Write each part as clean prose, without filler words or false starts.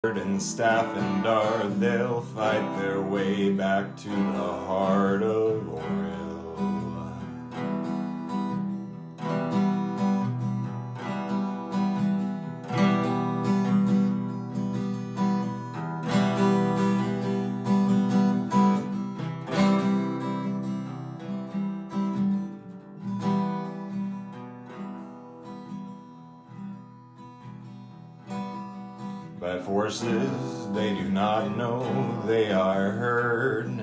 and staff and dart, they'll fight their way back to the heart of Oriel. By forces they do not know they are heard.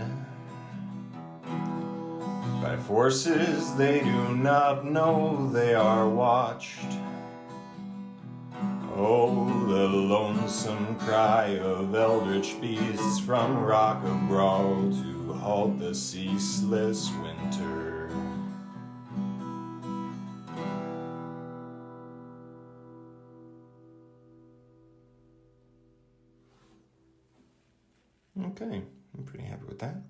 By forces they do not know they are watched. Oh, the lonesome cry of eldritch beasts from rock of brawl to halt the ceaseless winter. Okay, I'm pretty happy with that.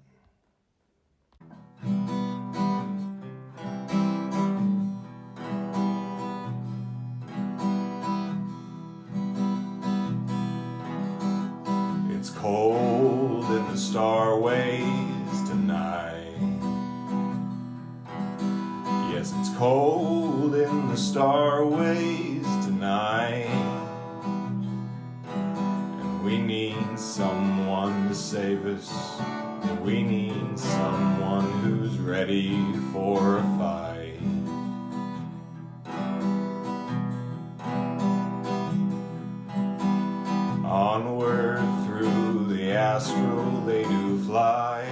It's cold in the starways tonight. Yes, it's cold in the starways tonight. We need someone to save us. We need someone who's ready for a fight. Onward through the astral they do fly.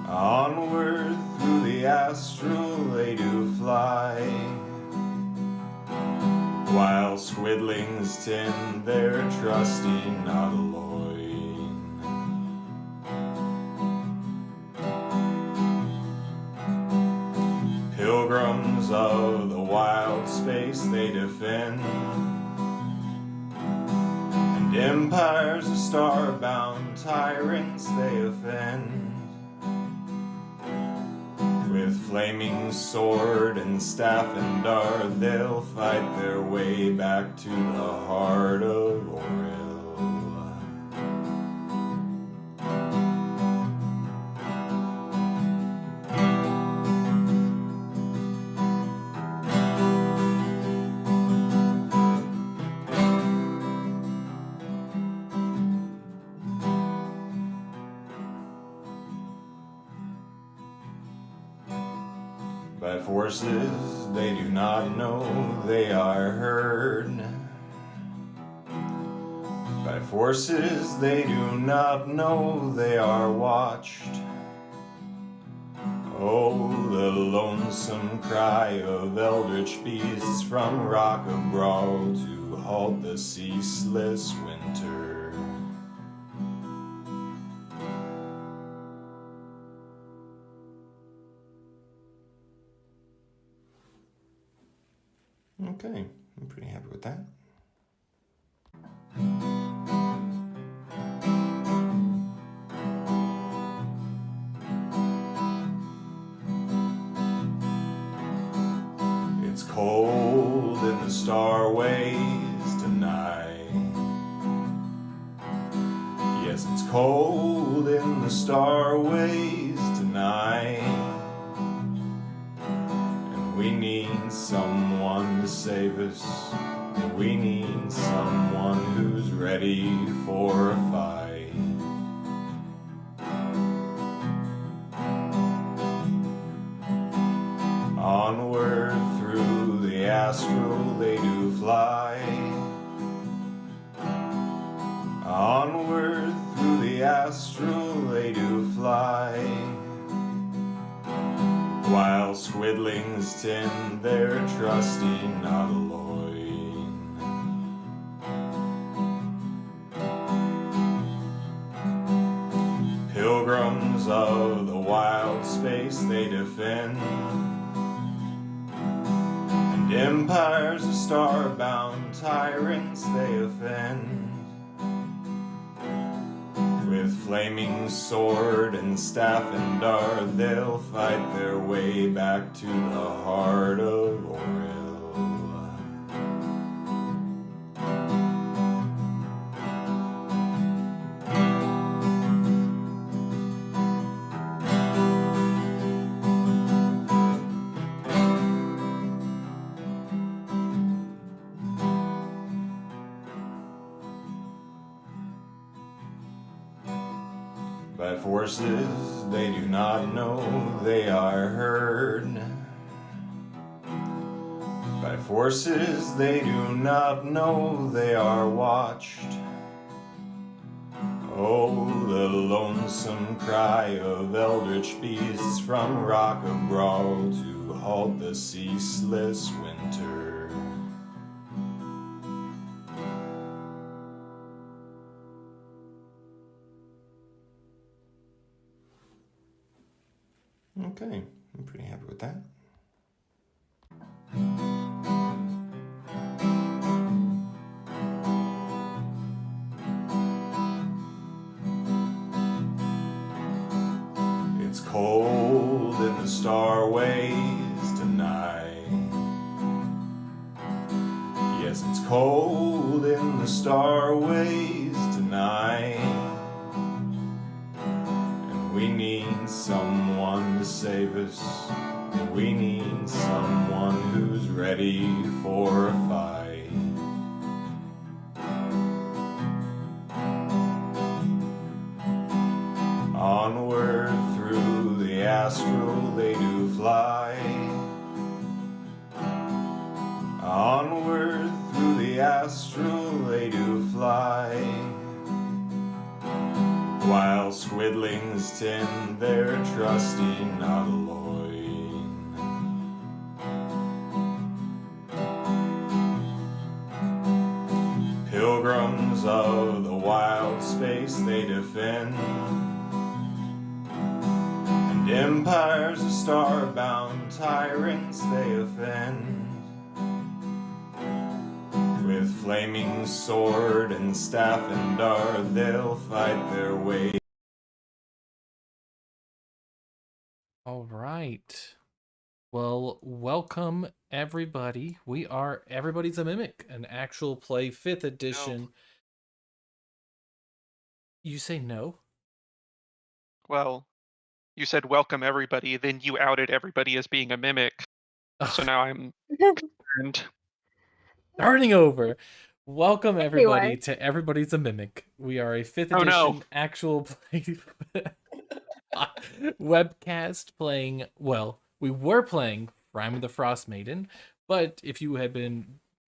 Onward through the astral they do fly. While squidlings tend their trusty nautiloid. Pilgrims of the wild space they defend, and empires of starbound tyrants they offend. With flaming sword and staff and dart, they'll fight their way back to the heart of Oriel. By forces they do not know they are heard. By forces they do not know they are watched. Oh, the lonesome cry of eldritch beasts from rock of brawl to halt the ceaseless winter. Okay, I'm pretty happy with that. It's cold in the starways tonight. Yes, it's cold in the starways tonight. We need someone to save us. We need someone who's ready for a fight. Onward through the astral they do fly. Onward through the astral they do fly. While squidlings tend their trusty nautiloid. Pilgrims of the wild space they defend, and empires of starbound tyrants they offend. With flaming sword and staff and dart, they'll fight their way back to the heart of Oriel. by forces they do not know they are heard. By forces they do not know they are watched. Oh, the lonesome cry of eldritch beasts from rock of brawl to halt the ceaseless winter. Okay, I'm pretty happy with that. It's cold in the starways tonight. Yes, it's cold in the starways tonight. And we need someone to save us. We need someone who's ready for a fight. Onward through the astral they do fly. Onward through the astral they do fly. While squidlings tend their trusty nautiloid. Pilgrims of the wild space they defend. And empires of star-bound tyrants they offend. With flaming sword and staff and dart, they'll fight their way. All right. Well, welcome everybody. We are Everybody's a Mimic, an actual play 5th edition. No. You say no? Well, you said welcome everybody, then you outed everybody as being a mimic. So now I'm concerned. Starting over. Welcome everybody Anyway. to Everybody's a Mimic. We are a 5th Oh, edition no. actual play webcast playing, well, we were playing Rime of the Frost Maiden, but if you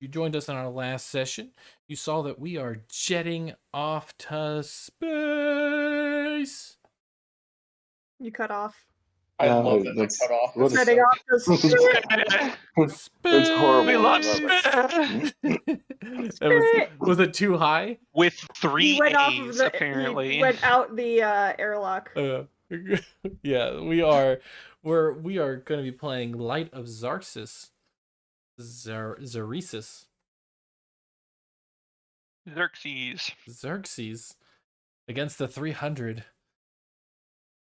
joined us on our last session, you saw that we are jetting off to space. You cut off. I love that they cut off. what a Setting off the It's horrible. We I love love it. Was it too high? With 3 He went off of A's, the. apparently. He went out the airlock. Yeah, we are going to be playing Light of Xerxes. Xerxes against the 300.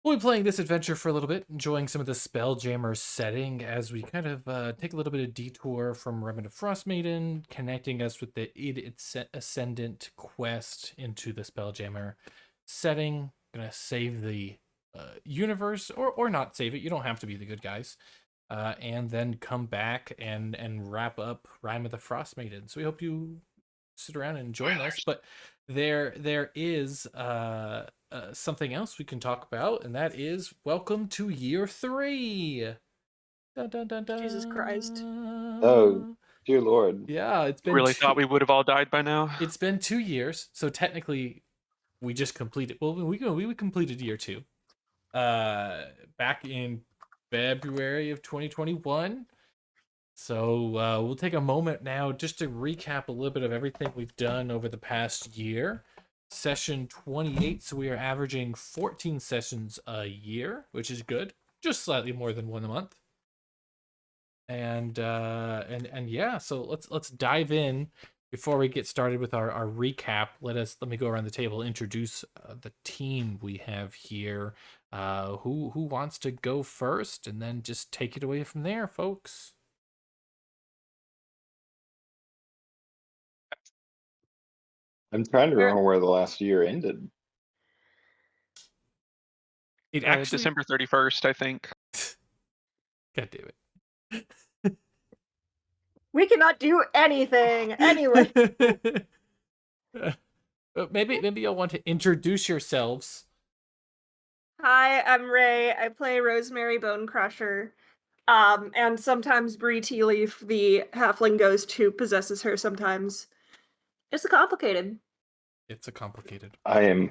We'll be playing this adventure for a little bit, enjoying some of the Spelljammer setting as we kind of take a little bit of detour from Remnant of Frost Maiden, connecting us with the Id Ascendant quest into the Spelljammer setting. Gonna save the universe, or not save it. You don't have to be the good guys. And then come back and wrap up Rime of the Frost Maiden. So we hope you sit around and join us. But there is something else we can talk about, and that is welcome to year 3. Dun, dun, dun, dun. Jesus Christ. Oh, dear Lord. Yeah, it's been Really thought we would have all died by now. It's been 2 years, so technically we just completed. Well, we completed year 2. Back in February of 2021. So we'll take a moment now just to recap a little bit of everything we've done over the past year. Session 28, so we are averaging 14 sessions a year, which is good. Just slightly more than one a month. And yeah, so let's dive in. Before we get started with our recap, let me go around the table, introduce the team we have here. Who wants to go first, and then just take it away from there, folks. I'm trying to remember where the last year ended. It actually December 31st, I think. God damn it. We cannot do anything anyway. Maybe you'll want to introduce yourselves Hi, I'm Ray. I play Rosemary Bone Crusher. And sometimes Bree Tea Leaf, the halfling ghost who possesses her sometimes. It's complicated. It's a complicated. I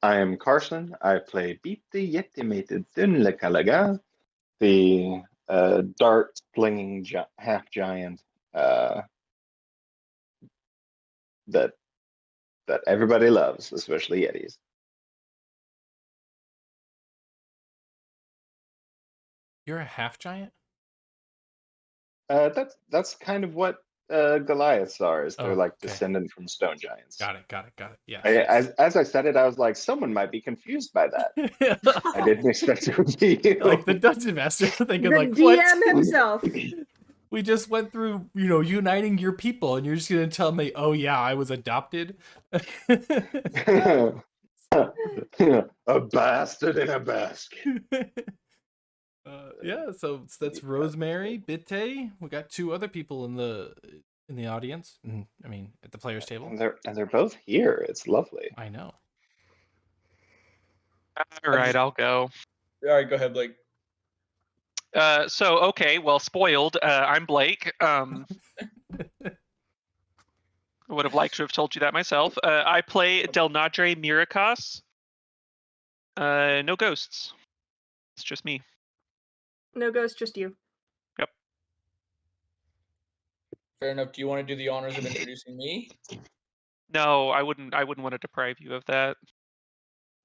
am Carson. I play Bitte and Delnadre, the dart slinging half giant that everybody loves, especially Yetis. You're a half giant? That's kind of what Goliaths are. Is they're Oh, like okay. descended from stone giants. Got it. Yes. As I said it, I was like, someone might be confused by that. I didn't expect it would be you. Like the dungeon master thinking The like, DM what? himself. We just went through, uniting your people, and you're just gonna tell me, oh yeah, I was adopted? A bastard in a basket. Yeah, so that's Rosemary, Bitte. We got two other people in the audience. I mean, at the players' table. And they're both here. It's lovely. I know. All right, I'll go. All right, go ahead, Blake. Okay, well, spoiled. I'm Blake. I would have liked to have told you that myself. I play Delnadre Miracos. No ghosts. It's just me. No ghost, just you. Yep. Fair enough. Do you want to do the honors of introducing me? No, I wouldn't want to deprive you of that.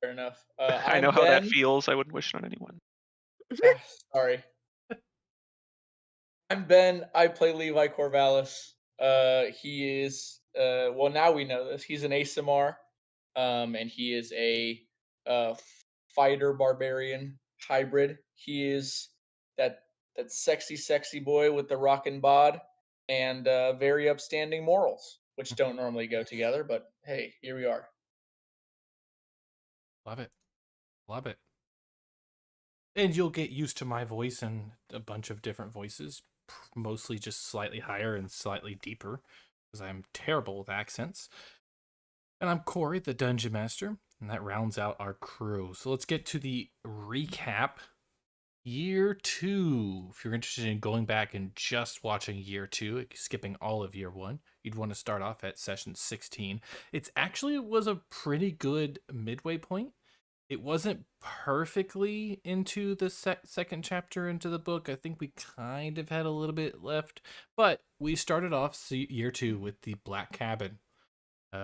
Fair enough. I know how that feels. I wouldn't wish it on anyone. Sorry. I'm Ben. I play Levi Corvallis. He is well, now we know this. He's an ASMR, and he is a fighter barbarian hybrid. He is that sexy boy with the rockin' bod and very upstanding morals, which don't normally go together. But hey, here we are. Love it. And you'll get used to my voice and a bunch of different voices, mostly just slightly higher and slightly deeper, because I'm terrible with accents. And I'm Corey, the Dungeon Master, and that rounds out our crew. So let's get to the recap. Year 2. If you're interested in going back and just watching Year 2, skipping all of Year 1, you'd want to start off at session 16. It was a pretty good midway point. It wasn't perfectly into the second chapter into the book. I think we kind of had a little bit left, but we started off Year 2 with the Black Cabin,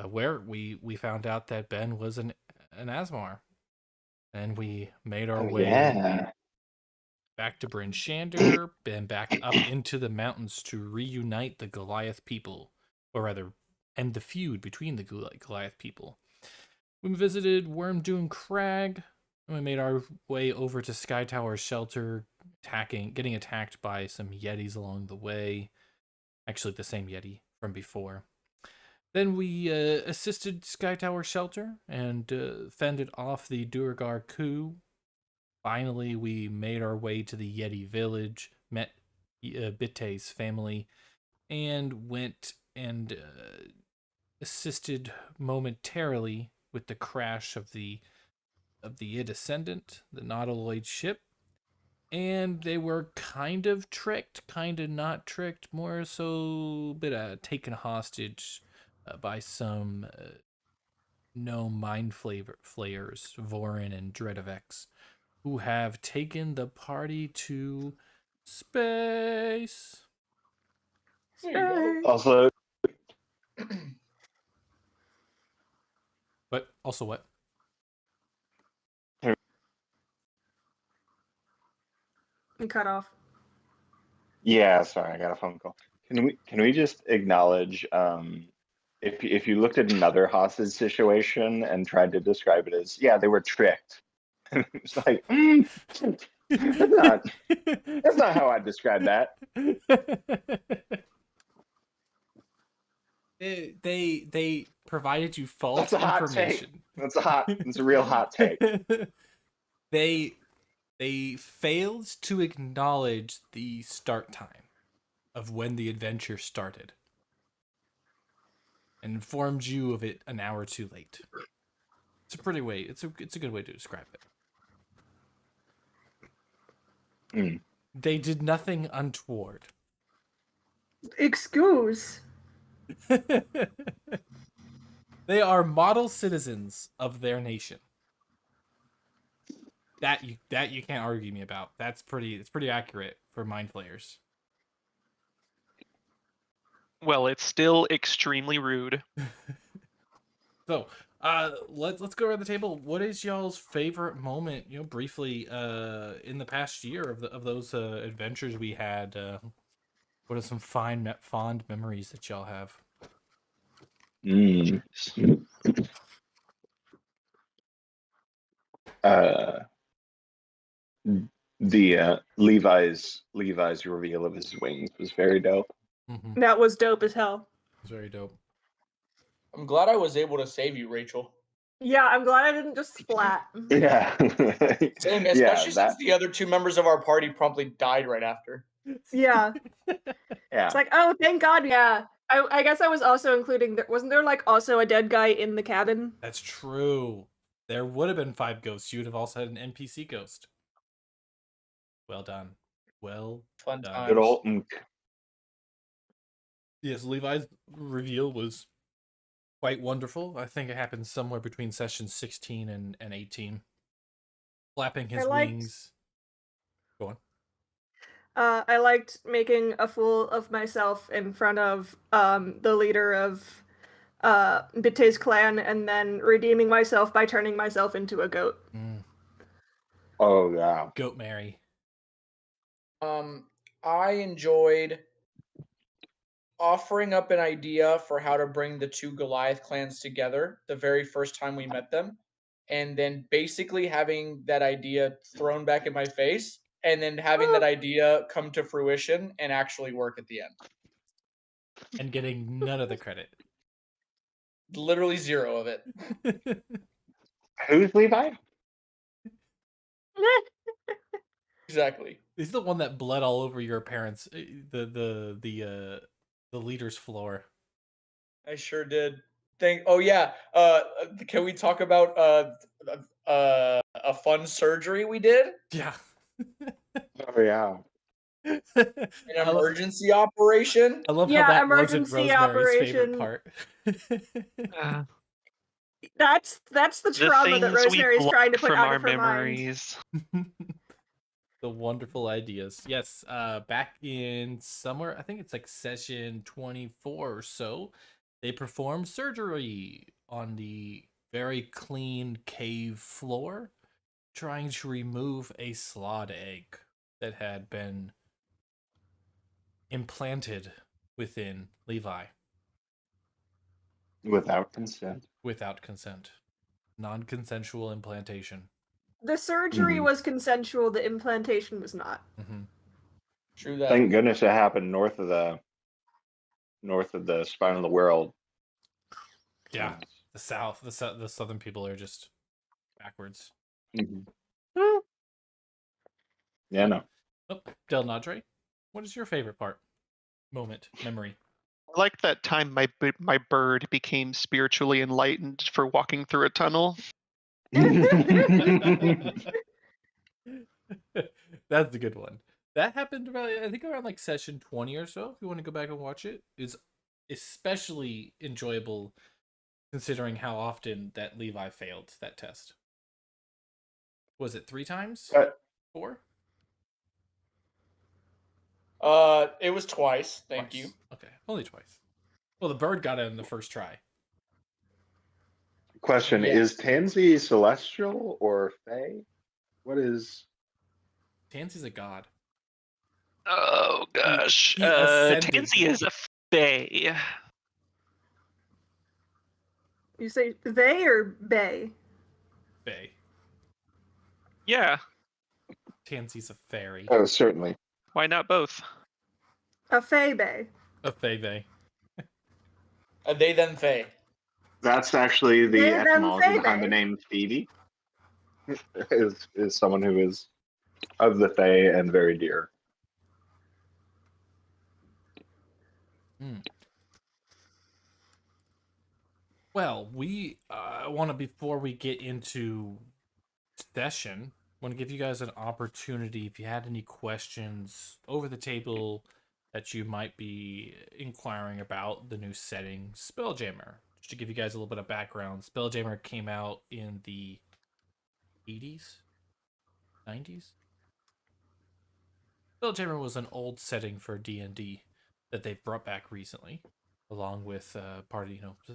where we found out that Ben was an Asmar, and we made our way back to Bryn Shander, then back up into the mountains to reunite the Goliath people, or rather, end the feud between the Goliath people. We visited Wormdune Crag, and we made our way over to Sky Tower Shelter, getting attacked by some Yetis along the way. Actually, the same Yeti from before. Then we assisted Sky Tower Shelter and fended off the Duergar coup. Finally, we made our way to the Yeti village, met Bitte's family, and went and assisted momentarily with the crash of the Ascendant, the Nautiloid ship. And they were kind of tricked, kind of not tricked, more so a bit taken hostage by some gnome mind flayers, Vorin and Dreadovex, who have taken the party to space. Also, But also what? You cut off. yeah, sorry, I got a phone call. Can we just acknowledge if you looked at another hostage situation and tried to describe it as, yeah, they were tricked. It's like, that's not how I describe that. They provided you false That's a hot information. take. It's a real hot take. They failed to acknowledge the start time of when the adventure started, and informed you of it an hour too late. It's a pretty way. It's a good way to describe it. Mm. They did nothing untoward. Excuse. They are model citizens of their nation. That you can't argue me about. It's pretty accurate for mind flayers. Well, it's still extremely rude. So, let's go around the table. What is y'all's favorite moment? Briefly, in the past year of those adventures we had. What are some fond memories that y'all have? Mm. The Levi's reveal of his wings was very dope. Mm-hmm. That was dope as hell. It's very dope. I'm glad I was able to save you, Rachel. Yeah, I'm glad I didn't just splat. Yeah. Same, Yeah, especially since that. the other two members of our party promptly died right after. Yeah. Yeah. It's like, oh, thank God. Yeah. I guess I was also including, wasn't there like also a dead guy in the cabin? That's true. There would have been 5 ghosts. You would have also had an NPC ghost. Well done. Well Fun done. times. Good old. Yes, Levi's reveal was quite wonderful. I think it happened somewhere between session 16 and 18. Flapping his wings. Go on. I liked making a fool of myself in front of the leader of Bitte's clan and then redeeming myself by turning myself into a goat. Oh yeah. Goat Mary. I enjoyed offering up an idea for how to bring the two Goliath clans together the very first time we met them, and then basically having that idea thrown back in my face, and then having that idea come to fruition and actually work at the end. And getting none of the credit. Literally 0 of it. Who's Levi? Exactly. He's the one that bled all over your parents, the leader's floor. I sure did. Oh yeah. Can we talk about a fun surgery we did? Yeah. Oh yeah. An emergency operation? I love Yeah, how that wasn't emergency Rosemary's favorite operation. part. That's the The trauma that things we Rosemary's trying to block put from out our of her mind. memories. The wonderful ideas. Yes, back in somewhere, I think it's like session 24 or so, they performed surgery on the very clean cave floor, trying to remove a slod egg that had been implanted within Levi Without consent. without consent. Non-consensual implantation. The surgery Mhm. was consensual, the implantation was not. Mm-hmm. True that. Thank goodness it happened north of the spine of the world. Yeah, the south, the southern people are just backwards. Mhm. Yeah, no. Oh, Delnadre, what is your favorite part? Moment, memory. I like that time my bird became spiritually enlightened for walking through a tunnel. That's a good one. That happened about, I think, around like session 20 or so. If you want to go back and watch it, it's especially enjoyable considering how often that Levi failed that test. Was it 3 times? 4? It was twice. Thank Twice. you. Okay, only twice. Well, the bird got it in the first try. Question: Yeah. Is Tansy celestial or fae? What is? Tansy's a god. Oh gosh. he ascended. Tansy is a fae. You say they or bay? Fae. Yeah, Tansy's a fairy. Oh, certainly. why not both? A fey bay. A fae. They then Faye. That's actually the Yeah, them etymology fae behind the bay. name Phoebe. is someone who is of the fae and very dear. Well, we want to, before we get into session, want to give you guys an opportunity if you had any questions over the table that you might be inquiring about the new setting, Spelljammer. Just to give you guys a little bit of background, Spelljammer came out in the 80s, 90s. Spelljammer was an old setting for D&D that they brought back recently, along with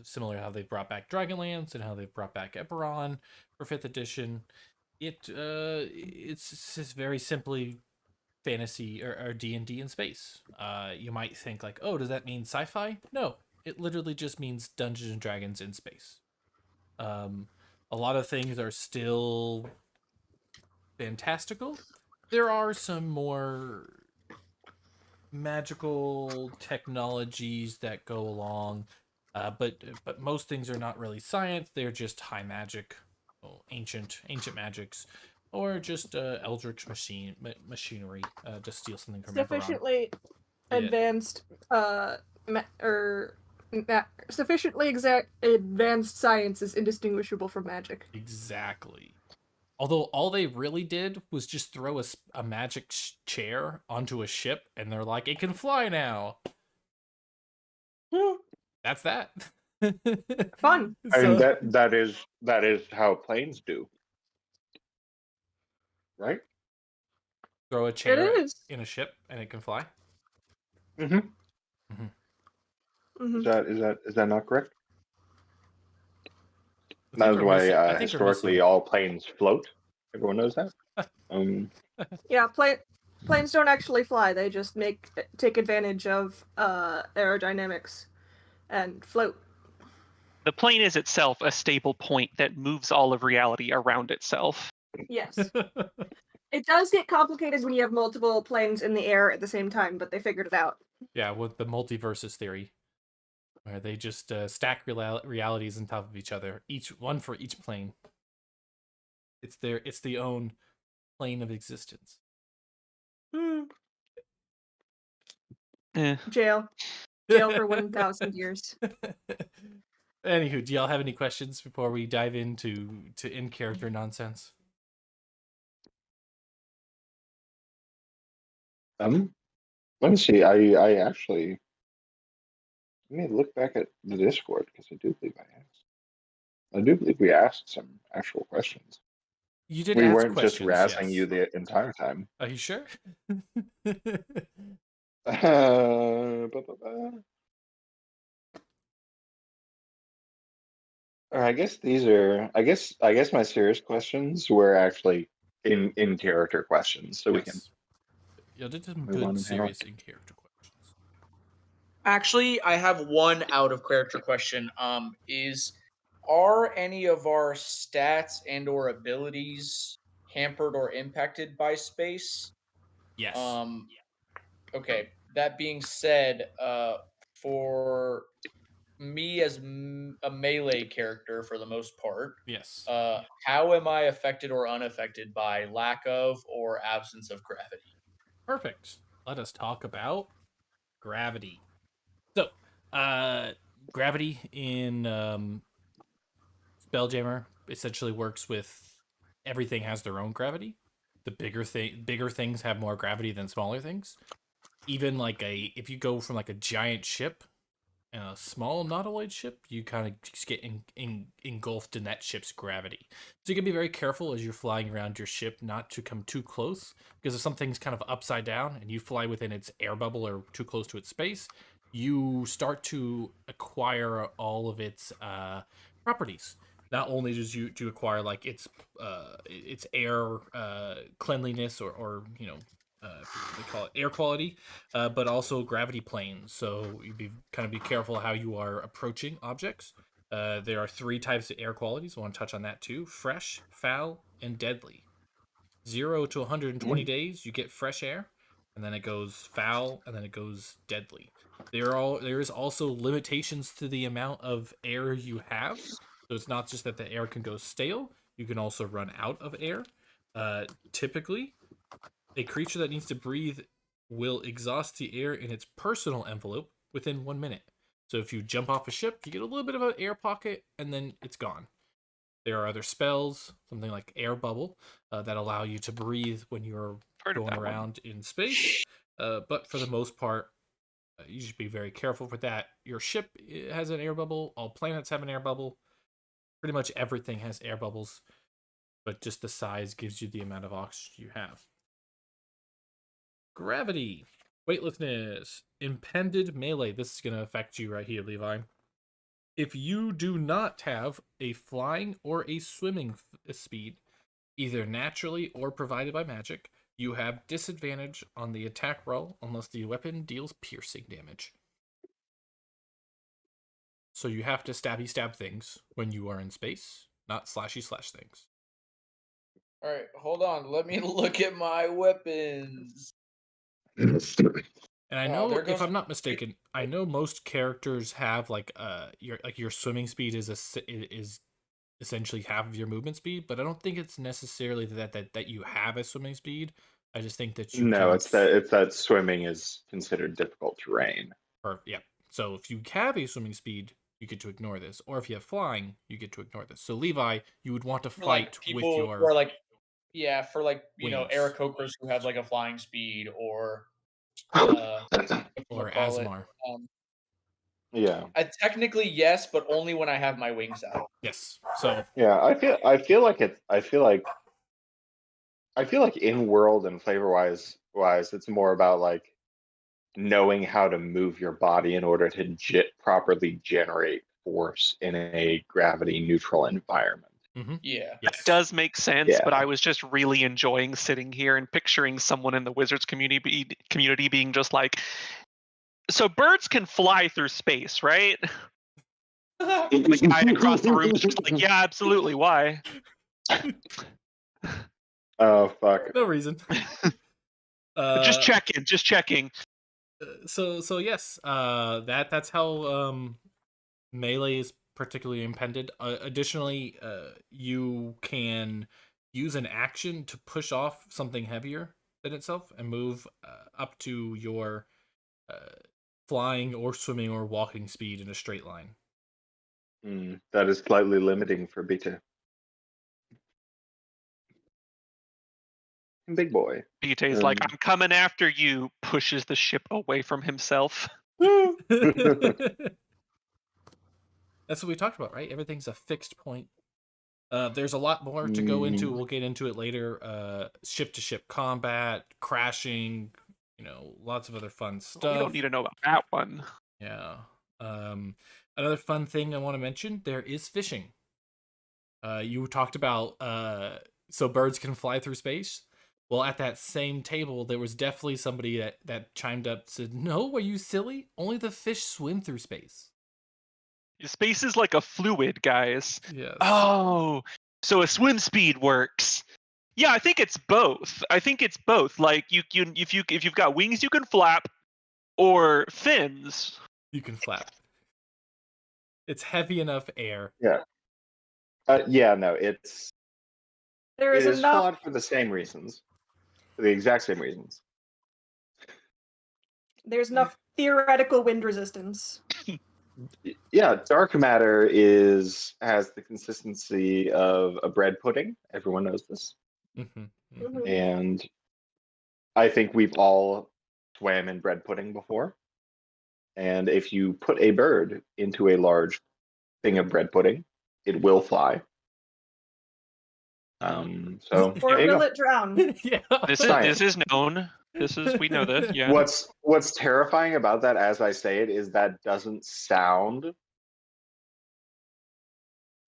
similar to how they brought back Dragonlance and how they've brought back Eberron for 5th edition. It's just very simply fantasy or D&D in space. You might think like, oh, does that mean sci-fi? No, it literally just means Dungeons and Dragons in space. A lot of things are still fantastical. There are some more magical technologies that go along, but most things are not really science. They're just high magic, ancient magics, or just eldritch machinery to steal something from Sufficiently Yeah. advanced, sufficiently advanced science is indistinguishable from magic. Exactly. Although all they really did was just throw a magic chair onto a ship, and they're like, it can fly now. That's that. Fun. I mean, that is how planes do, right? Throw a chair It is. in a ship, and it can fly. Mm-hmm. Mhm. Is that not correct? I think That's we're why missing- I think we're historically missing- all planes float. Everyone knows that. Yeah, planes don't actually fly. They just take advantage of aerodynamics and float. The plane is itself a stable point that moves all of reality around itself. Yes. It does get complicated when you have multiple planes in the air at the same time, but they figured it out. Yeah, with the multiverses theory, where they just stack realities on top of each other, one for each plane. It's the own plane of existence. Eh. Jail for 1,000 years. Anywho, do y'all have any questions before we dive into in-character nonsense? Let me see. I actually let me look back at the Discord because I do believe we asked some actual questions. You did We ask weren't questions, just razzing yes. you the entire time. Are you sure? Or I guess these are. I guess my serious questions were actually in character questions, so we can. Yes. You did some move on good and serious in-character questions. Actually, I have one out of character question. Are any of our stats and or abilities hampered or impacted by space? Yes. Okay. That being said, for me as a melee character for the most part, Yes. how am I affected or unaffected by lack of or absence of gravity? Perfect. Let us talk about gravity. So, gravity in Spelljammer essentially works with everything has their own gravity. The bigger things have more gravity than smaller things. Even if you go from like a giant ship and a small nautiloid ship, you kind of just get engulfed in that ship's gravity. So you can be very careful as you're flying around your ship not to come too close, because if something's kind of upside down and you fly within its air bubble or too close to its space, you start to acquire all of its properties. Not only do you acquire like its air cleanliness or they call it air quality, but also gravity planes. So you kind of be careful how you are approaching objects. There are 3 types of air qualities. I want to touch on that too: fresh, foul, and deadly. 0 to 120 days, you get fresh air, and then it goes foul, and then it goes deadly. There is also limitations to the amount of air you have. So it's not just that the air can go stale. You can also run out of air. Typically, a creature that needs to breathe will exhaust the air in its personal envelope within 1 minute. So if you jump off a ship, you get a little bit of an air pocket, and then it's gone. There are other spells, something like air bubble, that allow you to breathe when you're Heard of going that one. around in space. But for the most part, you should be very careful with that. Your ship has an air bubble. All planets have an air bubble. Pretty much everything has air bubbles, but just the size gives you the amount of oxygen you have. Gravity, weightlessness, impended melee. This is going to affect you right here, Levi. If you do not have a flying or a swimming speed, either naturally or provided by magic, you have disadvantage on the attack roll unless the weapon deals piercing damage. So you have to stab things when you are in space, not slashy slash things. All right, hold on. Let me look at my weapons. And I Oh, know, there if goes- I'm not mistaken, I know most characters have your swimming speed is essentially half of your movement speed, but I don't think it's necessarily that you have a swimming speed. I just think that you No, can it's that swimming is considered difficult terrain. yeah. So if you have a swimming speed, you get to ignore this, or if you have flying, you get to ignore this. So Levi, you would want to For, like, fight people with who your are like, yeah, for like wings. Aarakocras who have like a flying speed, or what or call it? Asmar. Yeah, Technically yes, but only when I have my wings out. Yes. So yeah. I feel like in world and flavor wise, it's more about like knowing how to move your body in order to properly generate force in a gravity neutral environment. Yeah. yes. That does make sense, Yeah. but I was just really enjoying sitting here and picturing someone in the Wizards community being just like, so birds can fly through space, right? The guy across the room is just like, yeah, absolutely. Why? Oh fuck. No reason. Just checking. So yes, that's how melee is particularly impended. Additionally, you can use an action to push off something heavier than itself and move up to your flying or swimming or walking speed in a straight line. That is slightly limiting for Beta. Big boy. Bite's like, I'm coming after you, pushes the ship away from himself. That's what we talked about, right? Everything's a fixed point. There's a lot more to go into. We'll get into it later. Ship-to-ship combat, crashing, lots of other fun stuff. We don't need to know about that one. Yeah. Another fun thing I want to mention, there is fishing. You talked about so birds can fly through space. Well, at that same table, there was definitely somebody that chimed up and said, "No, are you silly? Only the fish swim through space." Space is like a fluid, guys. Yes. Oh, so a swim speed works. Yeah, I think it's both. Like if you've got wings, you can flap, or fins. You can flap. It's heavy enough air. Yeah. No, it is enough. flawed for the same reasons. For the exact same reasons. There's enough theoretical wind resistance. Yeah, dark matter has the consistency of a bread pudding. Everyone knows this. And I think we've all swam in bread pudding before. And if you put a bird into a large thing of bread pudding, it will fly. So Or there you will go. it drown? Yeah. This is known. We know this. Yeah. What's terrifying about that, as I say it, is that doesn't sound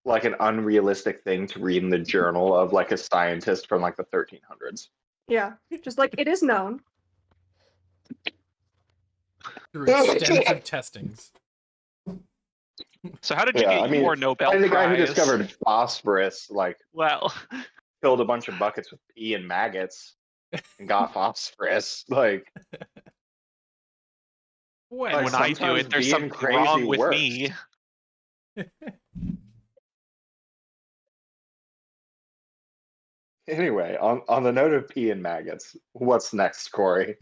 like an unrealistic thing to read in the journal of like a scientist from like the 1300s. Yeah, just like it is known. Through extensive testings. So how did you get your Nobel the guy who Prize? discovered phosphorus, Well, killed a bunch of buckets with pee and maggots and got phosphorus. Like, when I do sometimes it, there's being something crazy wrong with works. me. Anyway, on the note of pee and maggots, what's next, Corey?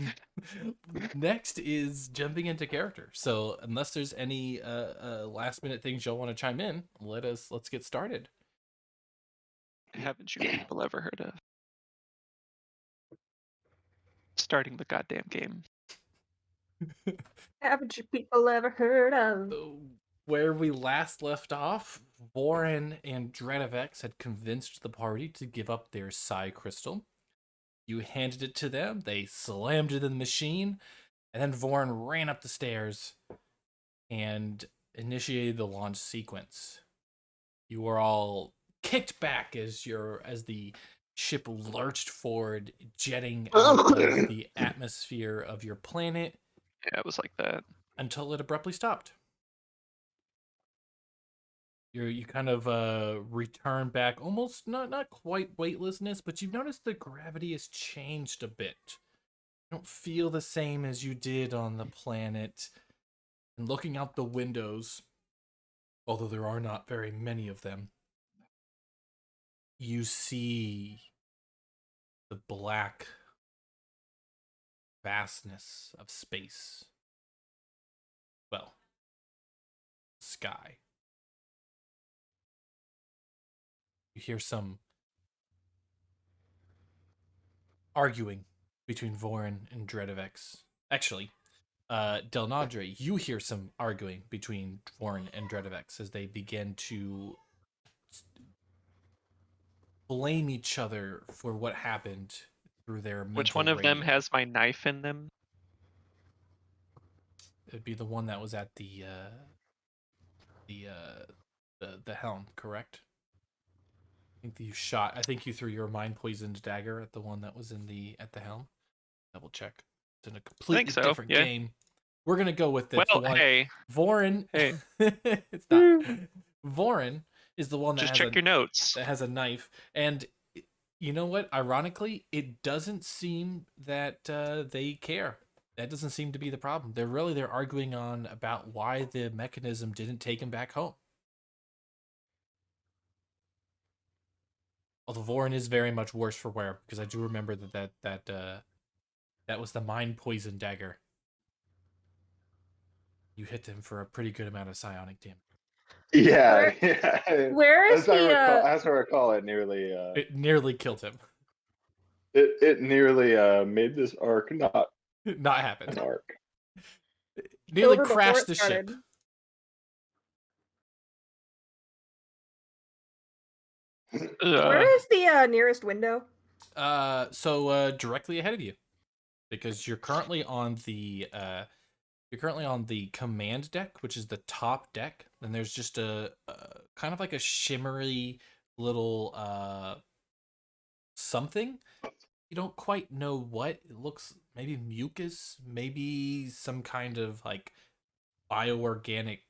Next is jumping into character. So unless there's any last minute things y'all want to chime in, let's get started. Haven't you people ever heard of starting the goddamn game? Haven't you people ever heard of? Where we last left off, Vorin and Dredovex had convinced the party to give up their psi crystal. You handed it to them, they slammed it in the machine, and then Vorin ran up the stairs and initiated the launch sequence. You were all kicked back as the ship lurched forward, jetting out of the atmosphere of your planet. Yeah, it was like that. Until it abruptly stopped. You kind of return back, almost not quite weightlessness, but you've noticed the gravity has changed a bit. You don't feel the same as you did on the planet. And looking out the windows, although there are not very many of them, you see the black vastness of space. Well, sky. You hear some arguing between Vorin and Dredovex. Actually, Delnadre, you hear some arguing between Vorin and Dredovex as they begin to blame each other for what happened through their mental Which one of them radio. has my knife in them? It'd be the one that was at the helm, correct? I think you threw your mind poisoned dagger at the one that was at the helm. Double check. It's in a completely different game. We're gonna go with this. Well, hey, Vorin. Hey. It's not. Vorin is the one that just check your notes. that has a knife, and you know what? Ironically, it doesn't seem that they care. That doesn't seem to be the problem. They're arguing about why the mechanism didn't take him back home. Although Vorin is very much worse for wear, because I do remember that was the mind poison dagger. You hit them for a pretty good amount of psionic damage. Yeah, Where is as I recall, it nearly It nearly killed him. it nearly made this arc not happen. an arc. Nearly Over before crashed it the started. ship. Where is the nearest window? So directly ahead of you, because you're currently on the command deck, which is the top deck. And there's just a kind of like a shimmery little something. You don't quite know what it looks. Maybe mucus, maybe some kind of like bioorganic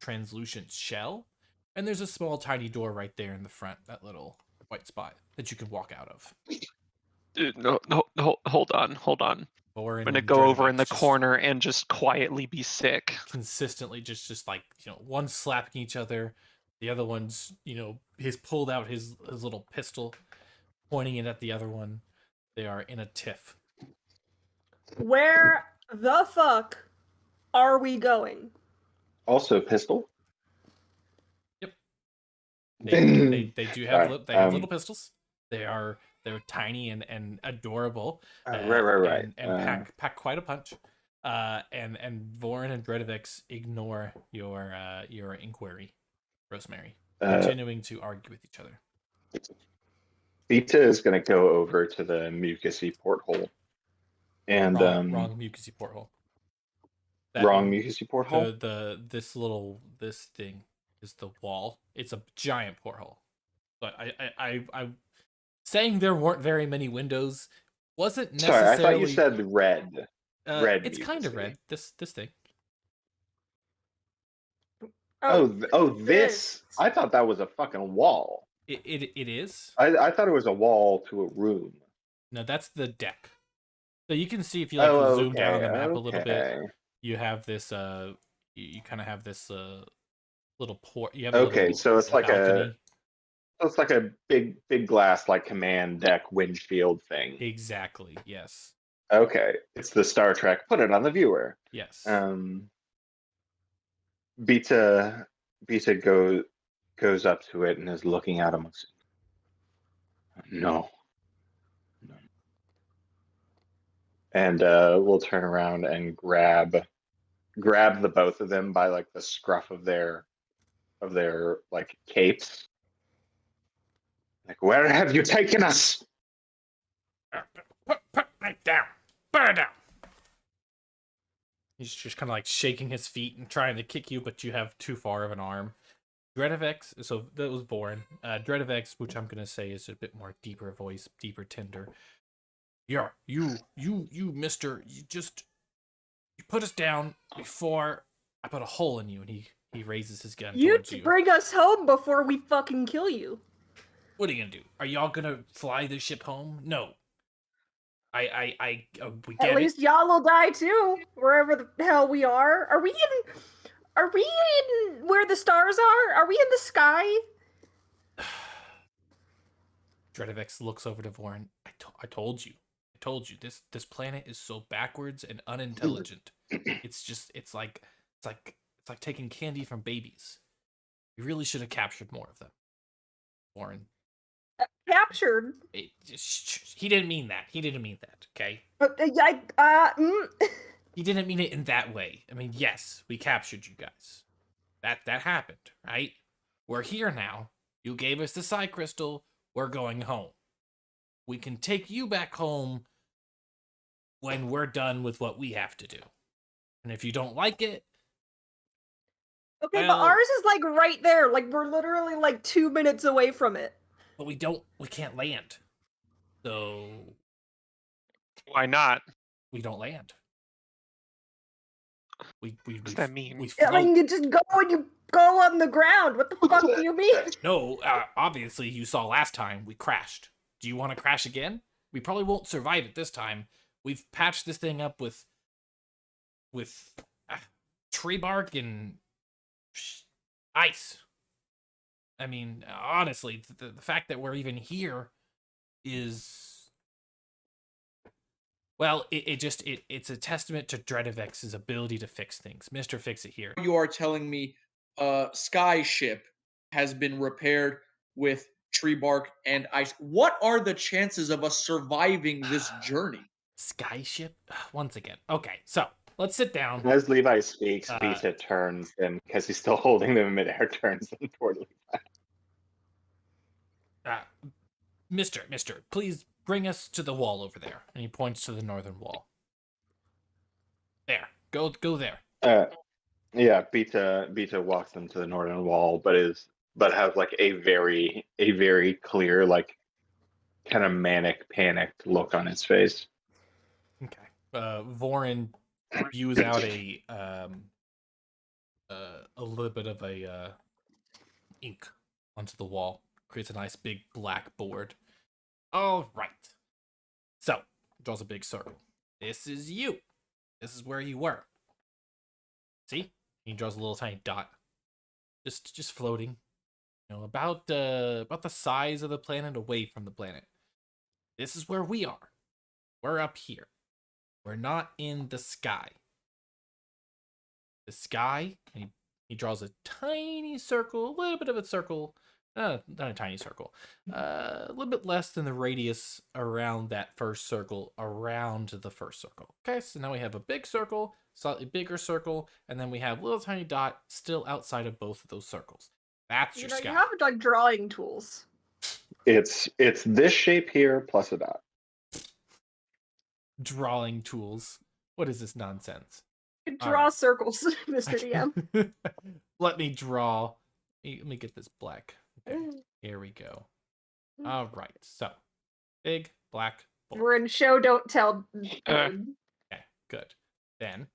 translucent shell. And there's a small tiny door right there in the front, that little white spot that you can walk out of. Dude, no, hold on. Vorin I'm gonna and go over in Dredovex the just corner and just quietly be sick. consistently just like, one slapping each other, the other one's, he's pulled out his little pistol, pointing it at the other one. They are in a tiff. Where the fuck are we going? Also, pistol. They do have Sorry, they have little pistols. They're tiny and adorable. Right. And pack quite a punch. And Vorin and Dredovex ignore your inquiry, Rosemary, continuing to argue with each other. Vita is going to go over to the mucusy porthole, and wrong mucusy porthole. Mucusy porthole. This thing is the wall. It's a giant porthole. But I saying there weren't very many windows wasn't necessarily. Sorry, I thought you said red. Red. It's kind of red. This thing. This. I thought that was a fucking wall. It is. I thought it was a wall to a room. No, that's the deck. So you can see if you zoom down the map a little bit. You have this. You kind of have this little port. You have so it's like balcony. It's like a big glass like command deck windshield thing. Exactly. Yes. Okay, it's the Star Trek. Put it on the viewer. Yes. Beta goes up to it and is looking at him. No. No. And we'll turn around and grab the both of them by like the scruff of their like capes. Like, where have you taken us? Put it down. Put it down. He's just kind of like shaking his feet and trying to kick you, but you have too far of an arm. Dreadivex, so that was Vorin. Dreadivex, which I'm gonna say is a bit more deeper voice, deeper tender. Yeah, you, mister, you put us down before I put a hole in you, and he raises his gun towards you. Bring us home before we fucking kill you. What are you gonna do? Are y'all gonna fly the ship home? No. We get At least y'all will die too, wherever the hell we are. Are we in where the stars are? Are we in the sky? Dreadivex looks over to Vorin. I told you. This planet is so backwards and unintelligent. It's like taking candy from babies. You really should have captured more of them. Vorin. Captured? He didn't mean that. Okay? He didn't mean it in that way. I mean, yes, we captured you guys. That happened, right? We're here now. You gave us the Psy Crystal. We're going home. We can take you back home when we're done with what we have to do. And if you don't like it... Okay, but ours is like right there. Like, we're literally like 2 minutes away from it. But we can't land. So... Why not? We don't land. What does that mean? You just go and you go on the ground. What the fuck do you mean? No, obviously you saw last time we crashed. Do you want to crash again? We probably won't survive it this time. We've patched this thing up with tree bark and ice. I mean, honestly, the fact that we're even here is... Well, it's a testament to Dreadivex's ability to fix things. Mr. Fix It here. You are telling me Sky Ship has been repaired with tree bark and ice. What are the chances of us surviving this journey? Skyship? Once again. Okay, so let's sit down. As Levi speaks, Vita turns them, because he's still holding them in midair, turns them toward Levi. Mister, please bring us to the wall over there. And he points to the northern wall. There. Go there. Yeah, Vita walks them to the northern wall, but has like a very clear, like, kind of manic, panicked look on his face. Okay. Vorin spews out a little bit of a ink onto the wall. Creates a nice big black board. All right. So, draws a big circle. This is you. This is where you were. See? He draws a little tiny dot. Just floating. You know, about the size of the planet away from the planet. This is where we are. We're up here. We're not in the sky. The sky, and he draws a tiny circle, a little bit of a circle. Not a tiny circle. A little bit less than the radius around that first circle, around the first circle. Okay, so now we have a big circle, slightly bigger circle, and then we have a little tiny dot still outside of both of those circles. That's your sky. You have like drawing tools. It's this shape here plus a dot. Drawing tools. What is this nonsense? Draw circles, Mr. DM. Let me draw. Let me get this black. Okay, here we go. All right, so big black board. We're in show don't tell. Okay, good. Then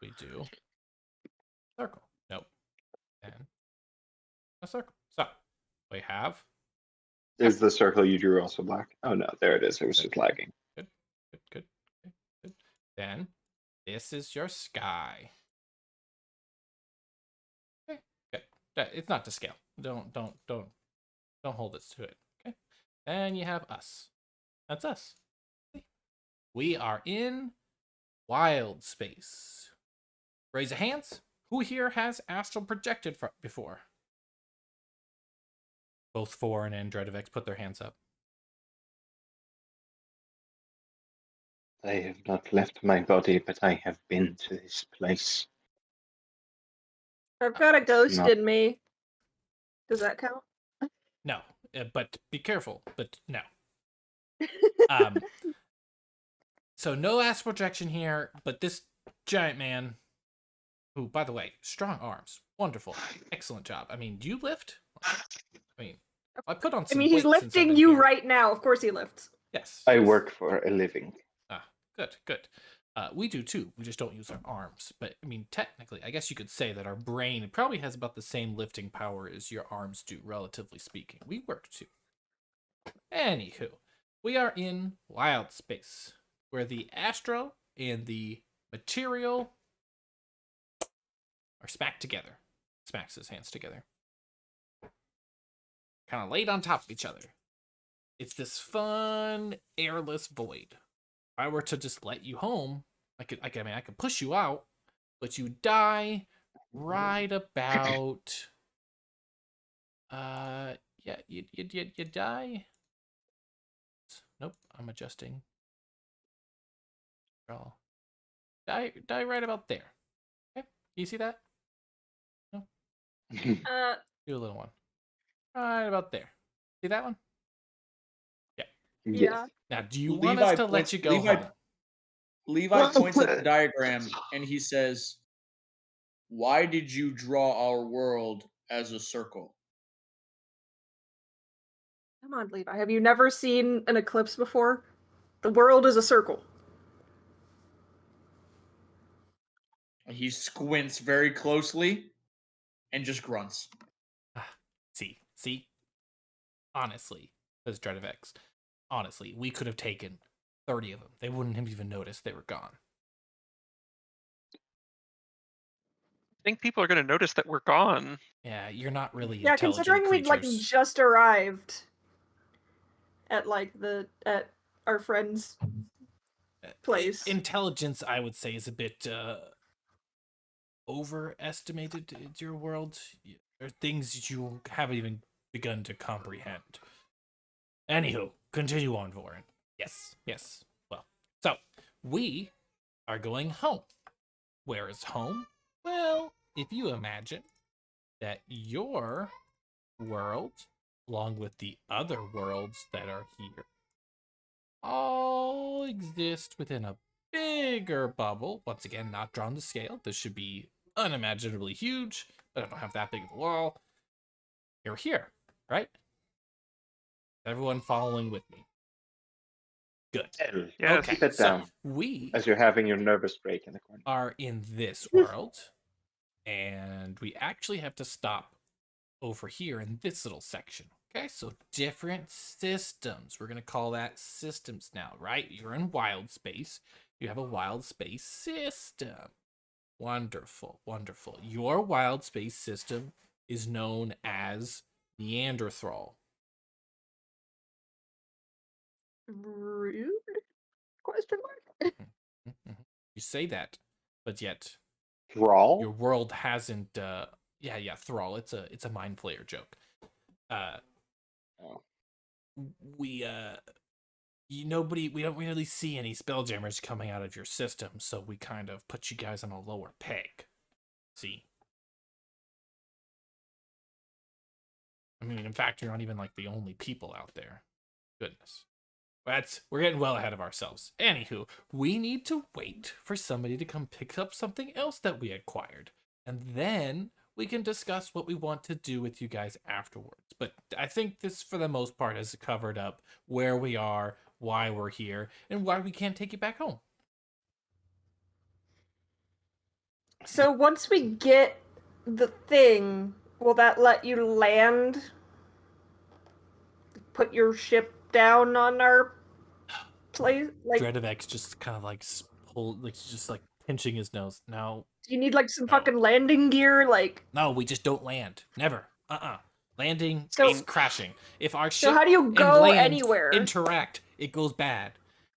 we do circle. Nope. And a circle. So we have. Is the circle you drew also black? Oh no, there it is. It was just lagging. Good. Okay, good. Then this is your sky. Okay, good. It's not to scale. Don't hold us to it. Okay. Then you have us. That's us. We are in wild space. Raise your hands. Who here has astral projected before? Both Vorin and Dreadivex put their hands up. I have not left my body, but I have been to this place. I've got a ghost not- in me. Does that count? No, but be careful. But no. Um. So no astral projection here, but this giant man, who, by the way, strong arms, wonderful, excellent job. I mean, do you lift? I mean, I put on I some. mean, he's weight since I've lifting been you here. right now. Of course he lifts. Yes. I yes. work for a living. Ah, good, good. We do too. We just don't use our arms. But I mean, technically, I guess you could say that our brain probably has about the same lifting power as your arms do, relatively speaking. We work too. Anywho, we are in wild space, where the astro and the material are smacked together. Smacks his hands together. Kind of laid on top of each other. It's this fun, airless void. If I were to just let you home, I could push you out, but you die right about. You die. Nope, I'm adjusting. Die right about there. Okay, you see that? No, do a little one. Right about there. See that one? Yeah. Now, do you want us to let you go home? Levi points at the diagram and he says, "Why did you draw our world as a circle?" Come on, Levi. Have you never seen an eclipse before? The world is a circle. He squints very closely and just grunts. See? Honestly, says Dreadvex. Honestly, we could have taken 30 of them. They wouldn't have even noticed they were gone. I think people are going to notice that we're gone. Yeah, you're not really Yeah, intelligent considering we'd like creatures. just arrived at at our friend's place. Intelligence, I would say, is a bit overestimated in your world. There are things that you haven't even begun to comprehend. Anywho, continue on, Vorin. Yes. Well, so we are going home. Where is home? Well, if you imagine that your world, along with the other worlds that are here, all exist within a bigger bubble. Once again, not drawn to scale. This should be unimaginably huge, but I don't have that big of a wall. You're here, right? Everyone following with me? Good. Yes. Okay, Sit so down we as you're having your nervous break in the corner. are in this world, and we actually have to stop over here in this little section. Okay, so different systems. We're going to call that systems now, right? You're in wild space. You have a wild space system. Wonderful. Your wild space system is known as Neanderthal. Rude? Question mark? You say that, but yet Thrall? your world hasn't. Thrall. It's a mind flayer joke. Oh. We don't really see any spelljammers coming out of your system, so we kind of put you guys on a lower peg. See? I mean, in fact, you're not even like the only people out there. Goodness. We're getting well ahead of ourselves. Anywho, we need to wait for somebody to come pick up something else that we acquired. And then we can discuss what we want to do with you guys afterwards. But I think this, for the most part, has covered up where we are, why we're here, and why we can't take you back home. So once we get the thing, will that let you land? Put your ship down on our place? Like, Dreadvex just kind of like just like pinching his nose. No, do you need like some No. fucking landing gear? Like, no, we just don't land. Never. Landing So- is crashing. If our so ship how do you and go land anywhere? interact, it goes bad.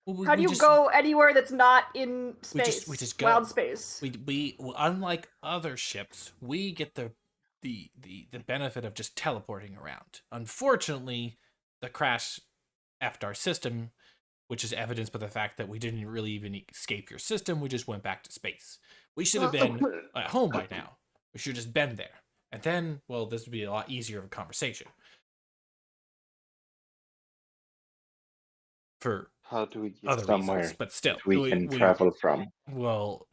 Well, How do you go anywhere that's not in space? we just go. Wild space. We unlike other ships, we get the benefit of just teleporting around. Unfortunately, the crash effed our system, which is evidenced by the fact that we didn't really even escape your system. We just went back to space. We should have been at home by now. We should have just been there. And then, well, this would be a lot easier of a conversation. For How do we get other somewhere reasons, but still, that we can travel from? Well,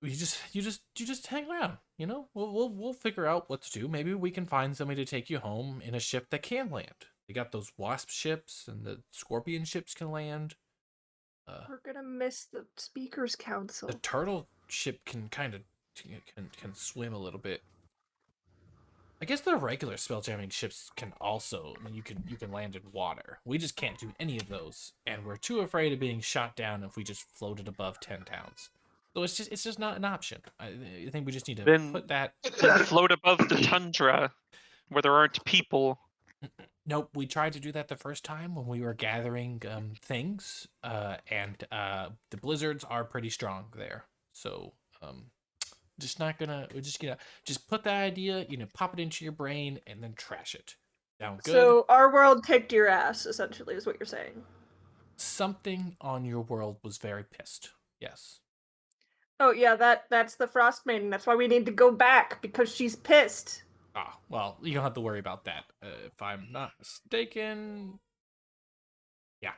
you just hang around. You know, we'll figure out what to do. Maybe we can find somebody to take you home in a ship that can land. They got those wasp ships, and the scorpion ships can land. We're gonna miss the speakers council. The turtle ship can kind of can swim a little bit. I guess the regular spelljamming ships can also. I mean, you can land in water. We just can't do any of those, and we're too afraid of being shot down if we just floated above 10 towns. So it's just not an option. I think we just need to put that. Then float above the tundra, where there aren't people. Nope, we tried to do that the first time when we were gathering things, and the blizzards are pretty strong there. So we're just gonna put that idea, pop it into your brain and then trash it. Sound good? So our world kicked your ass, essentially, is what you're saying. Something on your world was very pissed. Yes. Oh yeah, that's the Frost Maiden. That's why we need to go back, because she's pissed. Ah, well, you don't have to worry about that. If I'm not mistaken. Yeah.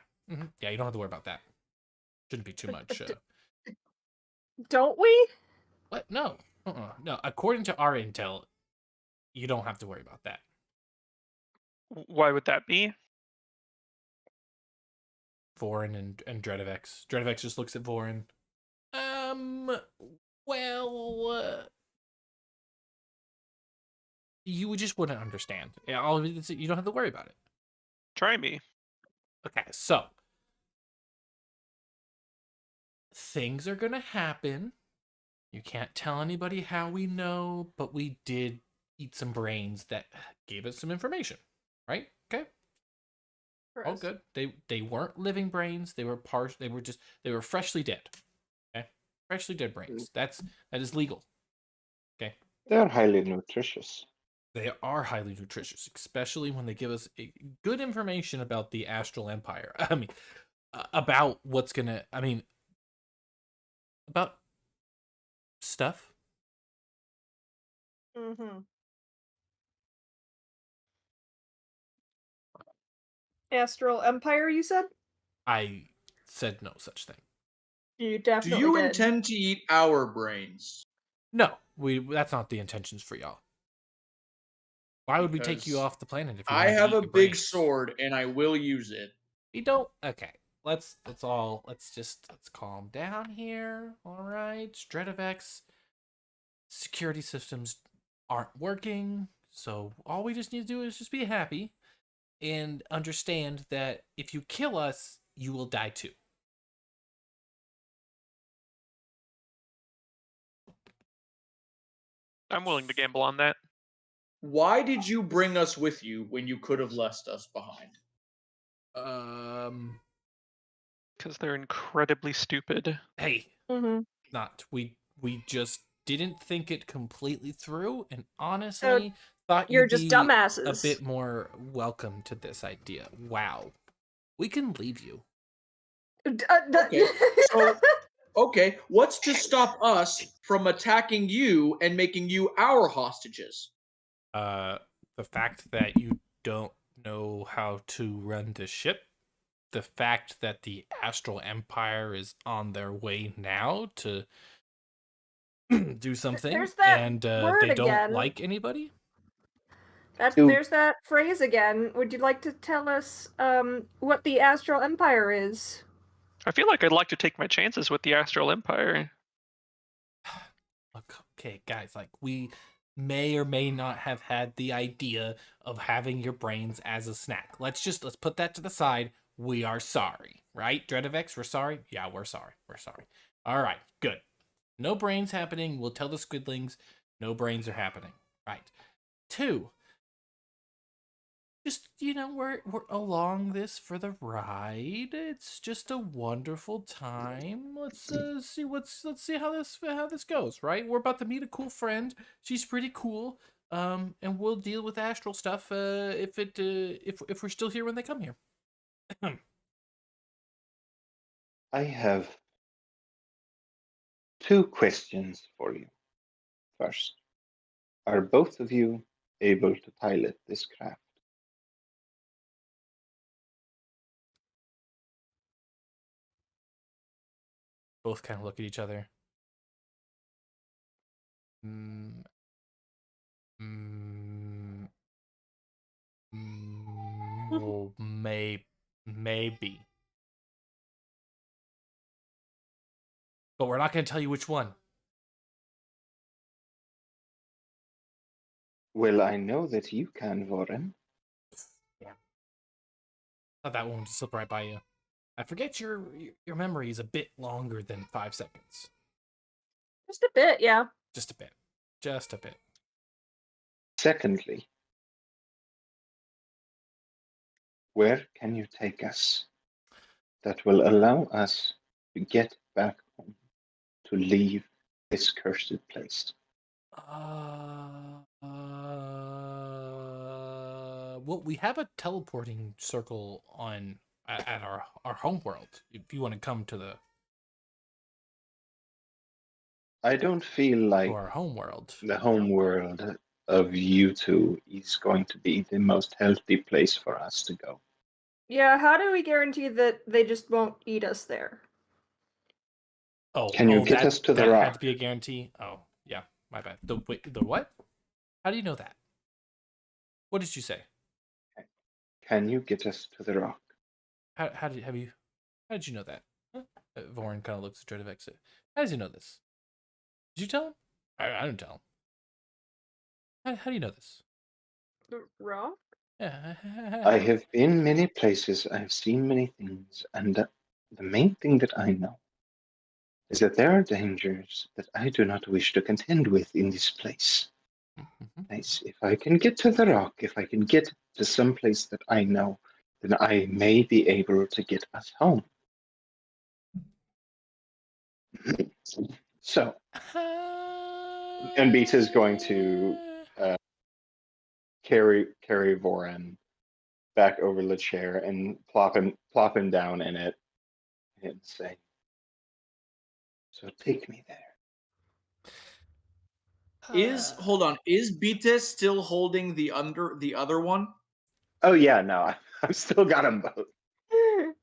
Yeah, you don't have to worry about that. Shouldn't be too much. Don't we? What? No. No, according to our intel, you don't have to worry about that. Why would that be? Vorin and Dredovex. Dredovex just looks at Vorin. Well, you just wouldn't understand. You don't have to worry about it. Try me. Okay, so things are gonna happen. You can't tell anybody how we know, but we did eat some brains that gave us some information, right? Okay. For All us. good. They weren't living brains. They were they were freshly dead. Okay, freshly dead brains. That is legal. Okay. They're highly nutritious. They are highly nutritious, especially when they give us good information about the Astral Empire. I mean, about what's gonna. I mean, about stuff. Mm-hmm. Astral Empire, you said? I said no such thing. You Do definitely you did. intend to eat our brains? No, that's not the intentions for y'all. Why would we take you Because off the planet if you I wanted to have eat a your big brains? sword and I will use it. You don't. Okay, let's calm down here. All right, Stredovex security systems aren't working, so all we just need to do is just be happy and understand that if you kill us, you will die too. I'm willing to gamble on that. Why did you bring us with you when you could have left us behind? Because they're incredibly stupid. Hey, Mm-hmm. we just didn't think it completely through, and honestly thought You're you'd just be dumbasses. a bit more welcome to this idea. Wow, we can leave you. Okay, so okay, what's to stop us from attacking you and making you our hostages? The fact that you don't know how to run the ship, the fact that the Astral Empire is on their way now to do something, There's that and word they don't again. like anybody. There's that phrase again. Would you like to tell us what the Astral Empire is? I feel like I'd like to take my chances with the Astral Empire. Look, okay, guys, like we may or may not have had the idea of having your brains as a snack. Let's put that to the side. We are sorry, right? Dredovex, we're sorry? Yeah, we're sorry. We're sorry. All right, good. No brains happening. We'll tell the squidlings no brains are happening. Right. 2. Just, we're along this for the ride. It's just a wonderful time. Let's see how this goes, right? We're about to meet a cool friend. She's pretty cool. And we'll deal with astral stuff if we're still here when they come here. I have 2 questions for you. First, are both of you able to pilot this craft? Both kind of look at each other. Mm, mm, well, maybe. But we're not going to tell you which one. Well, I know that you can, Voren. Yeah. Thought that one would slip right by you. I forget your memory is a bit longer than 5 seconds. Just a bit, yeah. Just a bit. Just a bit. Secondly, where can you take us that will allow us to get back home, to leave this cursed place? Well, we have a teleporting circle on at our home world. If you want to come to I don't feel like our home world. the home world of you two is going to be the most healthy place for us to go. Yeah, how do we guarantee that they just won't eat us there? Can you get us to the that rock? had to be a guarantee. Oh, yeah, my bad. The what? How do you know that? What did you say? Can you get us to the rock? How did you know that? Huh? Voren kind of looks at Jodovex. How does he know this? Did you tell him? I didn't tell him. How do you know this? The rock? Yeah. I have been many places, I have seen many things, and the main thing that I know is that there are dangers that I do not wish to contend with in this place. Nice. If I can get to the rock, if I can get to some place that I know, then I may be able to get us home. So, and Beta is going to carry Voren back over the chair and plop him down in it and say, "So take me there." Hold on, is Beta still holding the other one? Oh yeah, no, I've still got them both.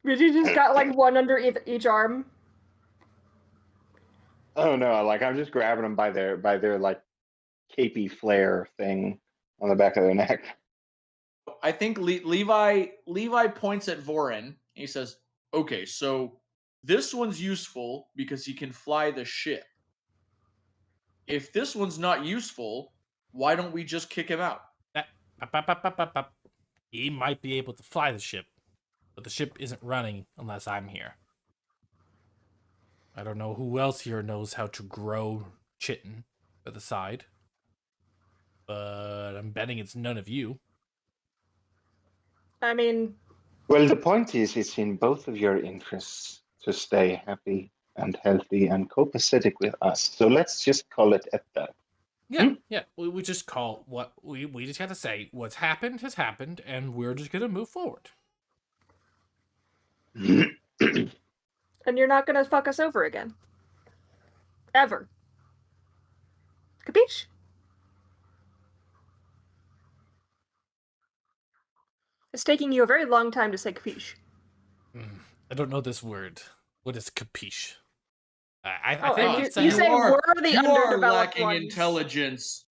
But you just got like one under each arm. Oh no, like I'm just grabbing them by their like capey flare thing on the back of their neck. I think Levi points at Voren. He says, "Okay, so this one's useful because he can fly the ship. If this one's not useful, why don't we just kick him out?" He might be able to fly the ship, but the ship isn't running unless I'm here. I don't know who else here knows how to grow chitin for the side, but I'm betting it's none of you. I mean, Well, the point is, it's in both of your interests to stay happy and healthy and copacetic with us. So let's just call it at that. Yeah, yeah. We just call what we just have to say. What's happened has happened, and we're just gonna move forward. and you're not gonna fuck us over again. Ever. Capiche? It's taking you a very long time to say capiche. I don't know this word. What is capiche? And it's you say we're the you underdeveloped are lacking ones. intelligence.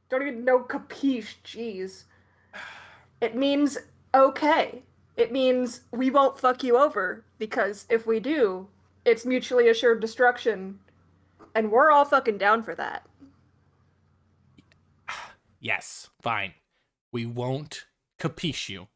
Don't even know capiche, jeez. It means okay. It means we won't fuck you over, because if we do, it's mutually assured destruction, and we're all fucking down for that. Yes, fine. We won't capiche you.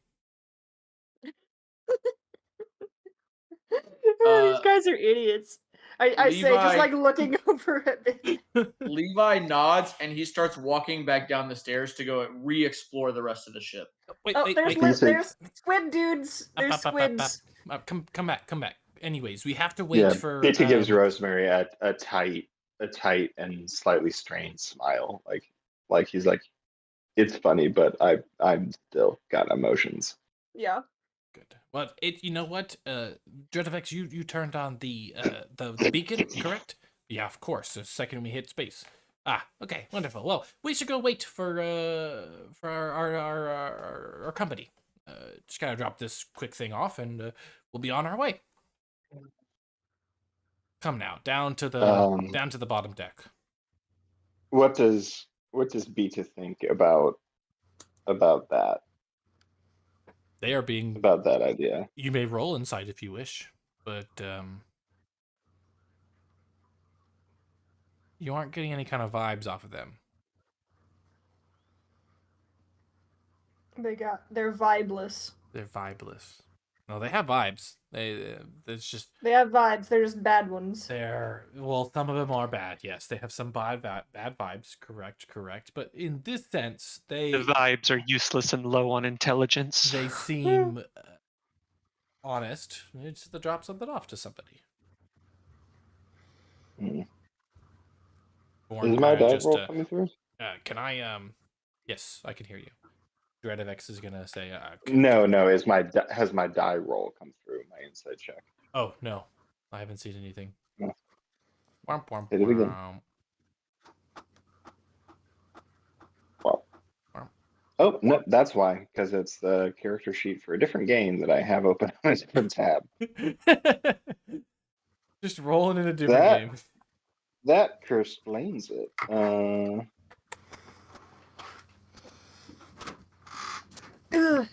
These guys are idiots. I say, just Levi- like looking over at me. Levi nods and he starts walking back down the stairs to go re-explore the rest of the ship. Wait, There's squid dudes. There's squids. Come back. Anyways, we have to wait for. Beta gives Rosemary a tight and slightly strained smile, like he's like, it's funny, but I'm still got emotions. Yeah. good. Well, you know what? Dreadifex, you turned on the beacon, correct? Yeah, of course. The second we hit space. Ah, okay, wonderful. Well, we should go wait for our company. Just gotta drop this quick thing off, and we'll be on our way. Come now, down to the bottom deck. What does Beta think about that They are being. about that idea? You may roll inside if you wish, but you aren't getting any kind of vibes off of them. They're vibeless. They're vibeless. No, they have vibes. It's just They have vibes. They're just bad ones. well, some of them are bad. Yes, they have some bad vibes. Correct. But in this sense, The vibes are useless and low on intelligence. they seem honest. It's to drop something off to somebody. Hmm. Born Is my kinda die roll coming through? Can I Yes, I can hear you. Dreadifex is gonna say No. Has my die roll come through? My inside check. Oh no, I haven't seen anything. No. Womp, womp, Hit it again. womp. Well. Oh no, that's why, because it's the character sheet for a different game that I have open on a different tab. Just rolling in a different game. That explains it. Ugh.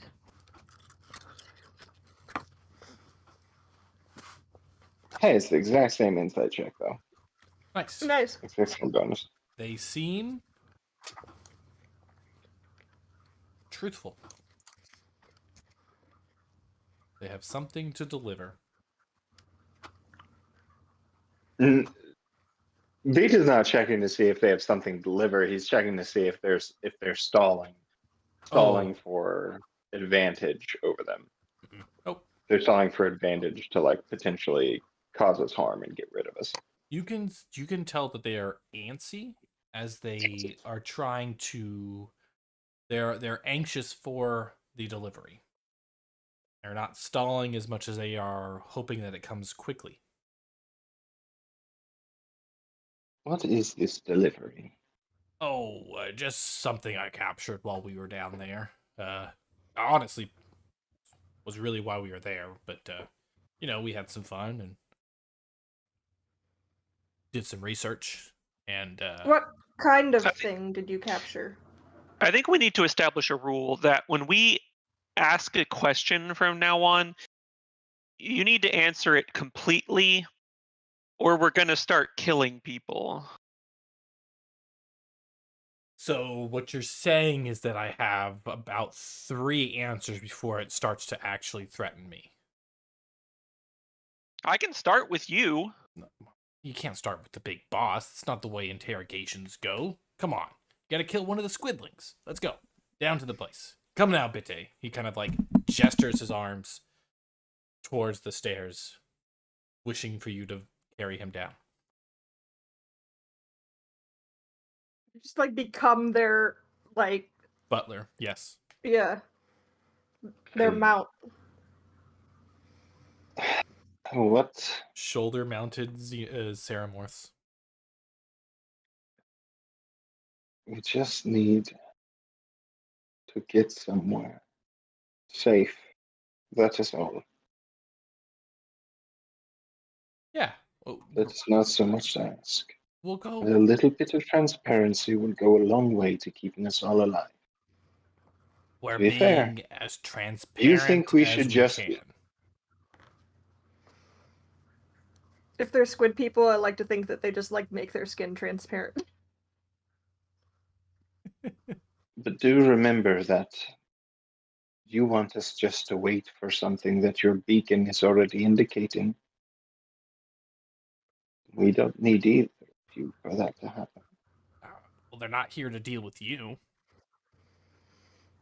Hey, it's the exact same insight check though. Nice. Nice. It's some bonus. They seem truthful. They have something to deliver. Vita's not checking to see if they have something to deliver. He's checking to see if they're stalling for advantage over them. Oh, They're stalling for advantage to like potentially cause us harm and get rid of us. you can tell that they are antsy as they are trying to. They're anxious for the delivery. They're not stalling as much as they are hoping that it comes quickly. What is this delivery? Oh, just something I captured while we were down there. Honestly, was really why we were there, but we had some fun and did some research. And What kind of thing did you capture? I think we need to establish a rule that when we ask a question from now on, you need to answer it completely, or we're going to start killing people. So what you're saying is that I have about 3 answers before it starts to actually threaten me. I can start with you. You can't start with the big boss. It's not the way interrogations go. Come on. You gotta kill one of the squidlings. Let's go. Down to the place. Come now, Bitte. He kind of like gestures his arms towards the stairs, wishing for you to carry him down. Just like become their like Butler, yes. yeah. Their mount. What? Shoulder-mounted Ceramorphs. We just need to get somewhere safe. That is all. Yeah. Well, That's not so much to ask. we'll go. A little bit of transparency will go a long way to keeping us all alive. We're be fair. being as transparent You think we as should we just- can. If they're squid people, I like to think that they just like make their skin transparent. But do remember that you want us just to wait for something that your beacon is already indicating. We don't need either of you for that to happen. Well, they're not here to deal with you.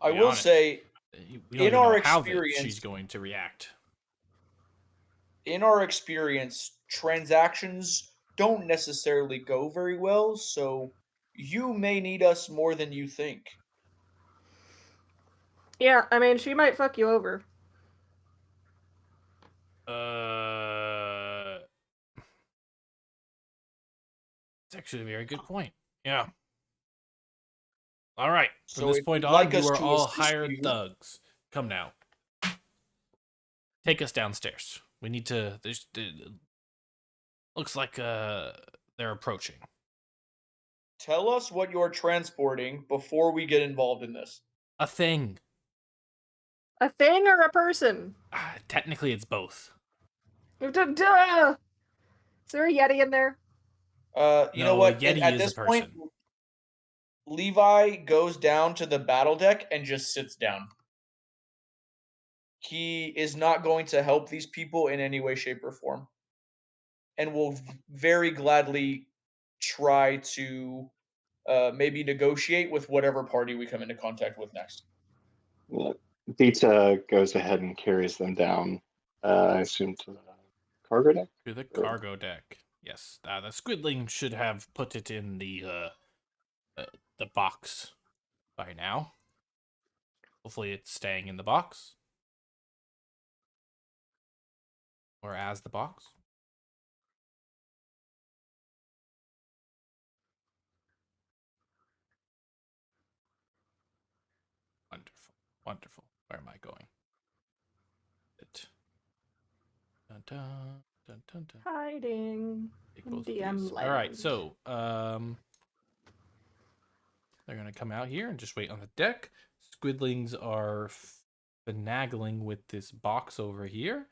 I be will honest. say, We don't In even our know how experience- she's going to react. in our experience, transactions don't necessarily go very well, so you may need us more than you think. Yeah, I mean she might fuck you over. actually a very good point. Yeah. All right. From So this if point you'd on, like you us are to all assist hired you- thugs. Come now. Take us downstairs. We need to. Looks like they're approaching. Tell us what you're transporting before we get involved in this. A thing. A thing or a person? Technically, it's both. Duh! Is there a Yeti in there? You know No, what? Yeti At is this a point, person. Levi goes down to the battle deck and just sits down. He is not going to help these people in any way, shape, or form, and will very gladly try to maybe negotiate with whatever party we come into contact with next. Well, Vita goes ahead and carries them down, I assume, to the cargo deck. To the cargo deck. Yes, the squidling should have put it in the box by now. Hopefully, it's staying in the box. Or as the box. Wonderful. Wonderful. Where am I going? Dun, dun, dun, dun, dun. Hiding. Take both of DM these. All right, land. so they're gonna come out here and just wait on the deck. Squidlings are finagling with this box over here.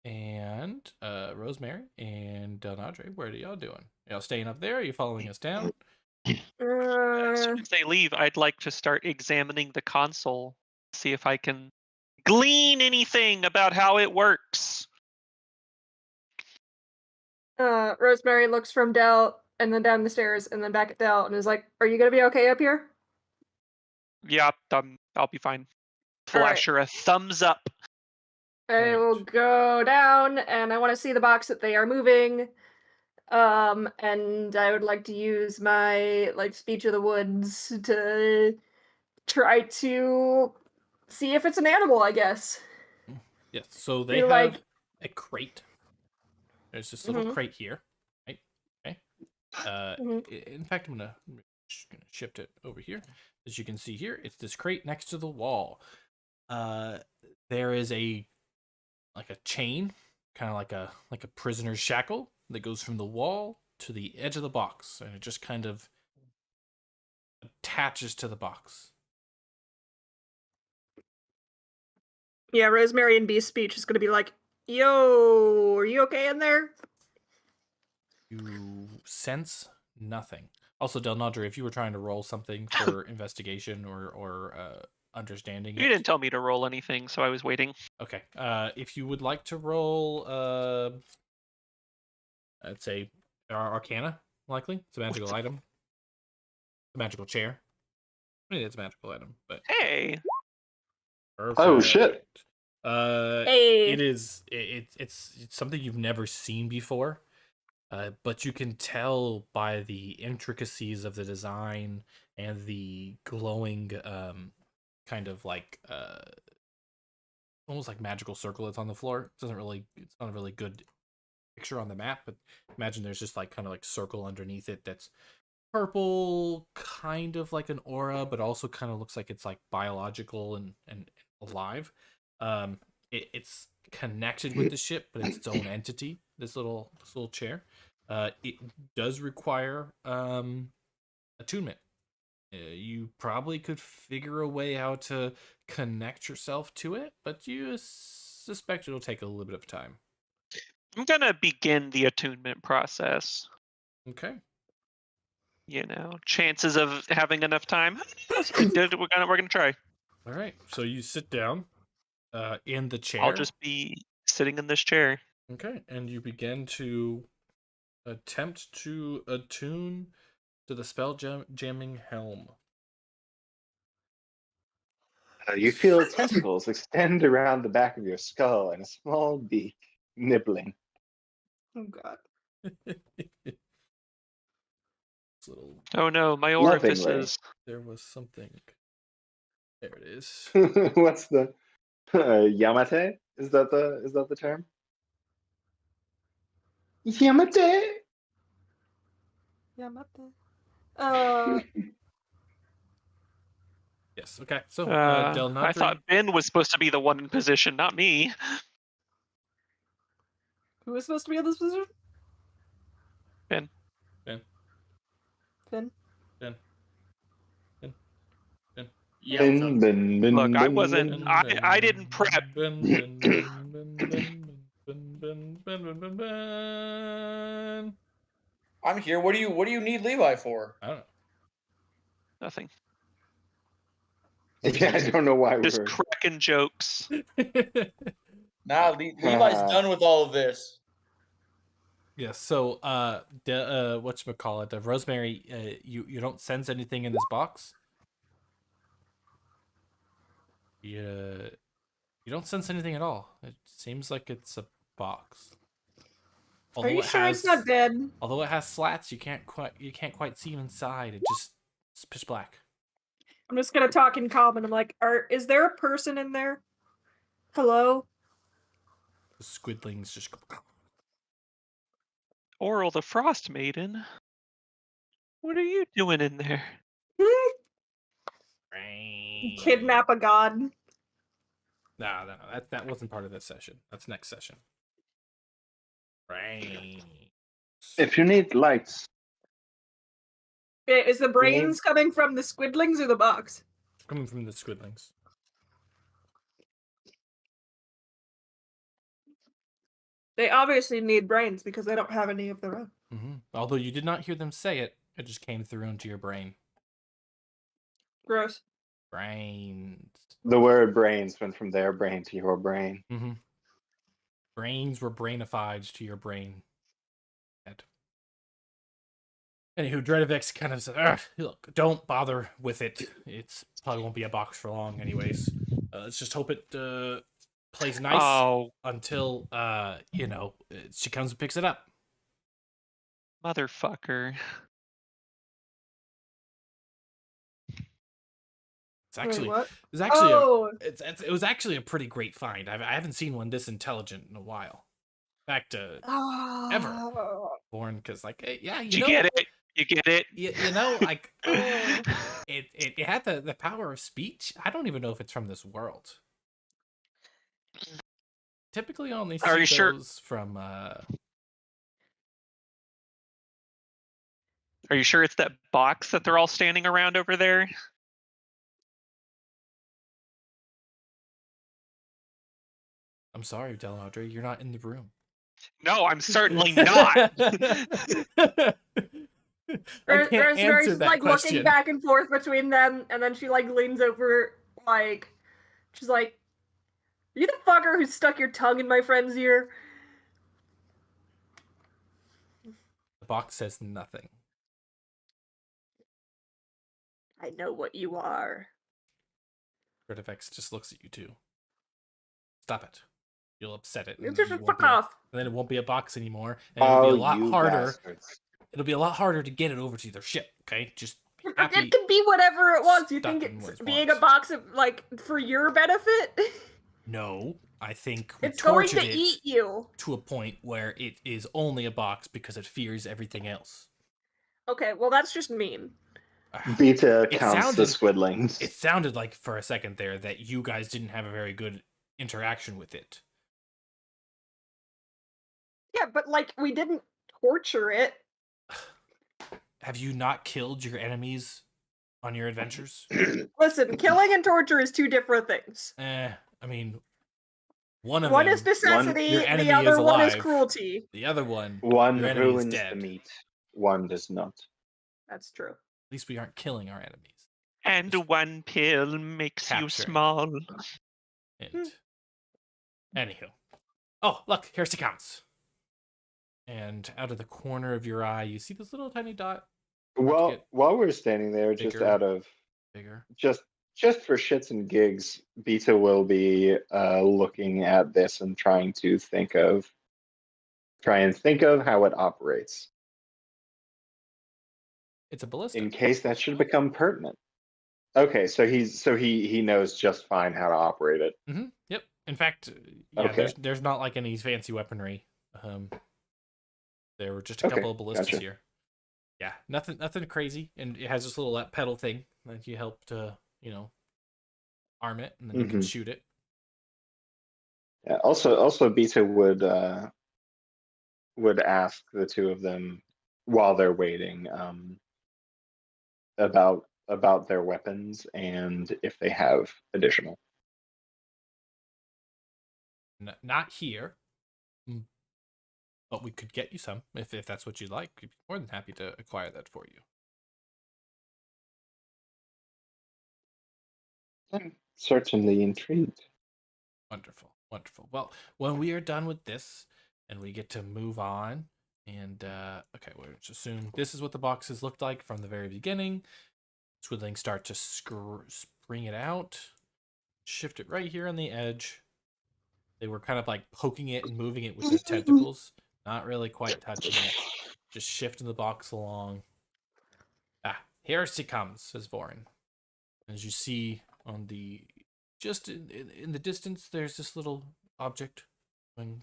And Rosemary and Delnadre, what are y'all doing? Y'all staying up there? Are you following us down? As soon as they leave, I'd like to start examining the console, see if I can glean anything about how it works. Rosemary looks from Del and then down the stairs and then back at Del and is like, "Are you gonna be okay up here?" Yeah, I'll be fine. All right. Flash her a thumbs up. I will Right. go down and I want to see the box that they are moving. And I would like to use my speech of the woods to try to see if it's an animal, I guess. Yes. So they Be have like- a crate. There's this little Mhm. crate here, right? Okay. Mhm. In fact, I'm gonna shift it over here. As you can see here, it's this crate next to the wall. There is a chain, kind of like a prisoner's shackle that goes from the wall to the edge of the box, and it just kind of attaches to the box. Yeah, Rosemary and B's speech is gonna be like, "Yo, are you okay in there?" You sense nothing. Also, Delnadre, if you were trying to roll something for investigation or understanding You it, didn't tell me to roll anything, so I was waiting. okay. If you would like to roll, I'd say Arcana, likely. It's a magical item. A magical chair. I mean, it's a magical item, but Hey, Oh, shit. perfect. Hey. It is. It's something you've never seen before, but you can tell by the intricacies of the design and the glowing, kind of almost like magical circle that's on the floor. It's not a really good picture on the map, but imagine there's just kind of circle underneath it that's purple, kind of like an aura, but also kind of looks like it's biological and alive. It's connected with the ship, but it's its own entity. This little chair. It does require attunement. You probably could figure a way how to connect yourself to it, but you suspect it'll take a little bit of time. I'm gonna begin the attunement process. Okay. Chances of having enough time. We're gonna try. All right. So you sit down in the chair. I'll just be sitting in this chair. Okay, and you begin to attempt to attune to the spell jamming helm. You feel tentacles extend around the back of your skull and a small beak nibbling. Oh god. This little, Oh no, my Lovingly. orifices. there was something. There it is. What's the Yamate? Is that the term? Yamate. Uh, Yes. Okay. So, I Delnadre. thought Ben was supposed to be the one in position, not me. who was supposed to be in this position? Ben. Ben. Finn. Ben. Ben. Ben. Yeah. what's up? Look, I wasn't. I didn't prep. Ben. I'm here. What do you need Levi for? I don't know. Nothing. Yeah, I don't know why Just we're. cracking jokes. Nah, Levi's done with all of this. Yes. So, whatchamacallit, Rosemary, you don't sense anything in this box. You don't sense anything at all. It seems like it's a box. Are you sure it's not dead? Although it has slats, you can't quite see inside. It's pitch black. I'm just gonna talk in common. I'm like, is there a person in there? Hello? The squidlings just go. Oral the Frost Maiden. What are you doing in there? Kidnap a god. No. That wasn't part of this session. That's next session. Brains. If you need lights, Is the brains coming from the squidlings or the box? Coming from the squidlings. They obviously need brains because they don't have any of their own. Mm-hmm. Although you did not hear them say it, it just came through into your brain. Gross. Brains. the word brains went from their brain to your brain. Mm-hmm. Brains were brainified to your brain. Anywho, Dreadvex kind of said, look, don't bother with it. It's probably won't be a box for long anyways. Let's just hope it plays nice until, she comes and picks it up. Motherfucker. It's actually, Wait, what? It was actually a pretty great find. I haven't seen one this intelligent in a while. In fact, ever. Born, because you get it. You get it. It had the power of speech. I don't even know if it's from this world. Typically, only see those from. Are you sure it's that box that they're all standing around over there? I'm sorry, Delnadre, you're not in the room. No, I'm certainly not. Rosemary's like looking back and forth between them, and then she like leans over, she's like, "You the fucker who stuck your tongue in my friend's ear?" The box says nothing. I know what you are. Dreadvex just looks at you too. Stop it. You'll upset it. Just fuck off. And then it won't be a box anymore. And it'll be a lot harder. Bastards. It'll be a lot harder to get it over to their ship, okay? Just It can be whatever it wants. You think it's being a box of, for your benefit? No, I think we it's going tortured to eat you. To a point where it is only a box because it fears everything else. Okay, well, that's just mean. Beta counts the squidlings. It sounded like for a second there that you guys didn't have a very good interaction with it. Yeah, but, we didn't torture it. Have you not killed your enemies on your adventures? Listen, killing and torture is two different things. I mean, one is necessity, the other one is cruelty. The other one ruins dead. the meat, one does not. That's true. At least we aren't killing our enemies. And one pill makes you small. And anywho. Oh, look, here she comes. And out of the corner of your eye, you see this little tiny dot. Well, while we're standing there, just for shits and gigs, Beta will be looking at this and trying to think of how it operates. It's a ballista. In case that should become pertinent. Okay, so he knows just fine how to operate it. Mm-hmm. Yep. In fact, there's not like any fancy weaponry. There were just a couple of ballistas here. Yeah, nothing crazy, and it has this little pedal thing that you help to arm it, and then you can Mhm. shoot it. Yeah, also, Beta would ask the two of them while they're waiting about their weapons and if they have additional. Not here, but we could get you some if that's what you'd like. We'd be more than happy to acquire that for you. I'm certainly intrigued. Wonderful, wonderful. Well, when we are done with this and we get to move on, and okay, we'll just assume this is what the boxes looked like from the very beginning. Swidlings start to spring it out, shift it right here on the edge. They were kind of like poking it and moving it with their tentacles, not really quite touching it, just shifting the box along. Ah, here she comes, says Vorin. As you see on the just in the distance, there's this little object going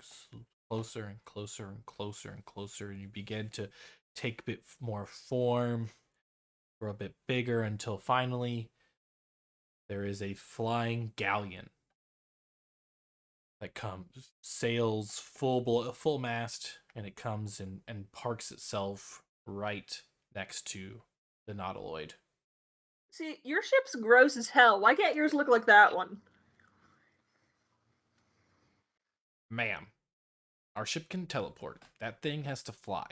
closer and closer and closer and closer, and you begin to take a bit more form, grow a bit bigger until finally there is a flying galleon that comes, sails full mast, and it comes and parks itself right next to the Nautiloid. See, your ship's gross as hell. Why can't yours look like that one? Ma'am, our ship can teleport. That thing has to fly.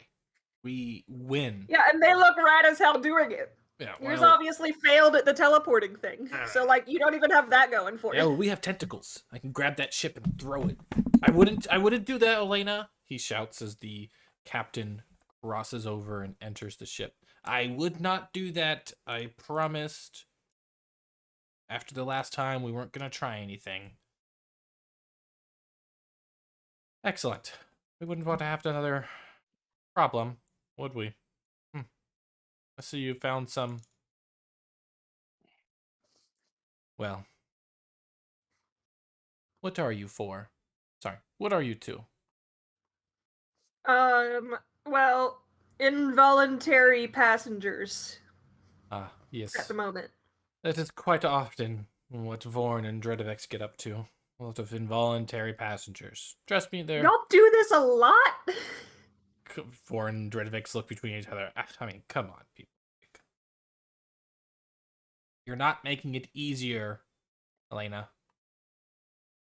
We win. Yeah, and they look rad as hell doing it. Yeah, Yours well, obviously failed at the teleporting thing. So, like, you don't even have that going for yeah, you. well, we have tentacles. I can grab that ship and throw it. I wouldn't do that, Elena, he shouts as the captain crosses over and enters the ship. I would not do that. I promised. After the last time, we weren't going to try anything. Excellent. We wouldn't want to have another problem, would we? I see you found some. Well, what are you for? Sorry, what are you two? Well, involuntary passengers Ah, at yes. the moment. That is quite often what Vorn and Dredovex get up to. A lot of involuntary passengers. Trust me, they're... Y'all do this a lot? Vorn and Dredovex look between each other. I mean, come on, people. You're not making it easier, Elena.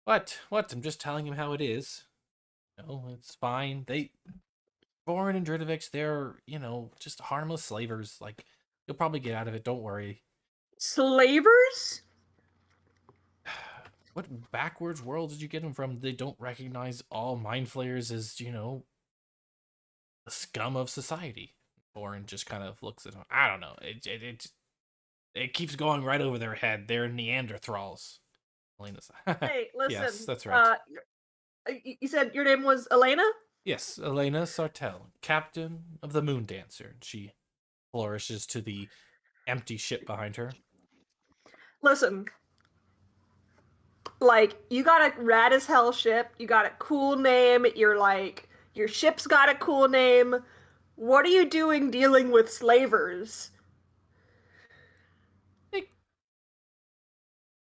What? I'm just telling him how it is. No, it's fine. Vorn and Dredovex, they're, just harmless slavers. Like, you'll probably get out of it, don't worry. Slavers? What backwards world did you get them from? They don't recognize all mind flayers as, the scum of society. Vorn just kind of looks at him. I don't know. It keeps going right over their head. They're Neanderthals. Elena's. Hey, listen. Yes, that's right. You said your name was Elena? Yes, Elena Sartell, captain of the Moon Dancer. She flourishes to the empty ship behind her. Listen. Like, you got a rad as hell ship, you got a cool name, your ship's got a cool name. What are you doing dealing with slavers?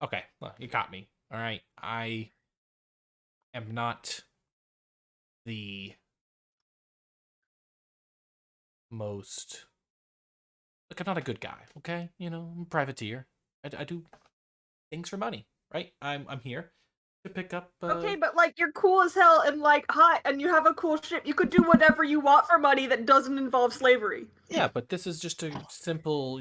Okay, well, you caught me. All right, I am not the most... Look, I'm not a good guy, okay? I'm a privateer. I do things for money, right? I'm here to pick up... Okay, but, you're cool as hell and, hot, and you have a cool ship. You could do whatever you want for money that doesn't involve slavery. Yeah, but this is just a simple,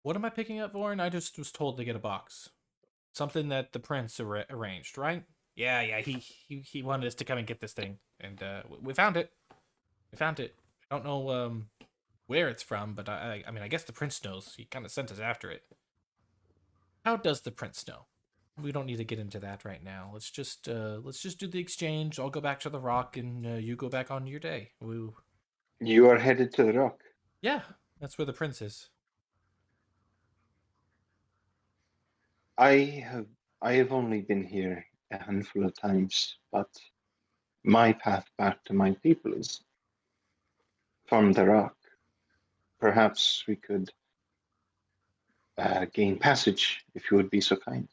what am I picking up, Vorin? I just was told to get a box. Something that the prince arranged, right? Yeah, he wanted us to come and get this thing, and we found it. I don't know where it's from, but I mean, I guess the prince knows. He kind of sent us after it. How does the prince know? We don't need to get into that right now. Let's just do the exchange. I'll go back to the rock, and you go back on your day. Woo. You are headed to the rock. Yeah, that's where the prince is. I have only been here a handful of times, but my path back to my people is from the rock. Perhaps we could gain passage, if you would be so kind.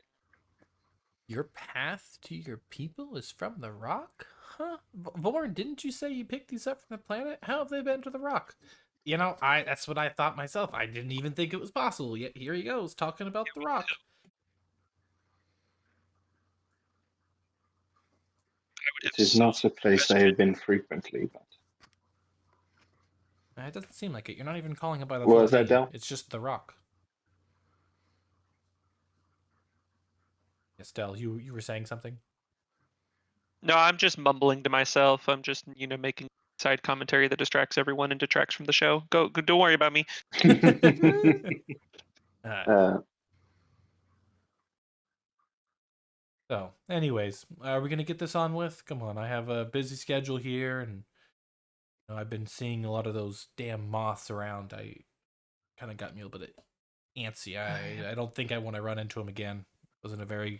Your path to your people is from the rock? Huh? Vorn, didn't you say you picked these up from the planet? How have they been to the rock? You know, that's what I thought myself. I didn't even think it was possible, yet here he goes, talking about the rock. It is not a place I have been frequently, but... It doesn't seem like it. You're not even calling it by the What full was that, name. Del? It's just the rock. Yes, Del, you were saying something? No, I'm just mumbling to myself. I'm just, making side commentary that distracts everyone and detracts from the show. Go, don't worry about me. So, anyways, are we gonna get this on with? Come on, I have a busy schedule here, and I've been seeing a lot of those damn moths around. I kind of got me a little bit antsy. I don't think I want to run into them again. It wasn't a very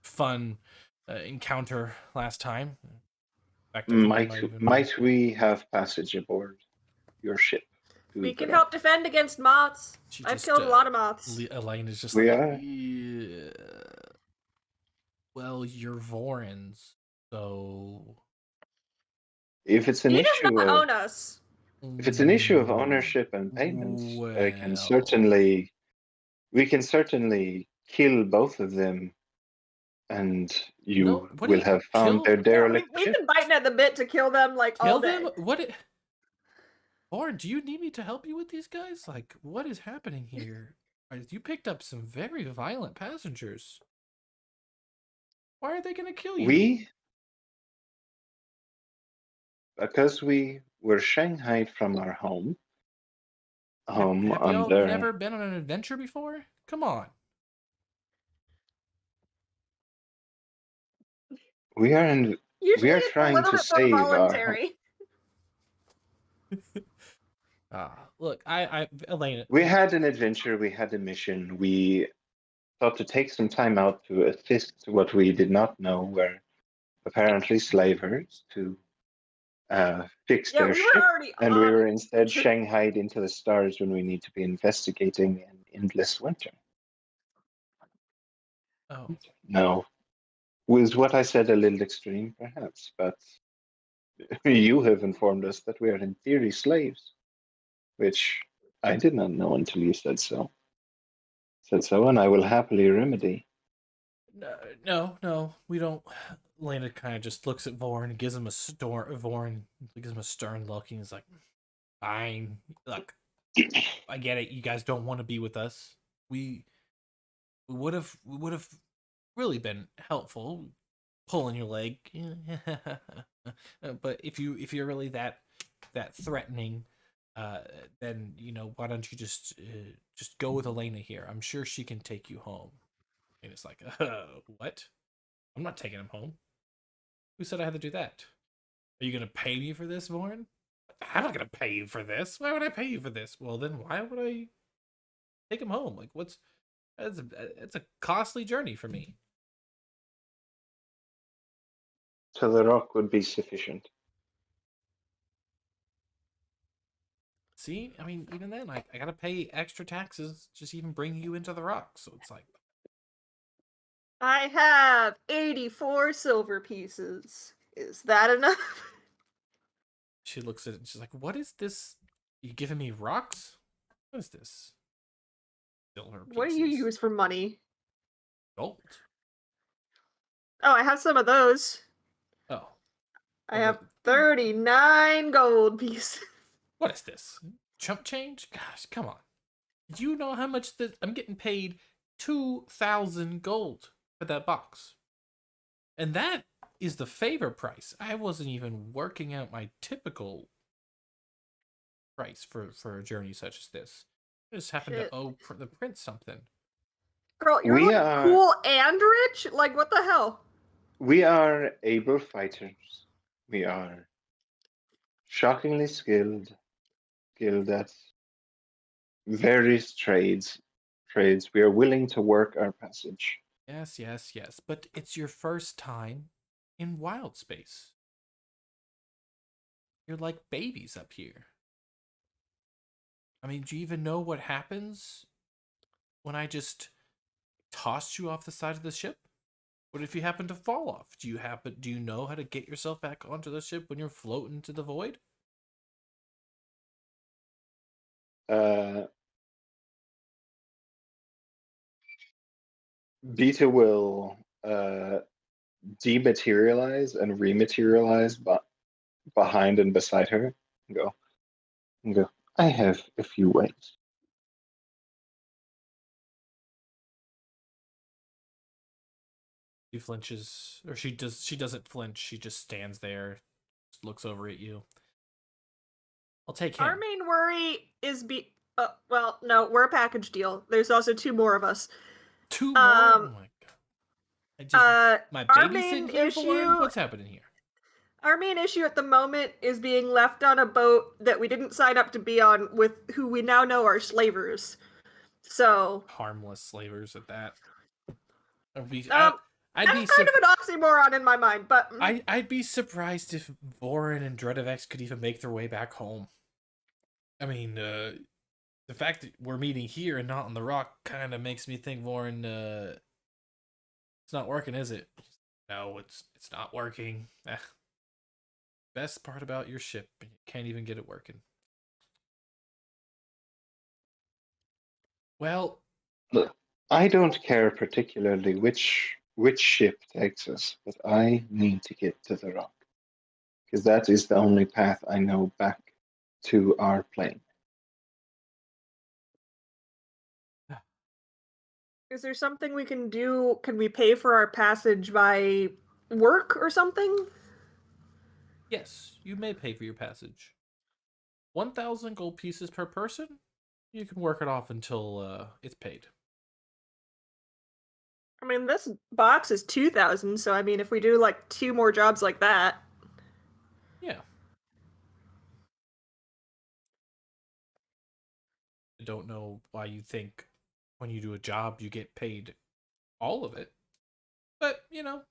fun encounter last time. In fact, I think it might even might we have passage aboard your ship? We can help defend against moths. I've killed a lot of moths. Elaine is just We like, are? yeah. Well, you're Vorens, so If it's an He does issue not of own us. if it's an issue of ownership and payment, we can certainly kill both of them, and you will have found their derelict We've ship. been biting at the bit to kill them all day. them? What? Or do you need me to help you with these guys? Like, what is happening here? You picked up some very violent passengers. Why are they gonna kill you? Because we were shanghaied from our home. Have y'all under... never been on an adventure before? Come on. We are trying to save our... Look, Elena. We had an adventure, we had a mission. We thought to take some time out to assist what we did not know were apparently slavers to fix their ship. And we were instead shanghaied into the stars when we need to be investigating an endless winter. Oh. No. Was what I said a little extreme, perhaps, but you have informed us that we are in theory slaves, which I did not know until you said so. And I will happily remedy. No, we don't. Lena kind of just looks at Vorn and gives him a stern look, and he's like, "Fine, look, I get it. You guys don't want to be with us. We would have really been helpful, pulling your leg. But if you're really that threatening, then why don't you just go with Elena here? I'm sure she can take you home." And it's like, what? I'm not taking him home. Who said I had to do that? Are you gonna pay me for this, Vorn? I'm not gonna pay you for this. Why would I pay you for this? Well, then why would I take him home? Like, it's a costly journey for me. So the rock would be sufficient. See, I mean, even then, I gotta pay extra taxes just even bring you into the rock. So it's like, I have 84 silver pieces. Is that enough? She looks at it and she's like, "What is this? You giving me rocks? What is this?" Silver pieces. What do you use for money? Gold. Oh, I have some of those. Oh. I have 39 gold pieces. What is this? Chump change? Gosh, come on. Do you know how much this? I'm getting paid 2,000 gold for that box. And that is the favor price. I wasn't even working out my typical price for a journey such as this. I just happened to owe the prince something. Girl, you're cool and rich? Like, what the hell? We are able fighters. We are shockingly skilled at various trades. We are willing to work our passage. Yes. But it's your first time in wild space. You're like babies up here. I mean, do you even know what happens when I just toss you off the side of the ship? What if you happen to fall off? Do you know how to get yourself back onto the ship when you're floating to the void? Beta will dematerialize and rematerialize behind and beside her and go, I have a few ways. She flinches, or she doesn't flinch. She just stands there, just looks over at you. I'll take him. Our main worry is well, no, we're a package deal. There's also 2 more of us. 2 more? Oh my god. My our babysitting main here, issue. Lauren? What's happening here? Our main issue at the moment is being left on a boat that we didn't sign up to be on with who we now know are slavers. So Harmless slavers at that. I'd be that's kind of an oxymoron in my mind, but I'd be surprised if Vorin and Dredovex could even make their way back home. I mean, the fact that we're meeting here and not on the rock kind of makes me think Vorin, it's not working, is it? No, it's not working. Best part about your ship, you can't even get it working. Well, look, I don't care particularly which ship takes us, but I need to get to the rock, because that is the only path I know back to our plane. is there something we can do? Can we pay for our passage by work or something? yes, you may pay for your passage. 1,000 gold pieces per person. You can work it off until it's paid. I mean, this box is 2,000, so I mean, if we do like 2 more jobs like that. Yeah. I don't know why you think when you do a job you get paid all of it, but you know,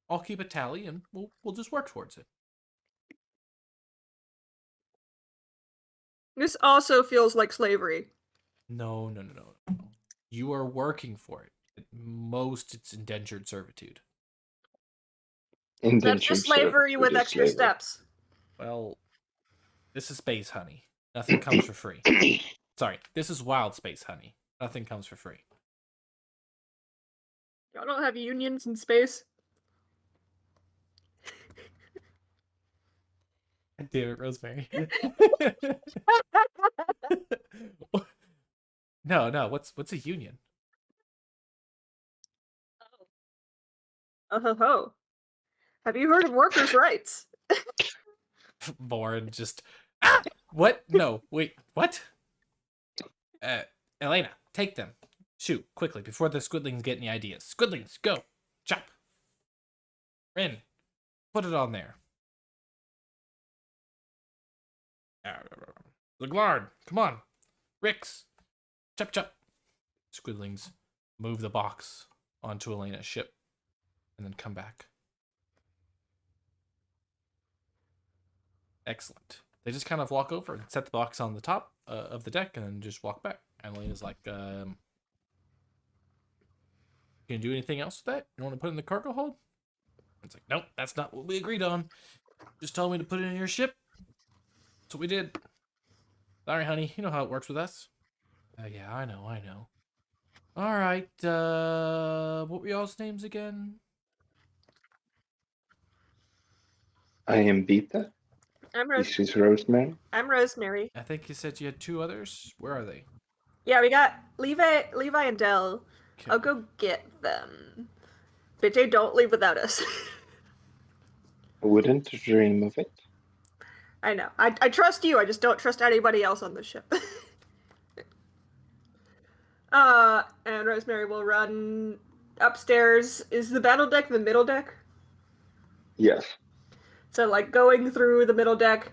I'll keep a tally and we'll just work towards it. This also feels like slavery. No. You are working for it. At most, it's indentured servitude. That's just slavery with extra steps. Well, this is space, honey. Nothing comes for free. Sorry, this is wild space, honey. Nothing comes for free. Y'all don't have unions in space? Damn it, Rosemary. No. What's a union? Oh. Have you heard of workers' rights? Lauren just what? No, wait, what? Elena, take them. Shoot, quickly, before the squidlings get any ideas. Squidlings, go! Chop! Rin, put it on there. Leglard, come on. Rix, chop. Squidlings move the box onto Elena's ship and then come back. Excellent. They just kind of walk over and set the box on the top of the deck and then just walk back. And Elena's like, can you do anything else with that? You want to put it in the cargo hold? It's like, nope, that's not what we agreed on. Just told me to put it in your ship. That's what we did. Sorry, honey. You know how it works with us. Yeah, I know. All right. What were y'all's names again? I am Beta. This is Rosemary. I'm Rosemary. I think you said you had 2 others. Where are they? Yeah, we got Levi and Dell. Okay. I'll go get them. Bitte, don't leave without us. I wouldn't dream of it. I know. I trust you. I just don't trust anybody else on the ship. And Rosemary will run upstairs. Is the battle deck the middle deck? Yes. So, like, going through the middle deck,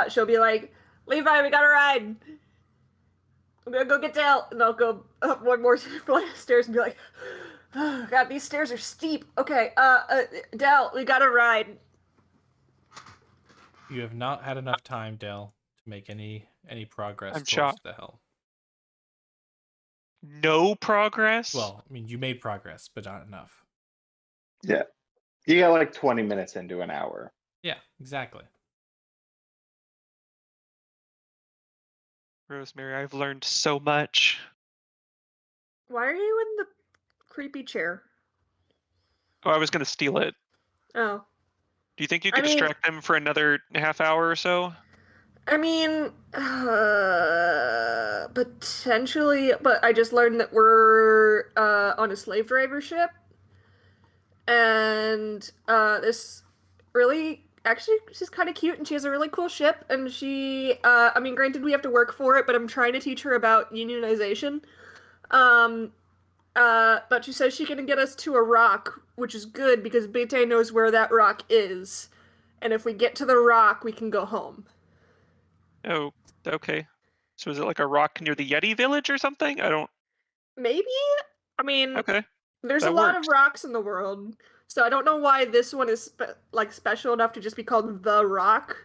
she'll be like, Levi, we got a ride. I'm gonna go get Dale. And I'll go up 1 more flight of stairs and be like, oh, God, these stairs are steep. Okay, Dale, we got a ride. You have not had enough time, Dell, to make any any progress I'm towards shocked. the helm. No progress? Well, I mean, you made progress, but not enough. Yeah. You got like 20 minutes into an hour. Yeah, exactly. Rosemary, I've learned so much. Why are you in the creepy chair? Oh, I was going to steal it. Oh. Do you think you I could mean- distract them for another half hour or so? I mean, potentially, but I just learned that we're on a slave driver ship. And this really, actually, she's kind of cute and she has a really cool ship. And she, I mean, granted, we have to work for it, but I'm trying to teach her about unionization. But she says she can get us to a rock, which is good because Bitte knows where that rock is. And if we get to the rock, we can go home. Oh, okay. So is it like a rock near the Yeti village or something? I don't... Maybe? I mean, Okay. there's that a lot works. of rocks in the world, so I don't know why this one is special enough to just be called the Rock.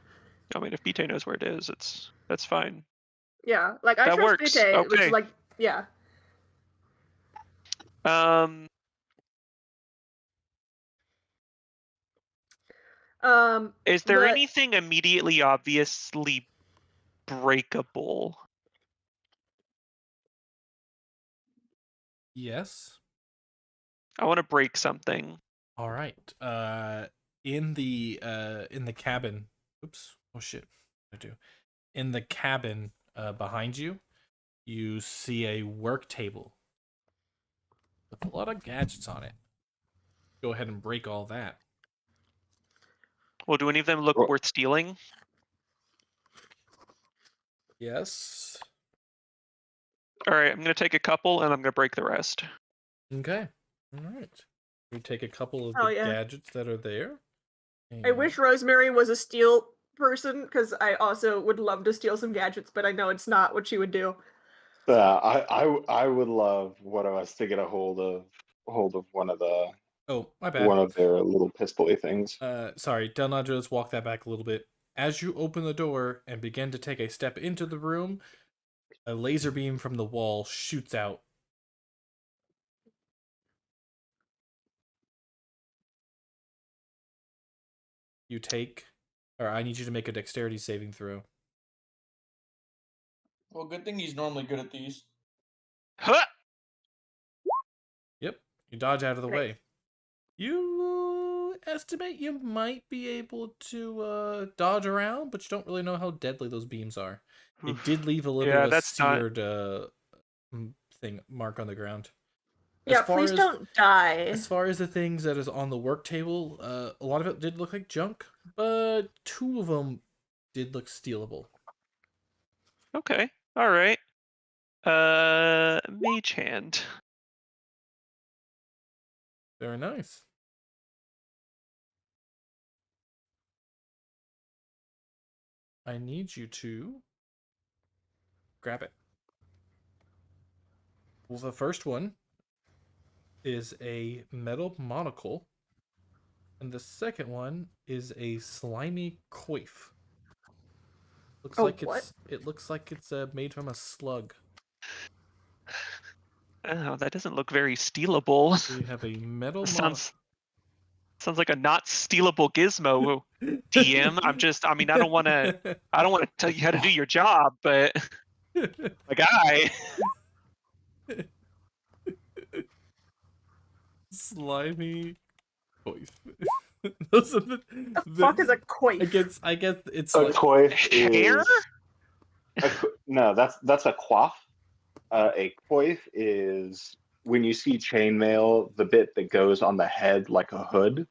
I mean, if Bite knows where it is, that's fine. Yeah, like I That trust works. Bitte, which Okay. is like, yeah. Is there but- anything immediately obviously breakable? Yes. I want to break something. All right. In the cabin. Oops. Oh shit. I do. In the cabin behind you, you see a work table with a lot of gadgets on it. Go ahead and break all that. Well, do any of them look Well- worth stealing? Yes. All right, I'm going to take a couple and I'm going to break the rest. Okay. All right. We take a couple of Oh, the yeah. gadgets that are there. I wish Rosemary was a steal person, because I also would love to steal some gadgets, but I know it's not what she would do. I would love one of us to get a hold of one of my bad. one of their little pistol-y things. Sorry, Delnadre, let's walk that back a little bit. As you open the door and begin to take a step into the room, a laser beam from the wall shoots out. I need you to make a dexterity saving throw. Well, good thing he's normally good at these. Huh! Yep, you dodge out of the Great. way. You estimate you might be able to dodge around, but you don't really know how deadly those beams are. It did leave a little bit of a that's not- seared mark on the ground. Yeah, please don't die. As far as the things that is on the work table, a lot of it did look like junk, but 2 of them did look stealable. Okay, all right. Mage hand. Very nice. I need you to grab it. Well, the first one is a metal monocle, and the second one is a slimy coif. Looks Oh, like what? it looks like it's made from a slug. Oh, that doesn't look very stealable. So you have a metal Sounds like a not stealable gizmo. DM. I don't want to tell you how to do your job, but a guy. Slimy coif. Those are the Fuck is a coif? I guess it's A like coif Hair? is no, that's a coif. A coif is when you see chainmail, the bit that goes on the head like a hood.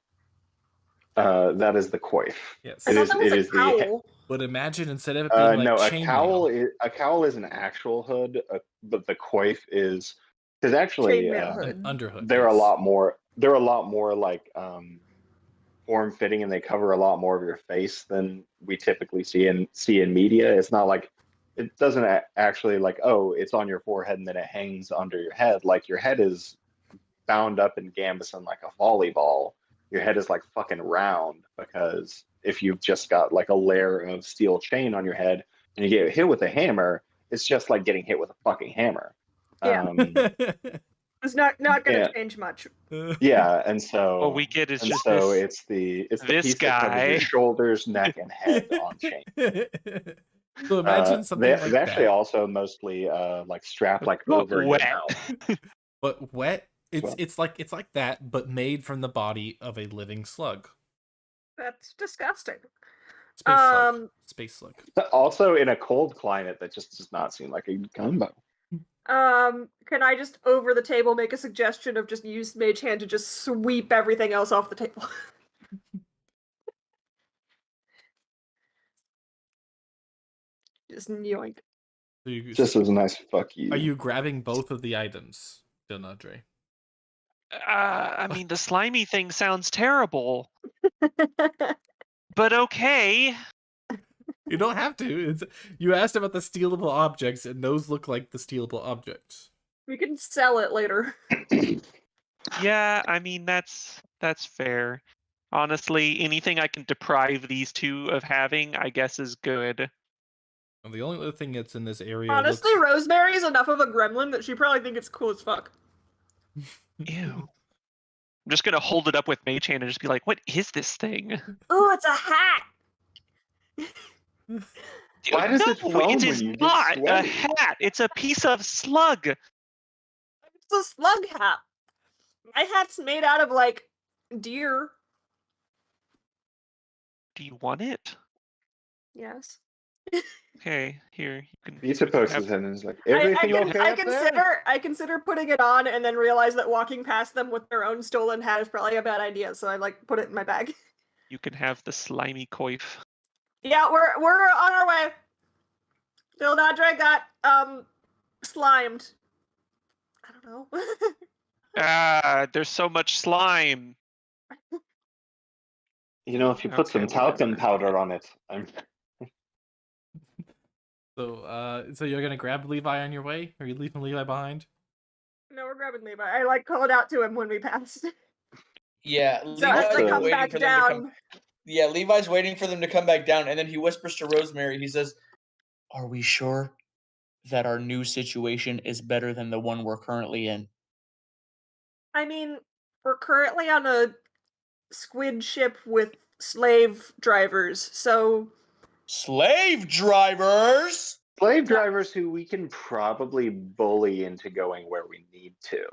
That is the coif. yes. I thought that was a cowl. But imagine instead of it being like No, chainmail, a cowl is an actual hood, but the coif is because actually Chainmail hood. an underhood. they're a yes. lot more. They're a lot more like form fitting, and they cover a lot more of your face than we typically see in media. It's not like it doesn't actually like, oh, it's on your forehead and then it hangs under your head. Like your head is bound up in gambeson like a volleyball. Your head is like fucking round because if you've just got like a layer of steel chain on your head, and you get hit with a hammer, it's just like getting hit with a fucking hammer. Yeah. It's not going to Yeah. change much. Yeah, and so What we get is and just so this. it's the this piece that covers your guy. shoulders, neck, and head on chain. So imagine something they like actually that, also mostly like strapped like But over your wet. mouth. but wet. Well. It's like that, but made from the body of a living slug. That's disgusting. Space slug. Space slug. Also in a cold climate, that just does not seem like a good combo. Can I just over the table make a suggestion of just use Mage Hand to just sweep everything else off the table? Just yoink. So you, Just as a nice fuck you. are you grabbing both of the items, Delnadre? I mean, the slimy thing sounds terrible, but okay. You don't have to. You asked about the stealable objects, and those look like the stealable objects. We can sell it later. Yeah, I mean that's fair. Honestly, anything I can deprive these two of having, I guess, is good. And the only other thing that's in this area. Honestly, Rosemary is enough of a gremlin that she probably think it's cool as fuck. Ew. I'm just gonna hold it up with Mage Hand and just be like, "What is this thing?" Ooh, it's a hat! Why does it No, foam it when is you get not a sweaty? hat. It's a piece of slug. It's a slug hat. My hat's made out of, like, deer. Do you want it? Yes. Okay, here you can. Pizza pokes his head and is like, everything okay up there? I consider putting it on and then realize that walking past them with their own stolen hat is probably a bad idea, so I like put it in my bag. You can have the slimy coif. Yeah, we're on our way. Delnadre got slimed. I don't know. Ah, there's so much slime. You know, if you put some Okay, talcum whatever. powder on it, I'm So you're gonna grab Levi on your way? Or are you leaving Levi behind? No, we're grabbing Levi. I like called out to him when we passed. Yeah, So as they come waiting back for them to come. down, Yeah, Levi's waiting for them to come back down, and then he whispers to Rosemary. He says, "Are we sure that our new situation is better than the one we're currently in?" I mean, we're currently on a squid ship with slave drivers, so Slave drivers. slave drivers who we can probably bully into going where we need to.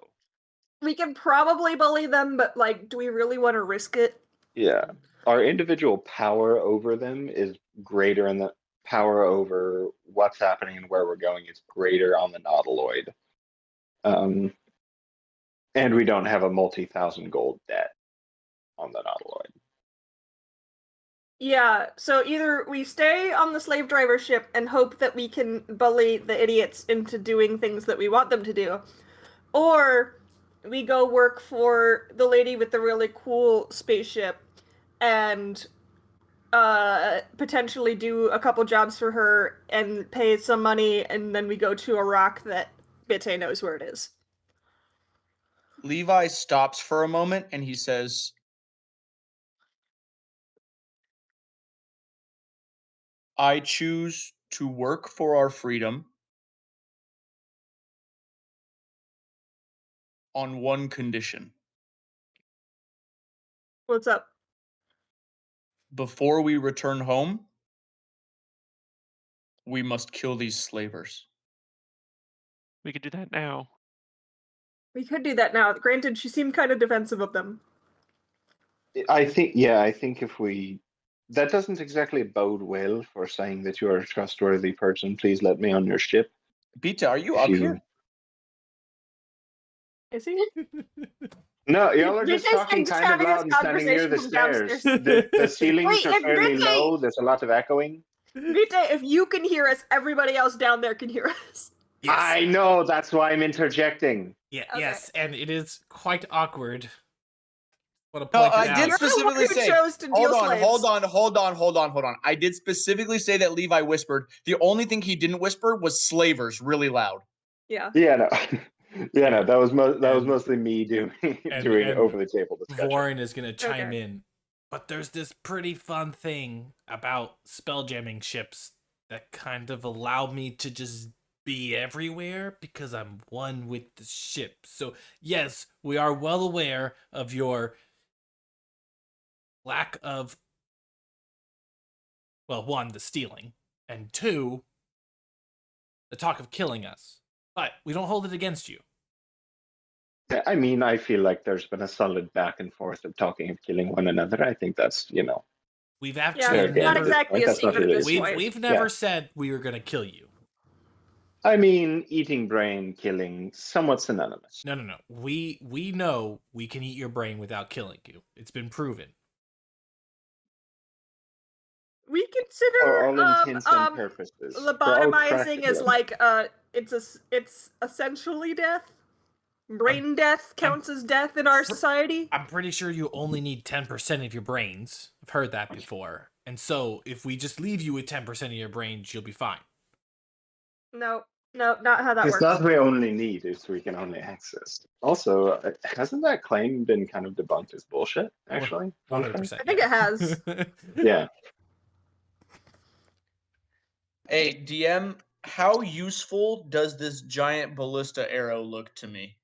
we can probably bully them, but like, do we really want to risk it? Yeah. Our individual power over them is greater, and the power over what's happening and where we're going is greater on the Nautiloid. And we don't have a multi-thousand gold debt on the Nautiloid. Yeah, so either we stay on the slave driver ship and hope that we can bully the idiots into doing things that we want them to do, or we go work for the lady with the really cool spaceship and potentially do a couple jobs for her and pay some money, and then we go to a rock that Bitte knows where it is. Levi stops for a moment and he says, "I choose to work for our freedom on one condition. What's up? Before we return home, we must kill these slavers." We could do that now. We could do that now. Granted, she seemed kind of defensive of them. I think if we, that doesn't exactly bode well for saying that you are a trustworthy person. Please let me on your ship. Bita, are you If up you- here? Is he? No, y'all are You're just just talking just kind of having this loud and standing near the conversation from stairs. downstairs. The ceilings Wait, are if fairly Bitte- low. There's a lot of echoing. Vita, if you can hear us, everybody else down there can hear us. Yes. I know, that's why I'm interjecting. Yeah, Okay. yes, and it is quite awkward. Want to No, point it I out. did You're the specifically one who say. chose to deal Hold on, slaves. hold on. I did specifically say that Levi whispered. The only thing he didn't whisper was slavers really loud. Yeah. Yeah, no. Yeah, no, that was And- mostly me doing and over the table discussion. Vorin is gonna chime Okay. in. But there's this pretty fun thing about spelljamming ships that kind of allow me to just be everywhere because I'm one with the ship. So, yes, we are well aware of your lack of, well, one, the stealing, and two, the talk of killing us. But we don't hold it against you. I mean, I feel like there's been a solid back and forth of talking of killing one another. I think that's, We've Yeah, actually fair not game at never this exactly point. a That's not secret at really this a point. we've never Yeah. said we were gonna kill you. I mean, eating brain, killing, somewhat synonymous. No. We know we can eat your brain without killing you. It's been proven. We For consider all intents and purposes. For all lobotomizing as practical. like it's essentially death. Brain death counts as death in our society. I'm pretty sure you only need 10% of your brains. I've heard that before. And so if we just leave you with 10% of your brains, you'll be fine. No, not how that It's works. not we only need, it's we can only access. Also, hasn't that claim been kind of debunked as bullshit, actually? 100%. I think it has. Yeah. Hey, DM, how useful does this giant ballista arrow look to me?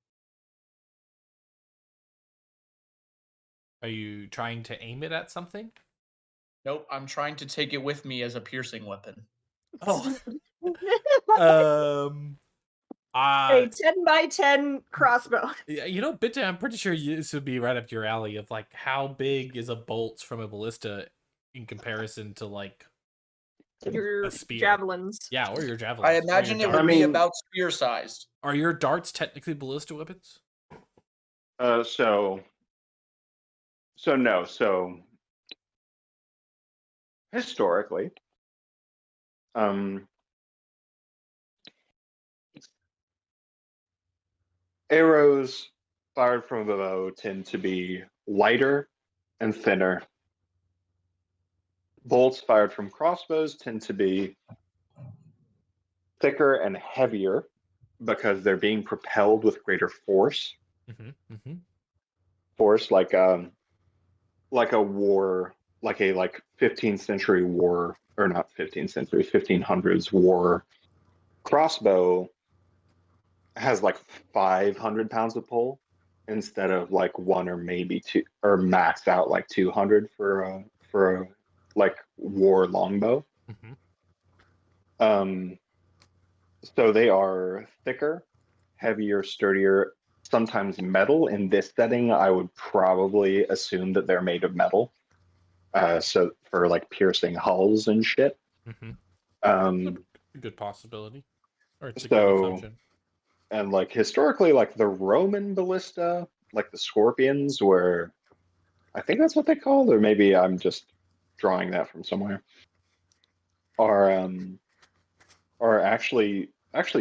Are you trying to aim it at something? Nope, I'm trying to take it with me as a piercing weapon. Oh. A 10x10 crossbow. Bitte, I'm pretty sure this would be right up your alley of like how big is a bolt from a ballista in comparison to like Your a spear. javelins. Yeah, or your javelins. I imagine it would be about spear sized. Are your darts technically ballista weapons? So historically, arrows fired from a bow tend to be lighter and thinner. Bolts fired from crossbows tend to be thicker and heavier because they're being propelled with greater force. Force like a war, like a 15th century war, or not 15th century, 1500s war crossbow has like 500 pounds of pull instead of like one or maybe two, or maxed out like 200 for a like war longbow. So they are thicker, heavier, sturdier, sometimes metal. In this setting, I would probably assume that they're made of metal. So for like piercing hulls and shit. A good possibility. Or it's a good So, assumption. and like historically, like the Roman ballista, like the scorpions were, I think that's what they call, or maybe I'm just drawing that from somewhere, are actually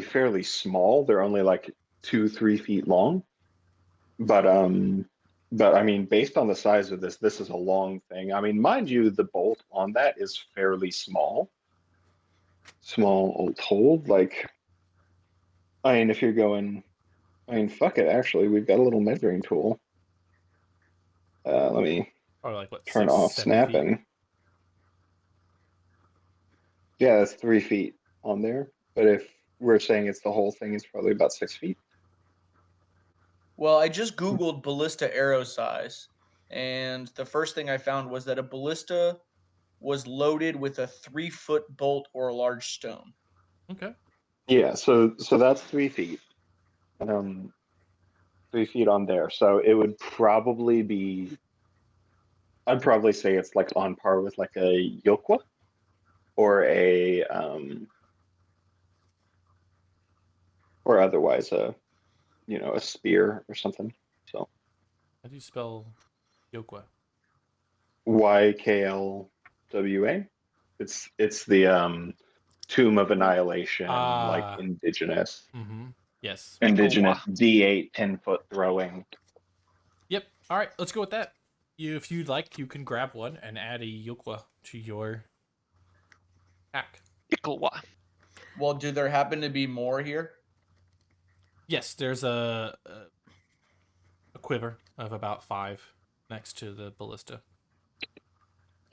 fairly small. They're only like 2-3 feet long. But I mean, based on the size of this is a long thing. I mean, mind you, the bolt on that is fairly small. Small old hold. Like, I mean, if you're going, I mean, fuck it. Actually, we've got a little measuring tool. Let me Or like what? turn 6, off 7 feet? snapping. Yeah, that's 3 feet on there. But if we're saying it's the whole thing, it's probably about 6 feet. Well, I just Googled ballista arrow size, and the first thing I found was that a ballista was loaded with a 3-foot bolt or a large stone. Okay. Yeah, so that's 3 feet. 3 feet on there. So it would probably be, I'd probably say it's like on par with like a yokwa or or otherwise a spear or something. So How do you spell Yokwa? YKLWA. It's the Tomb of Annihilation, like indigenous Yes. indigenous D8 10-foot throwing. Yep. All right, let's go with that. If you'd like, you can grab one and add a Yokwa to your pack. Ikawa. Well, do there happen to be more here? Yes, there's a quiver of about 5 next to the ballista.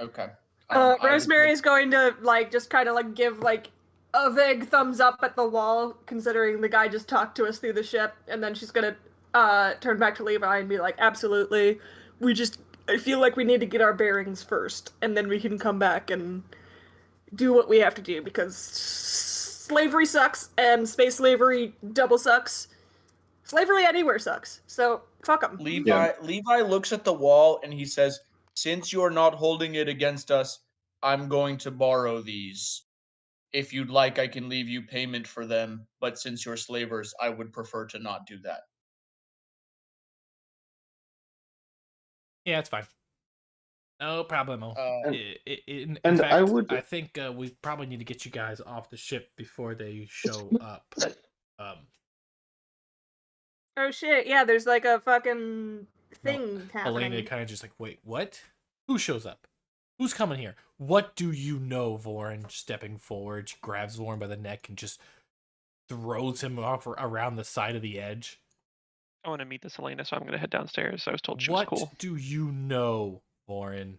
Okay. I would Rosemary like- is going to like just kind of like give like a vague thumbs up at the wall, considering the guy just talked to us through the ship, and then she's gonna turn back to Levi and be like, "Absolutely, I feel like we need to get our bearings first, and then we can come back and do what we have to do because slavery sucks and space slavery double sucks. Slavery anywhere sucks. So fuck them." Levi looks at the wall and he says, "Since you're not holding it against us, I'm going to borrow these. If you'd like, I can leave you payment for them, but since you're slavers, I would prefer to not do that." Yeah, it's fine. No problemo. In and fact, I would- I think we probably need to get you guys off the ship before they show up. Oh shit! Yeah, there's like a fucking thing happening. Elena kind of just like, wait, what? Who shows up? Who's coming here? What do you know, Vorin? Stepping forward, she grabs Vorin by the neck and just throws him off around the side of the edge. I want to meet this Elena, so I'm going to head downstairs. I was told she What was cool. do you know, Vorin?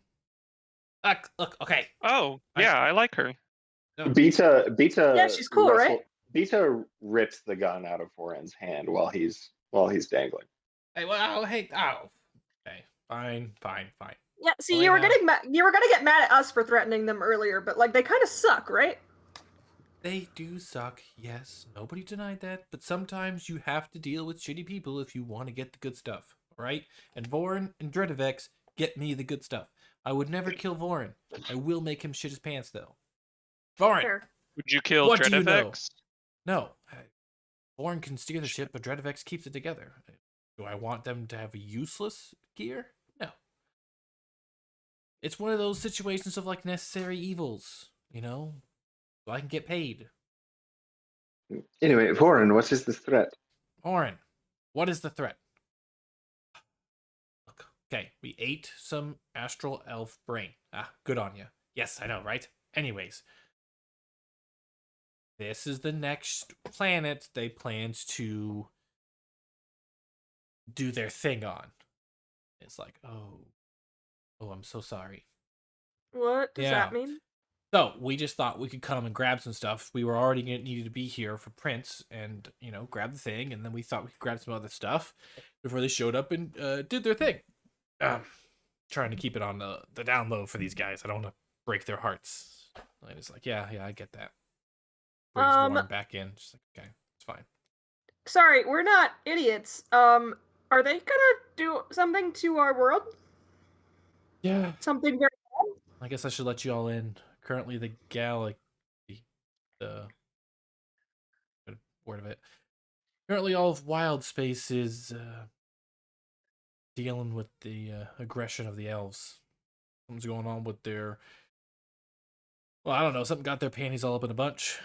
Look, okay. Oh, yeah, I like her. Beta. Yeah, she's cool, right? Beta rips the gun out of Vorin's hand while he's dangling. Hey, well, hey, oh, okay, fine. Yeah, see, you were gonna get mad at us for threatening them earlier, but like they kind of suck, right? They do suck, yes. Nobody denied that. But sometimes you have to deal with shitty people if you want to get the good stuff, alright? And Vorin and Dredavex get me the good stuff. I would never kill Vorin. I will make him shit his pants, though. Vorin! Fair. Would you kill What do you know? Dredavex? No. Vorin can steer the ship, but Dredavex keeps it together. Do I want them to have a useless gear? No. It's one of those situations of, like, necessary evils, you know? So I can get paid. Anyway, Vorin, what is the threat? Vorin, what is the threat? Look, okay, we ate some astral elf brain. Ah, good on you. Yes, I know, right? Anyways, this is the next planet they planned to do their thing on. It's like, oh, I'm so sorry. What does Yeah. that mean? So we just thought we could come and grab some stuff. We were already needed to be here for Prince and, grab the thing. And then we thought we could grab some other stuff before they showed up and did their thing. Trying to keep it on the down low for these guys. I don't want to break their hearts. And it's like, yeah, I get that. Brings Warren back in. Just like, okay, it's fine. Sorry, we're not idiots. Are they gonna do something to our world? Yeah. Something very I guess I should let you all in. Currently, the galaxy, the word of it. Currently, all of wild space is dealing with the aggression of the elves. Something's going on with their. Well, I don't know. Something got their panties all up in a bunch,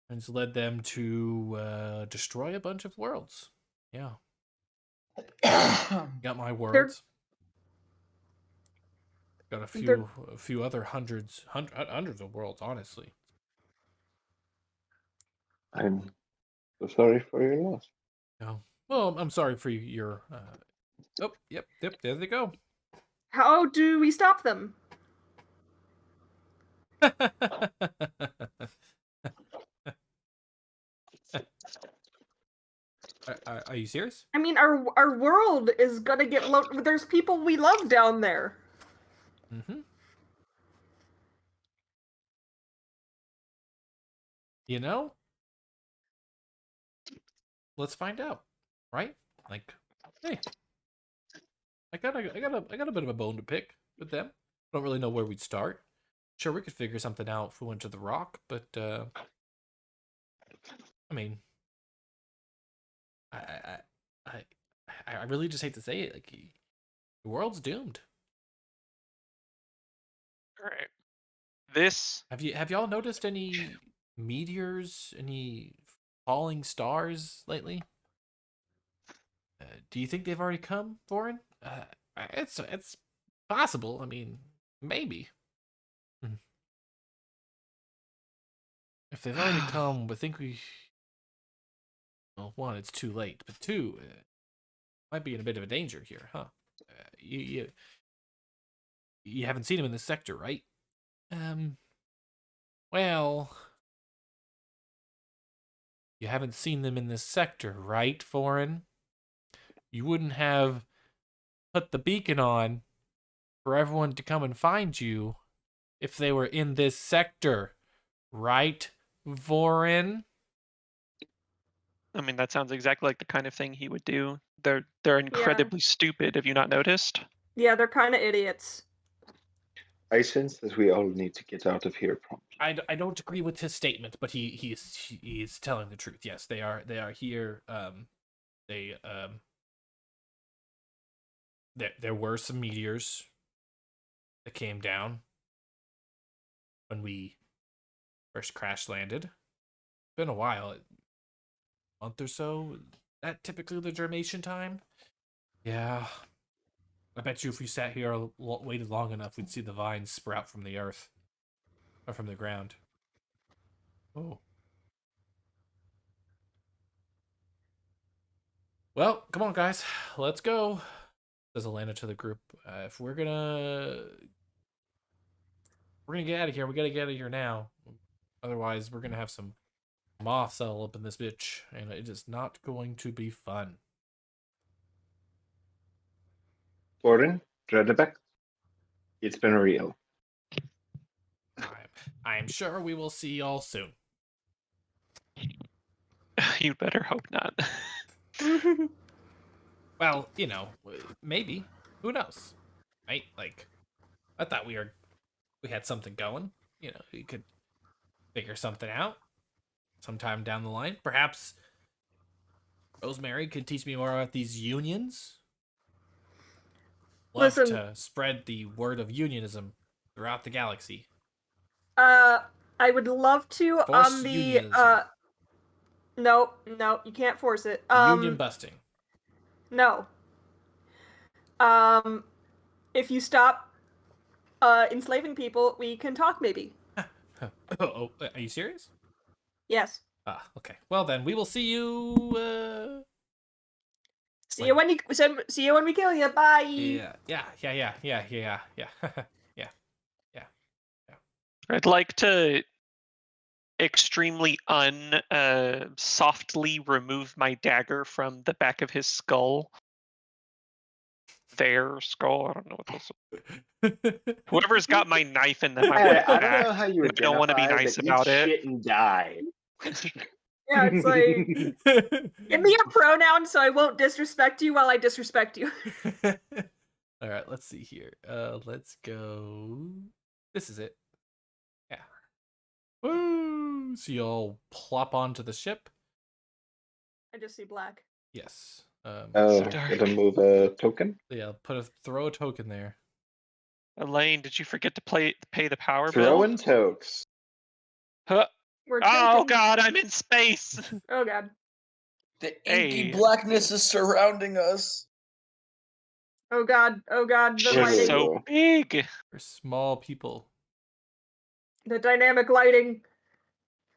and it's led them to destroy a bunch of worlds. Yeah, got my worlds. Got a few other hundreds of worlds, honestly. I'm so sorry for your loss. No. Well, I'm sorry for your. Oh, yep. There they go. How do we stop them? Are you serious? I mean, our world is gonna get there's people we love down there. Mm-hmm. You know? Let's find out, right? Like, hey, I got a bit of a bone to pick with them. Don't really know where we'd start. Sure, we could figure something out if we went to the Rock, but I mean, I really just hate to say it. Like, the world's doomed. All right. This Have y'all noticed any meteors, any falling stars lately? Do you think they've already come, Vorin? It's possible. I mean, maybe. If they've already come, I think we. Well, one, it's too late, but two, might be in a bit of a danger here, huh? You haven't seen him in this sector, right? Well, you haven't seen them in this sector, right, Foreign? You wouldn't have put the beacon on for everyone to come and find you if they were in this sector, right, Vorin? I mean, that sounds exactly like the kind of thing he would do. They're incredibly stupid. Have you not noticed? Yeah, they're kind of idiots. I sense that we all need to get out of here promptly. I don't agree with his statement, but he is telling the truth. Yes, they are here. There were some meteors that came down when we first crash landed. It's been a while, a month or so. That typically the germination time. Yeah, I bet you if we sat here waited long enough, we'd see the vines sprout from the earth or from the ground. Oh. Well, come on, guys. Let's go. Says Alana to the group. If we're gonna get out of here, we gotta get out of here now. Otherwise, we're gonna have some moths all up in this bitch, and it is not going to be fun. Gordon, Dredebeck, it's been real. I'm sure we will see y'all soon. You better hope not. Well, you know, maybe. Who knows? Right? Like, I thought we had something going. You know, we could figure something out sometime down the line. Perhaps Rosemary could teach me more about these unions. Love Listen. to spread the word of unionism throughout the galaxy. I would love to Force on the unionism. No, you can't force it. Union busting. No. If you stop enslaving people, we can talk maybe. Oh, are you serious? Yes. Ah, okay. Well then, we will see you. See you when we kill you. Bye. Yeah. I'd like to extremely softly remove my dagger from the back of his skull. Their skull. I don't know what this. Whoever's got my knife in them, I don't know how you I don't want to be identify nice that about eat it. shit and die. Yeah, it's like give me a pronoun so I won't disrespect you while I disrespect you. All right, let's see here. Let's go. This is it. Yeah. Woo! So y'all plop onto the ship. I just see black. Yes. Gonna move a token. Yeah, throw a token there. Elaine, did you forget to pay the power bill? Throwing tokes. Huh. We're Oh taking... God, I'm in space. Oh God. The inky Hey. blackness is surrounding us. Oh God. The She's lighting. so big. We're small people. The dynamic lighting.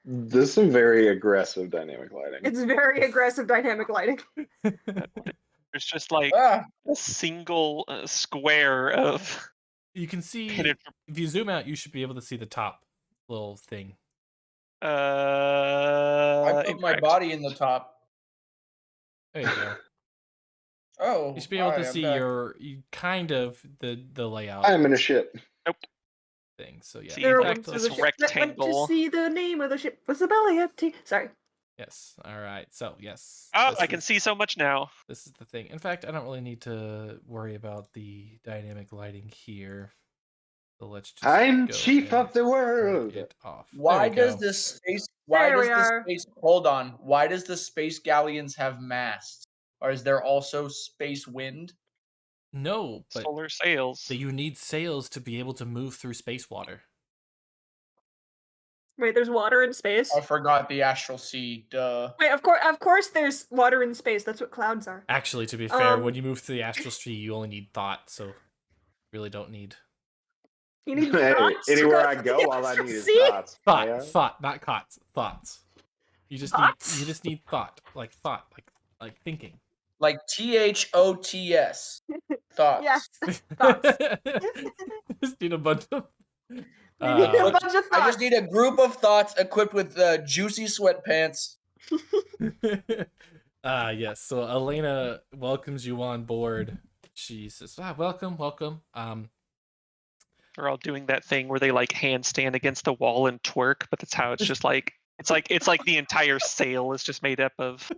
This is some very aggressive dynamic lighting. It's very aggressive dynamic lighting. There's just like Ah, a single square of. You can see if you zoom out, you should be able to see the top little thing. I put my incorrect. body in the top. There you go. Oh, You should be able to hi, I'm see back. the layout I'm in a ship. thing. So yeah, See, There like in fact, this was a ship that went rectangle. to see the name of the ship was the belly empty. Sorry. yes. All right. So yes. Oh, this I can is- see so much now. This is the thing. In fact, I don't really need to worry about the dynamic lighting here. So let's just. I'm go chief and of the turn world. it off. Why There we does go. this space? Hold on. Why does the space galleons have masts? Or is there also space wind? No, but Solar sails. you need sails to be able to move through space water. Wait, there's water in space? I forgot the astral sea. Duh. Wait, of course there's water in space. That's what clouds are. Actually, to be fair, when you move through the astral sea, you only need thought, so you really don't need You need Hey, thoughts to anywhere go I through go, the all I astral need is sea? thoughts. Yeah. thought, not cots, thoughts. You just Thoughts? need thought, like thinking. Like THOTS. Thoughts. Yes. Thoughts. Just need a bunch of We need a Uh, bunch of I just thoughts. need a group of thoughts equipped with juicy sweatpants. yes. So Elena welcomes you on board. She says, "Welcome, welcome." They're all doing that thing where they like handstand against the wall and twerk, but that's how it's just like it's like the entire sail is just made up of.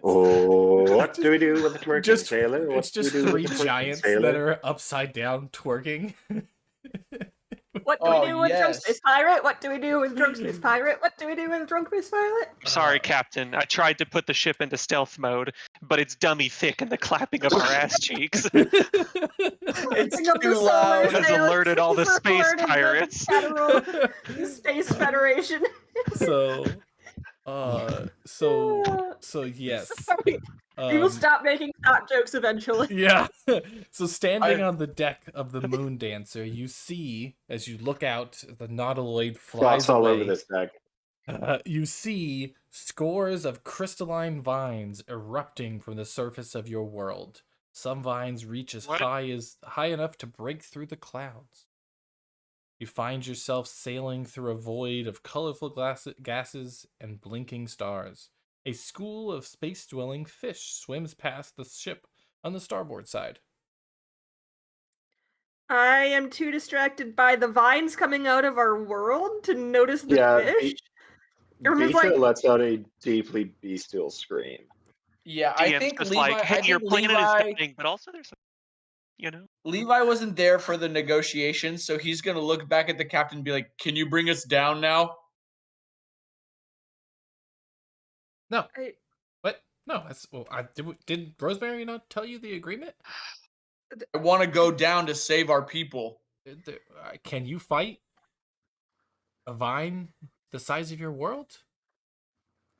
Oh, what do we do with the twerking Just sailor? What it's do we just do with three the twerking giants sailor? that are upside down twerking. What do Oh, we do with Drunk yes. Space Pirate? What do we do with Drunk Space Pirate? What do we do with Drunk Space Pirate? Sorry, Captain. I tried to put the ship into stealth mode, but it's dummy thick and the clapping of our ass cheeks It's Bring up the too solar loud. has sail. alerted all the space Alerted the pirates. Federal Space Federation. so yes. Sorry. We will stop making thought jokes eventually. Yeah. So standing I- on the deck of the Moon Dancer, you see, as you look out, the Nautiloid flies Frost all away. over this deck. You see scores of crystalline vines erupting from the surface of your world. Some vines reach as What? high enough to break through the clouds. You find yourself sailing through a void of colorful gases and blinking stars. A school of space-dwelling fish swims past the ship on the starboard side. I am too distracted by the vines coming out of our world to notice the Yeah, fish. Everyone's Vita like, lets out a deeply bestial scream. Yeah, I DM's think just Levi. like, hey, I your think planet Levi. is dying, but also there's, you know. Levi wasn't there for the negotiations, so he's gonna look back at the captain and be like, "Can you bring us down now?" No. I- What? No, that's well. Did Rosemary not tell you the agreement? I want to go down to save our people. Can you fight a vine the size of your world?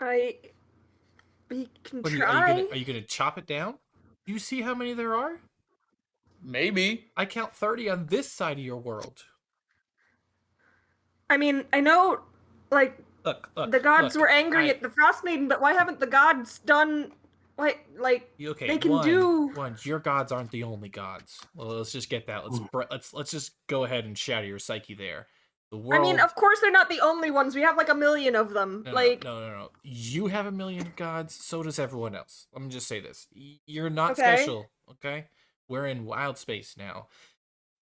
we can What try. are you gonna chop it down? Do you see how many there are? Maybe. I count 30 on this side of your world. I mean, I know, like, Look, the gods were angry at the Frost Maiden, but why haven't the gods done like Okay, they can do? one. Your gods aren't the only gods. Well, let's just get that. Let's just go ahead and shatter your psyche there. The world. I mean, of course they're not the only ones. We have like a million of them. No. You have a million gods. So does everyone else. Let me just say this: you're not Okay. special. Okay, we're in wild space now.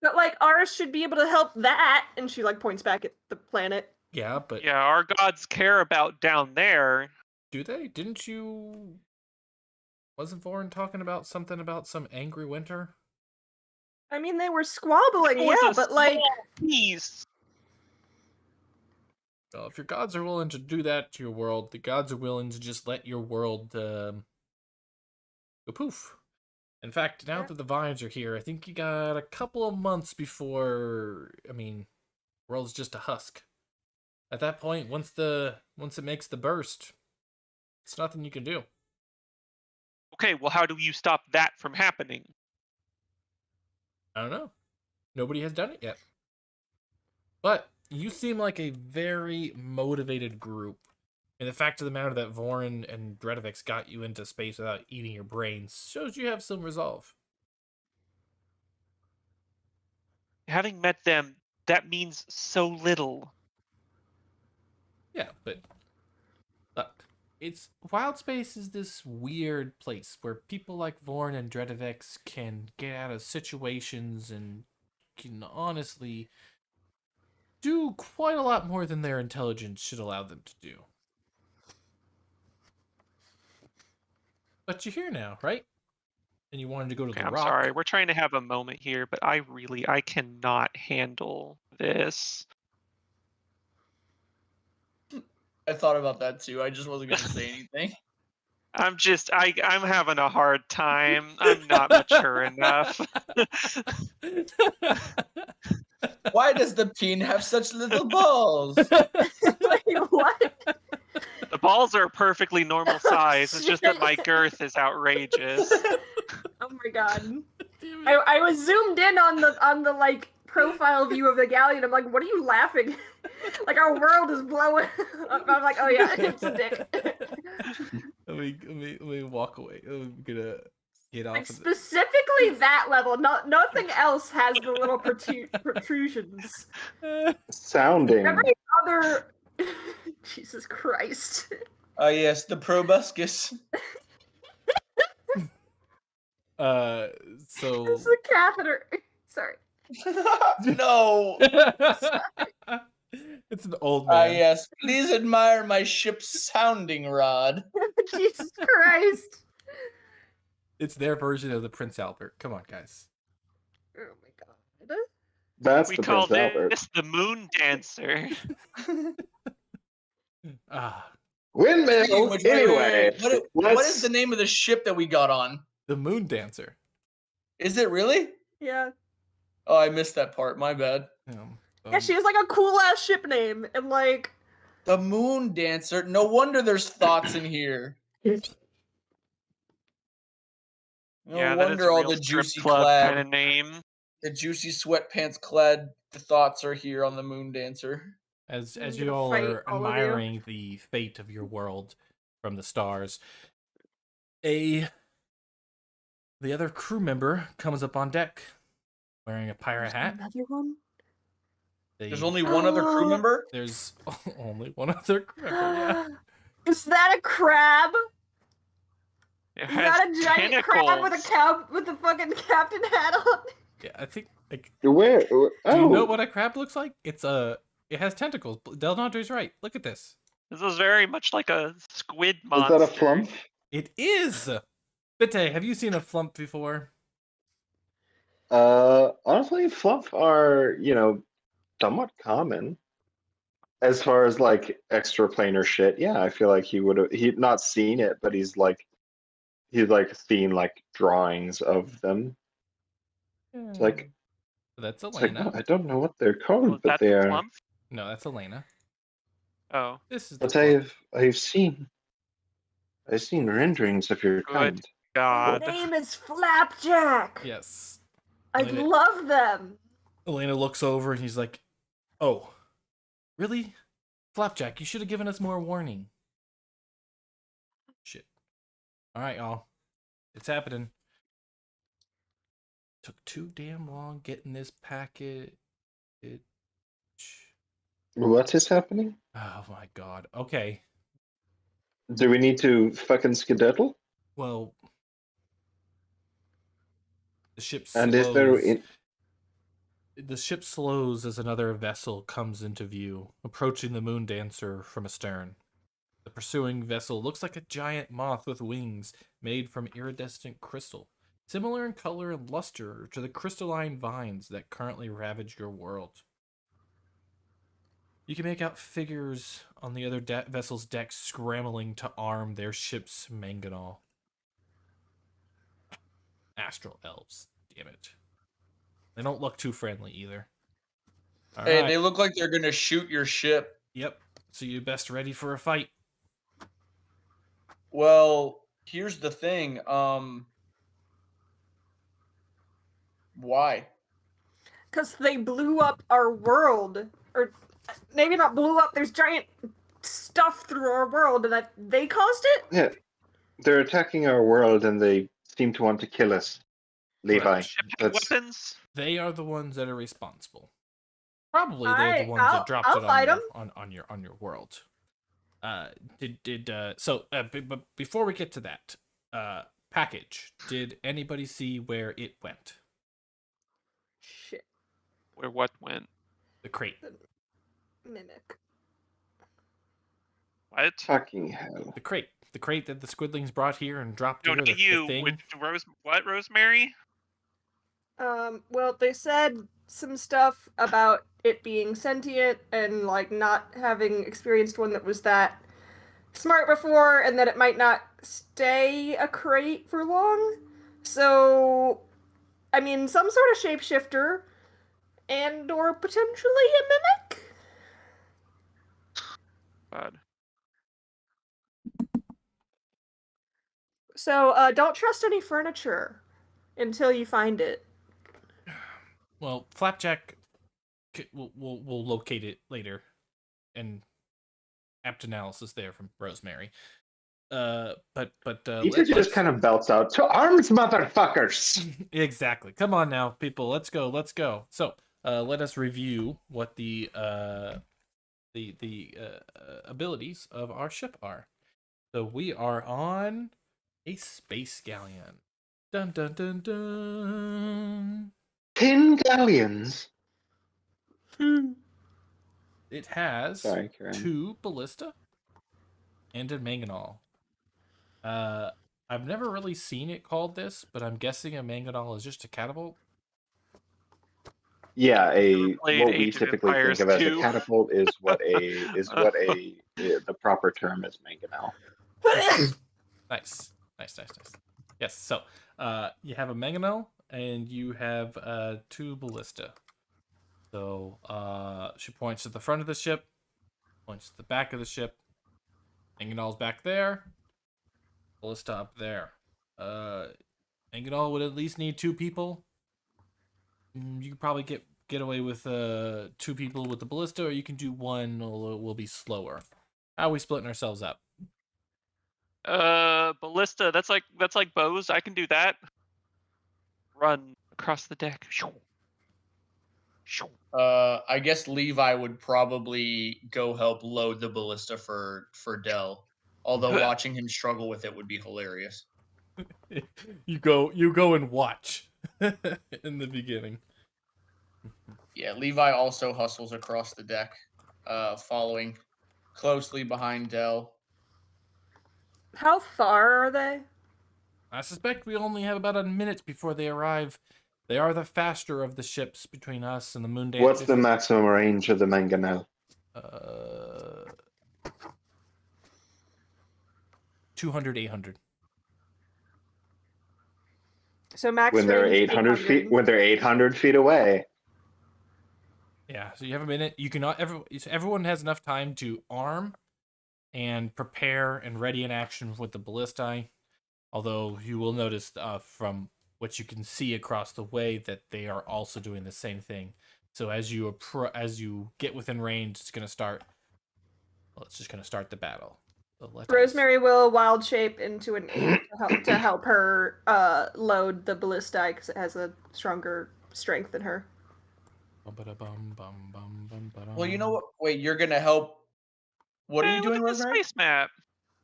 But like ours should be able to help that. And she like points back at the planet. Yeah, but Yeah, our gods care about down there. do they? Didn't you? Wasn't Vorin talking about something about some angry winter? I mean, they were squabbling, It was yeah, a but like, small piece. Well, if your gods are willing to do that to your world, the gods are willing to just let your world go poof. In fact, now Yeah. that the vines are here, I think you got a couple of months before. I mean, world's just a husk. At that point, once it makes the burst, it's nothing you can do. Okay, well, how do you stop that from happening? I don't know. Nobody has done it yet. But you seem like a very motivated group. And the fact of the matter that Vorin and Dredovix got you into space without eating your brains shows you have some resolve. Having met them, that means so little. Yeah, but look, wild space is this weird place where people like Vorin and Dredovix can get out of situations and can honestly do quite a lot more than their intelligence should allow them to do. But you're here now, right? And you wanted to go to Okay, the I'm rock. sorry. We're trying to have a moment here, but I cannot handle this. I thought about that too. I just wasn't gonna say anything. I'm having a hard time. I'm not mature enough. Why does the peen have such little balls? like what? The balls are a perfectly normal size. It's just that my girth is outrageous. Oh my god! I was zoomed in on the like profile view of the galleon. I'm like, what are you laughing? Like our world is blowing. I'm like, oh yeah, it's a dick. Let me walk away. I'm gonna get Like off of the... specifically that level. Nothing else has the little protrusions. Sounding. Every other. Jesus Christ. Yes, the proboscis. So It's a catheter. Sorry. No. it's an old man. Yes, please admire my ship's sounding rod. Jesus Christ. It's their version of the Prince Albert. Come on, guys. Oh my god. That's We the call Prince Albert. this the moon dancer. Ah, Windmill. Wait, Anyway, what is the name of the ship that we got on? the Moon Dancer. Is it really? Yeah. Oh, I missed that part. My bad. Yeah, she has like a cool ass ship name and like The Moon Dancer. No wonder there's thoughts in here. No Yeah, that is wonder a all real the strip juicy club clad, kind of name. the juicy sweatpants clad thoughts are here on the Moon Dancer. As I'm you gonna all fight are all of you. admiring the fate of your world from the stars, the other crew member comes up on deck wearing a pirate hat. Another one? There's only one other crew member? There's only one other crew member. Yeah. Is that a crab? It Is has that a giant crab with a fucking captain hat on? Yeah, I think. Like, Where? do you know what a crab looks like? It has tentacles. Delnadre's right. Look at this. This is very much like a squid Is monster. that a flump? It is. Bitte, have you seen a flump before? Honestly, flump are, somewhat common. As far as like extraplanar shit, yeah, I feel like he'd not seen it, but he's seen like drawings of them. It's like, That's it's like, Elena. no, I don't know what they're called, Was but that they the are. plump? No, that's Elena. Oh, This is the But flump. I've seen renderings of your Good. kind. God. Her name is Flapjack. Yes. I Elena- love them. Elena looks over and he's like, "Oh, really? Flapjack, you should have given us more warning." Shit. All right, y'all. It's happening. Took too damn long getting this packet. What is happening? Oh my god. Okay. Do we need to fucking skedaddle? Well, the ship And slows. is there The ship slows as another vessel comes into view, approaching the Moon Dancer from astern. The pursuing vessel looks like a giant moth with wings made from iridescent crystal, similar in color and luster to the crystalline vines that currently ravage your world. You can make out figures on the other vessel's deck scrambling to arm their ship's mangonel. Astral elves, damn it. They don't look too friendly either. All Hey, right. they look like they're gonna shoot your ship. Yep. So you best ready for a fight. Well, here's the thing. Why? Because they blew up our world. Or maybe not blew up, there's giant stuff through our world and that they caused it? Yeah, they're attacking our world and they seem to want to kill us. Levi, Ship had that's weapons? They are the ones that are responsible. Probably they're the ones that dropped I'll it fight on your world. But before we get to that, package. Did anybody see where it went? Shit. Where what went? The crate. Mimic. What? fucking hell. The crate. The crate that the squidlings brought here and dropped No, here. not you. The thing. With what, Rosemary? Well, they said some stuff about it being sentient and, like, not having experienced one that was that smart before, and that it might not stay a crate for long. So, I mean, some sort of shapeshifter, and or potentially a mimic? God. So, don't trust any furniture until you find it. Well, Flapjack, we'll locate it later, and apt analysis there from Rosemary. Peter just kind of belts out, "To arms, motherfuckers!" Exactly. Come on now, people. Let's go. So, let us review what the abilities of our ship are. So we are on a space galleon. Dun dun dun dun. 10 galleons. It has Sorry, Karen. 2 ballista and a mangonel. I've never really seen it called this, but I'm guessing a mangonel is just a catapult. Never Yeah, played what we Age of typically Empires think of as a 2. catapult is what the proper term is mangonel. Nice. Yes. So, you have a mangonel and you have 2 ballista. So, she points to the front of the ship, points to the back of the ship. Mangonel's back there. Ballista up there. Mangonel would at least need 2 people. You could probably get away with 2 people with the ballista, or you can do 1. Will be slower. How are we splitting ourselves up? Ballista. That's like bows. I can do that. Run across the deck. I guess Levi would probably go help load the ballista for Dell. Although watching him struggle with it would be hilarious. You go and watch in the beginning. Yeah, Levi also hustles across the deck, following closely behind Dell. How far are they? I suspect we only have about a minute before they arrive. They are the faster of the ships between us and the moon dance. What's the maximum range of the mangonel? 200, 800. So max When they're range 800 feet, when they're 800 feet away. Yeah, so you have a minute. You cannot. Everyone has enough time to arm and prepare and ready in action with the ballistae. Although you will notice from what you can see across the way that they are also doing the same thing. So as you get within range, it's gonna start. Well, it's just gonna start the battle. So Rosemary will wild shape into an ape to help her load the ballistae because it has a stronger strength than her. Well, you know what? Wait, you're gonna help. What are you doing, look at the Rosemary? space map.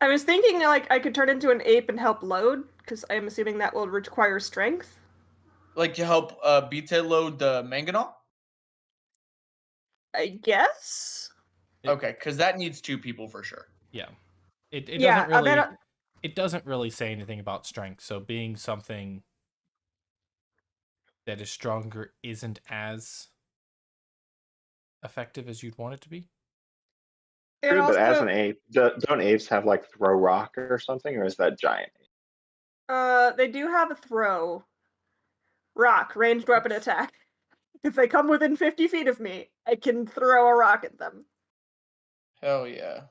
I was thinking like I could turn into an ape and help load because I'm assuming that will require strength. Like to help Bitte load the mangonel? I guess. Okay, because that needs 2 people for sure. Yeah, it Yeah, doesn't really. It doesn't really say anything about strength. So being something that is stronger isn't as effective as you'd want it to be. True, but as an ape, don't apes have like throw rock or something, or is that giant? They do have a throw rock ranged weapon attack. If they come within 50 feet of me, I can throw a rock at them. Hell yeah.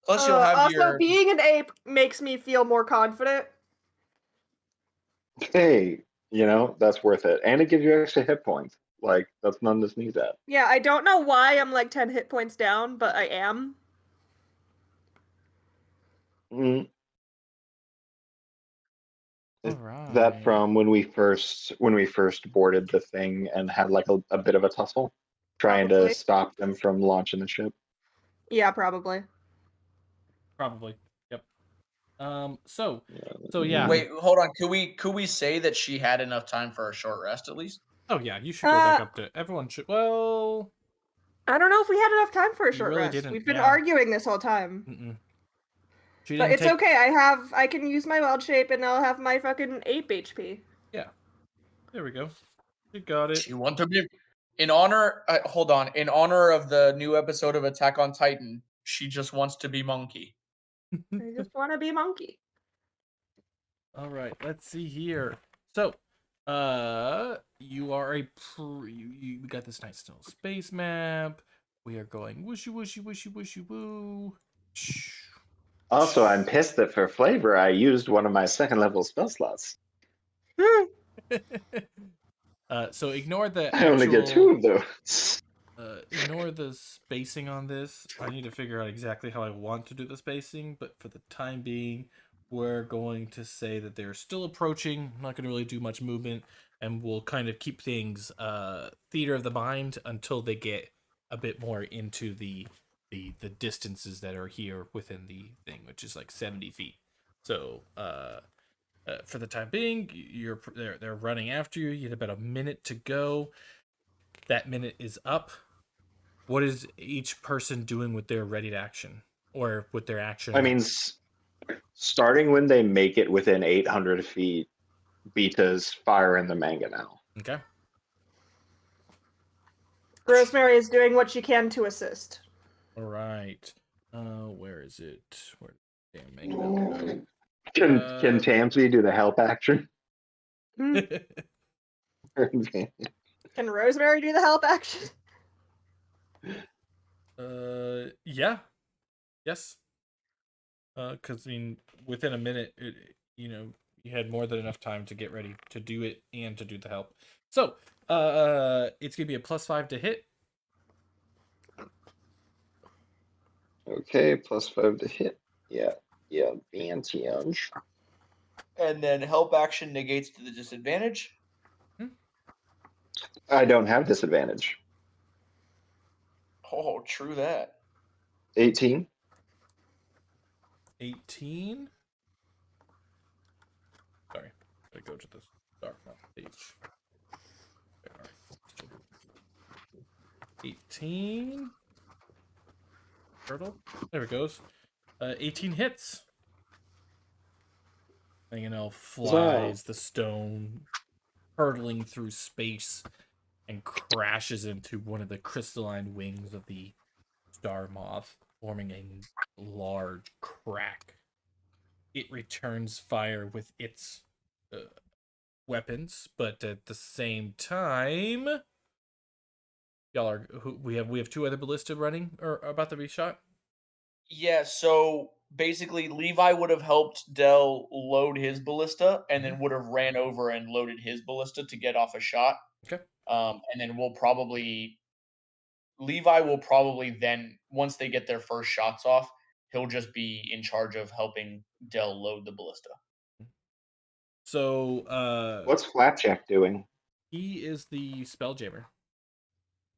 Plus, you'll have also, being an ape makes me feel more confident. Hey, that's worth it, and it gives you extra hit points. Like that's none to sneeze at. Yeah, I don't know why I'm like 10 hit points down, but I am. Mm. Is Alright. that from when we first boarded the thing and had like a bit of a tussle, trying Probably. to stop them from launching the ship? Yeah, probably. Yep. So yeah. Wait, hold on. Could we say that she had enough time for a short rest at least? Oh yeah, you should go back up to. Everyone should. Well, I don't know if we had enough time for a short really rest. didn't, We've been yeah. arguing this whole time. Mm-mm. But it's okay. I can use my wild shape and I'll have my fucking ape HP. Yeah. There we go. You got it. She want to be in honor. Hold on. In honor of the new episode of Attack on Titan, she just wants to be monkey. I just want to be monkey. All right. Let's see here. So, you are you got this nice little space map. We are going whooshy whooshy whooshy whooshy woo. Also, I'm pissed that for flavor I used one of my 2nd level spell slots. So ignore the. I only get 2 of those. Ignore the spacing on this. I need to figure out exactly how I want to do the spacing, but for the time being, we're going to say that they're still approaching. I'm not going to really do much movement, and we'll kind of keep things theater of the mind until they get a bit more into the distances that are here within the thing, which is like 70 feet. So for the time being, they're running after you. You have about a minute to go. That minute is up. What is each person doing with their ready to action or with their action? I mean, starting when they make it within 800 feet, Beta's firing the mangonel. Okay. Rosemary is doing what she can to assist. All right. Where is it? Where damn mangonel Can go? Tamsy do the help action? Can Rosemary do the help action? Yeah. Yes. Because I mean, within a minute, you had more than enough time to get ready to do it and to do the help. So, it's gonna be a +5 to hit. Okay, +5 to hit. Yeah, advantage. And then help action negates to the disadvantage. I don't have disadvantage. Oh, true that. 18. 18. Sorry, I go to the start page. Okay, all right. 18. Turtle. There it goes. 18 hits. Mangonel flies the stone, hurtling through space, and crashes into one of the crystalline wings of the star moth, forming a large crack. It returns fire with its weapons, but at the same time, y'all are we have 2 other ballista running or about to be shot. Yeah, so basically Levi would have helped Dell load his ballista and then would have ran over and loaded his ballista to get off a shot. Okay. And then Levi will probably then, once they get their first shots off, he'll just be in charge of helping Dell load the ballista. So What's Flapjack doing? he is the spelljammer.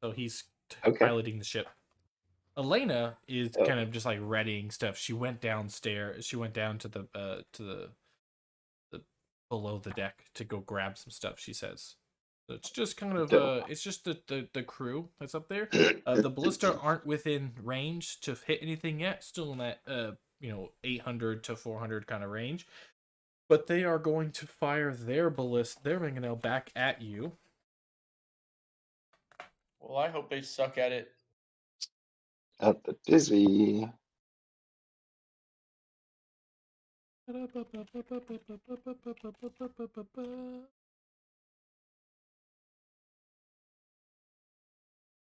So he's Okay. piloting the ship. Elena is kind of just like readying stuff. She went downstairs. She went down to the below the deck to go grab some stuff. She says, so it's just kind of it's just the crew that's up there. The ballista aren't within range to hit anything yet. Still in that 800 to 400 kind of range. But they are going to fire their mangonel back at you. Well, I hope they suck at it. At the dizzy.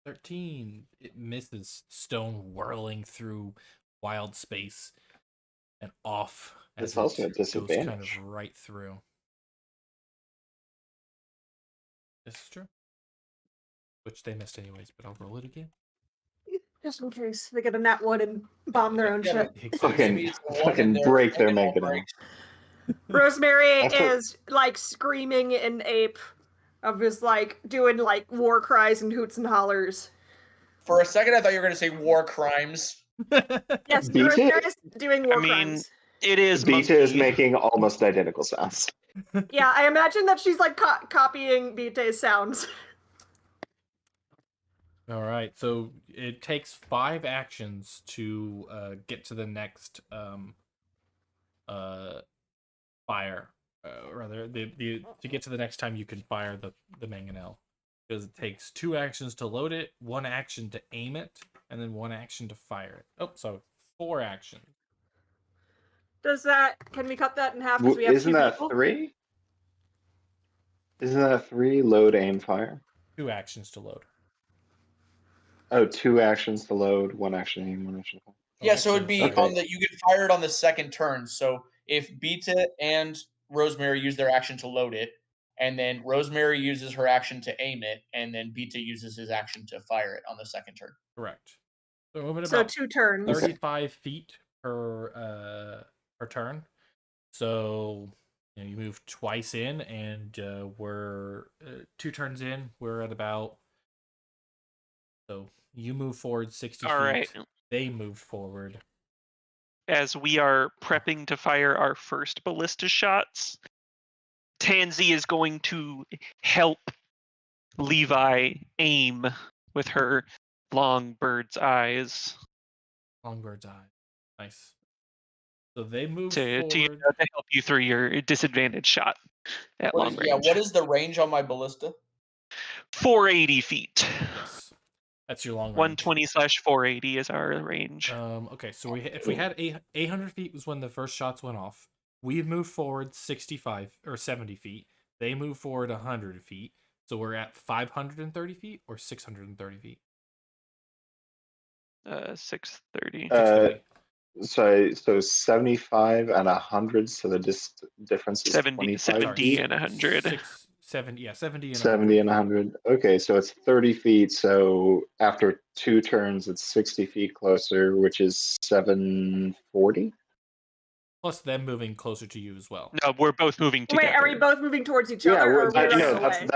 $13. It misses. Stone whirling through wild space and off as It's also a goes kind disadvantage. of right through. This is true. Which they missed anyways, but I'll roll it again. Just in case they get a nat 1 and bomb their own ship. Fucking break their mangonel. Rosemary That's what- is like screaming in ape of just like doing like war cries and hoots and hollers. For a second, I thought you were going to say war crimes. Yes, Beta- Rosemary is doing war crimes. It is. Beta is making almost identical sounds. Yeah, I imagine that she's like copying Bite's sounds. All right, so it takes 5 actions to get to the next fire. Rather, to get to the next time you can fire the mangonel, because it takes 2 actions to load it, 1 action to aim it, and then 1 action to fire it. Oh, so 4 actions. Can we cut that in half because we have Isn't 2 that people? 3? Isn't that 3? Load, aim, fire. 2 actions to load. Oh, 2 actions to load, 1 action aim, 1 action fire. Yeah, so it'd be Okay. you get fired on the second turn. So if Beta and Rosemary use their action to load it, and then Rosemary uses her action to aim it, and then Bitte uses his action to fire it on the second turn. Correct. So we're moving So about 2 turns. 35 feet per turn. So you move twice in, and we're 2 turns in. We're at about. So you move forward 60 All feet. right. They move forward. As we are prepping to fire our first ballista shots, Tansy is going to help Levi aim with her long bird's eyes Longbird's eye. Nice. So they move to forward. help you through your disadvantage shot at What long is, range. what is the range on my ballista? 480 feet. Yes. That's your long range. 120/480 is our range. Okay, so if we had 800 feet was when the first shots went off. We moved forward 65 or 70 feet. They moved forward 100 feet. So we're at 530 feet or 630 feet. 630. 630. So 75 and 100, so the difference is 70 25 feet? and 100. 70 and 70 and 100. Okay, so it's 30 feet. So after 2 turns, it's 60 feet closer, which is 740. Plus them moving closer to you as well. No, we're both moving together. Wait, are we both moving towards each Yeah, other, or are we running no, away?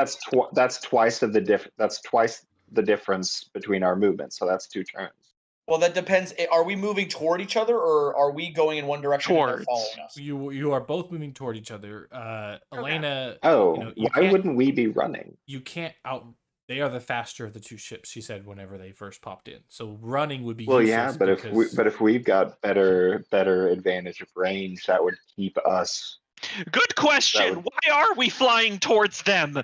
that's twice of the that's twice the difference between our movements. So that's 2 turns. Well, that depends. Are we moving toward each other, or are we going in one direction and they're Towards. following us? You are both moving toward each other. Elena. Oh, you why wouldn't we be running? You can't out. They are the faster of the 2 ships, she said whenever they first popped in. So running would be Well, useless yeah, but if we've got better advantage of range, that would keep us. Good question. Why are we flying towards them?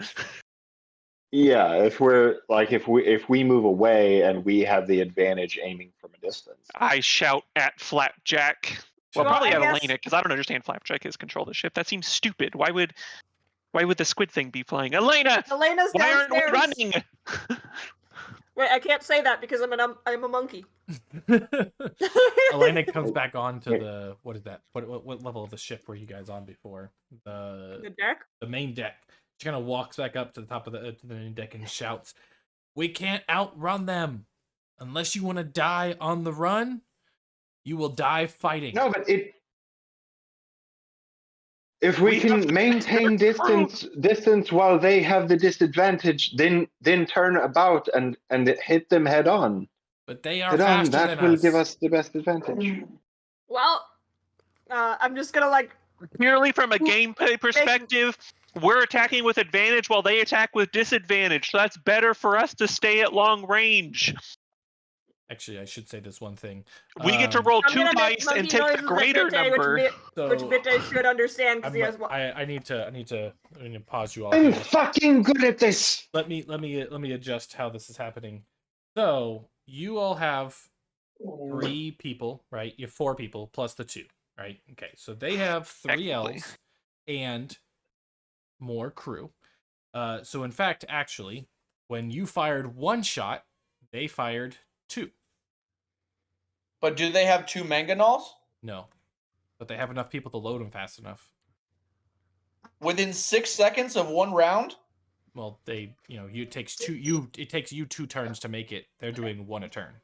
Yeah, if we move away and we have the advantage aiming from a distance. I shout at Flapjack. Well, Well, probably I at guess- Elena, because I don't understand Flapjack has control of the ship. That seems stupid. Why would the squid thing be flying? Elena, Elena's why aren't we downstairs. running? Wait, I can't say that because I'm a monkey. Elena comes back on to the what is that? What level of the ship were you guys on before? The deck. The main deck. She kind of walks back up to the top of the main deck and shouts, "We can't outrun them. Unless you want to die on the run, you will die fighting." No, but if we can maintain distance while they have the disadvantage, then turn about and hit them head on. But they are faster than that will us. give us the best advantage. Well, I'm just gonna Purely from a gameplay perspective, we're attacking with advantage while they attack with disadvantage. So that's better for us to stay at long range. Actually, I should say this one thing. We get to roll I'm 2 gonna make dice and monkey take the noises at greater Bitte, number. which Bitte should understand because he has one. I need to pause you all. I'm here. fucking good at this. Let me adjust how this is happening. So you all have 3 people, right? You have 4 people plus the 2, right? Okay, so they have 3 Technically. elves and more crew. So in fact, actually, when you fired 1 shot, they fired 2. But do they have 2 manganals? No, but they have enough people to load them fast enough. Within 6 seconds of 1 round? Well, it takes you 2 turns to make it. They're doing 1 a turn.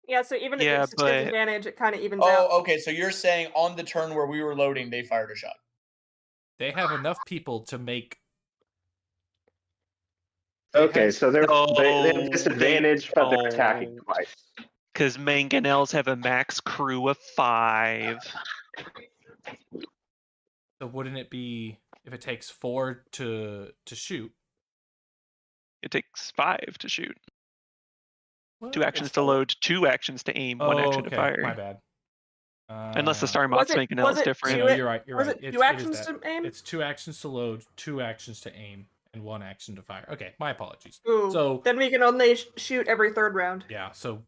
Yeah, so even if Yeah, it's but- disadvantage, it kind of evens out. Oh, okay. So you're saying on the turn where we were loading, they fired a shot. They have enough people to make. Okay, so they have No, disadvantage, but they're attacking don't. twice. Because mangonels have a max crew of 5. So wouldn't it be if it takes 4 to shoot? It takes 5 to shoot. What? 2 actions to load, 2 actions to aim, 1 action to fire. My bad. Unless the Star Was Moth's it- mangonel was is it different. No, you're right. You're Was right. it It 2 is actions that. to aim? It's 2 actions to load, 2 actions to aim, and 1 action to fire. Okay, my apologies. Ooh, So- then we can only shoot every 3rd round. Yeah, so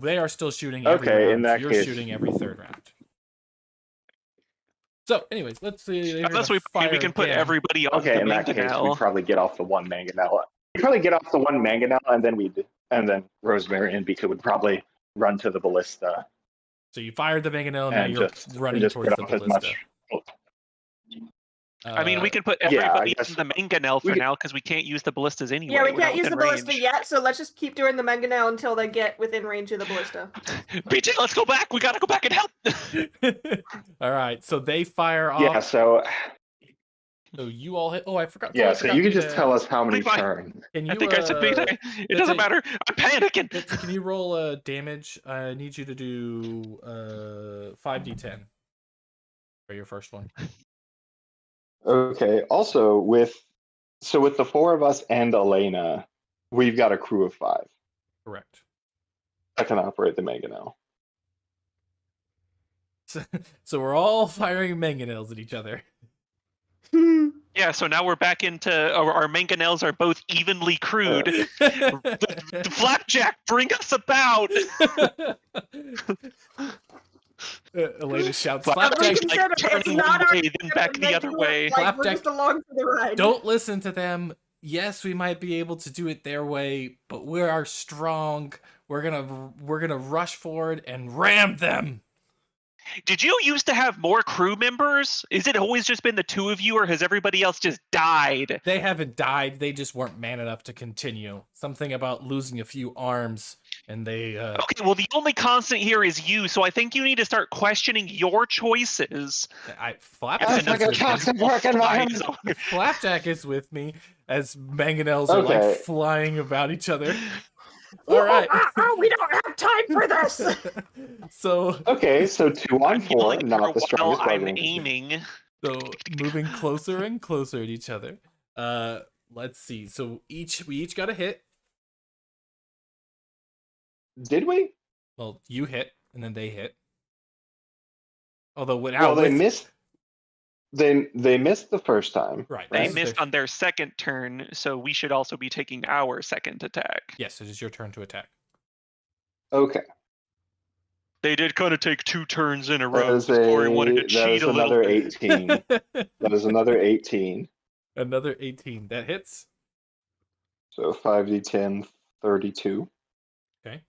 they are still shooting every Okay, round. in that You're case- shooting every 3rd round. So, anyways, let's see. they're Unless gonna we fire can put again. everybody on Okay, the in that case, we mangonel. probably get off the 1 mangonel. We probably get off the 1 mangonel, and then Rosemary and Bika would probably run to the ballista So you fired the mangonel, and now and you're just running just towards get the off as ballista. much. I mean, we can put yeah, I everybody guess in the mangonel for we- now because we can't use the ballistas anyway. Yeah, we We're not can't use the within ballista range. yet, so let's just keep doing the mangonel until they get within range of the ballista. BJ, let's go back. We gotta go back and help. All right, so they fire off. Yeah, so you all hit. Oh, I forgot. yeah, totally so forgot you can you just to- tell us how many Levi. turns. Can you? I think I said BJ. It doesn't matter. I'm panicking. Bitsy, can you roll damage? I need you to do 5d10 for your first one. Okay. Also, with the four of us and Elena, we've got a crew of 5 Correct. that can operate the mangonel. So we're all firing mangonels at each other. Yeah, so now we're back into our mangonels are both evenly crewed. The Flapjack, bring us about. Elena shouts, Flapjack, "Flapjack, Reconsider, like, it's turning not one our way, then back the other way. Like, we're Flapjack- just along for the ride. don't listen to them. Yes, we might be able to do it their way, but we are strong. We're gonna rush forward and ram them." Did you used to have more crew members? Is it always just been the 2 of you, or has everybody else just died? They haven't died. They just weren't man enough to continue. Something about losing a few arms, and they. Okay, well, the only constant here is you, so I think you need to start questioning your choices. Flapjack, That's like a toxic work environment. Flapjack is with me as mangonels are like Okay. flying about each other. All right. We don't have time for this. So Okay, so 2 on 4, Yelling not the while strongest I'm bargaining. aiming. So moving closer and closer at each other. Let's see. So we each got a hit. Did we? Well, you hit, and then they hit. Although Well, they missed. They missed the first time. Right. They this is missed their- on their second turn, so we should also be taking our second attack. Yes, it is your turn to attack. Okay. They did kind of take 2 turns in a That row. is, Corey wanted to that cheat is a little another bit. 18. That is another 18. Another 18. That hits. So 5d10, 32. Okay.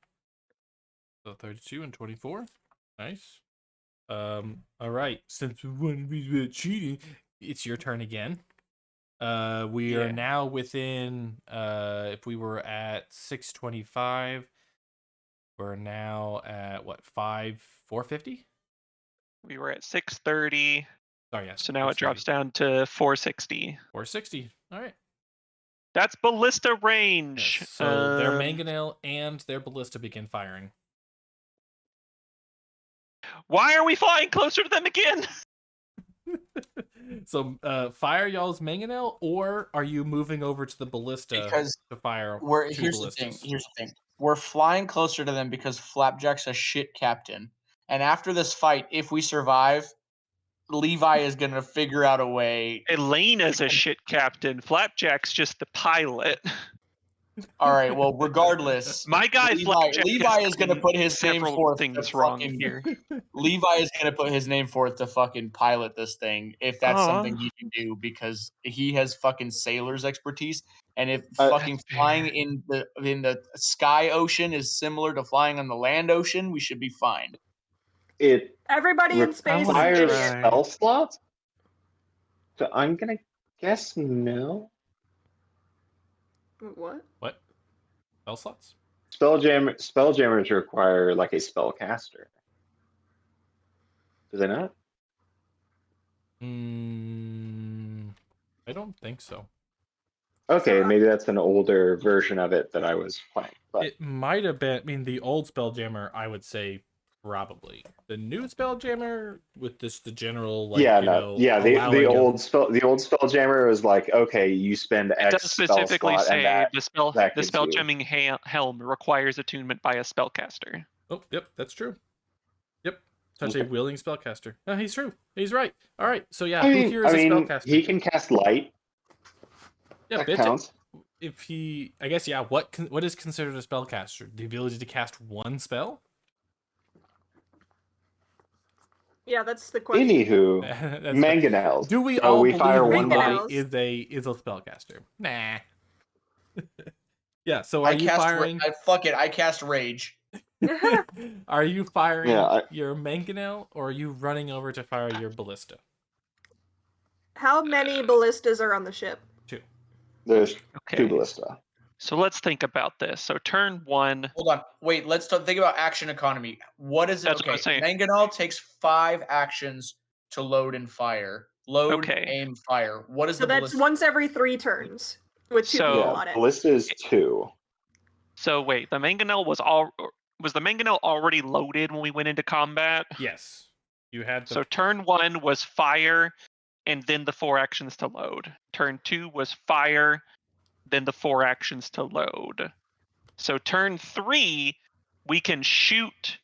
So 32 and 24. Nice. All right. Since we want to be cheating, it's your turn again. We are Yeah. now within. If we were at 625, we're now at what 450? We were at 630, Sorry, yes. so now it drops down to 460. 460. All right. That's ballista range. Yes. So their Um, mangonel and their ballista begin firing. Why are we flying closer to them again? So fire y'all's mangonel, or are you moving over to the ballista Because to fire? We're 2 here's ballistas? the thing. We're flying closer to them because Flapjack's a shit captain. And after this fight, if we survive, Levi is gonna figure out a way. Elena's a shit captain. Flapjack's just the pilot. All right. Well, regardless, My guy Flapjack Levi has is gonna done put his name several forth. things to wrong fucking- here. Levi is gonna put his name forth to fucking pilot this thing if that's something he can do because he has fucking sailor's expertise. And if fucking flying in the sky ocean is similar to flying on the land ocean, we should be fine. It Everybody in space is requires idiot. Right. spell slots. So I'm gonna guess no. What? What? Spell slots? Spelljammers require like a spellcaster. Do they not? I don't think so. Okay, maybe that's an older version of it that I was playing. But It might have been. I mean, the old Spelljammer, I would say probably. The new Spelljammer with this the general like yeah, you no, know, yeah. The allowing of- old Spelljammer was like, okay, you spend It X does spell specifically slot, say and that the spell that the gives spell you- jamming helm requires attunement by a spellcaster. Oh, yep, that's true. Yep, such a Okay. willing spellcaster. No, he's true. He's right. All right, so yeah, I who mean, here is a spellcaster? he can cast light. Yeah, That Bitte. counts. If he, I guess, yeah. What is considered a spellcaster? The ability to cast one spell? Yeah, that's the question. Anywho, That's- mangonels. Do we So all we believe fire Levi one Mangonels. is a spellcaster? Nah. Yeah. So are you firing? Fuck it. I cast rage. Are you firing Yeah, your mangonel, or are you running over to fire your ballista? How many ballistas are on the ship? There's Okay. two ballista. So let's think about this. So turn 1. Hold on. Wait, let's think about action economy. What is it? That's what I was saying. Mangonel takes 5 actions to load and fire. Load, Okay. aim, fire. What is So the that's ballista? once every 3 turns with 2 So- people Yeah, on it. ballista is 2. So wait, the mangonel was the mangonel already loaded when we went into combat? Yes. You had the So turn 1 was fire, and then the 4 actions to load. Turn 2 was fire, then the 4 actions to load. So turn 3, we can shoot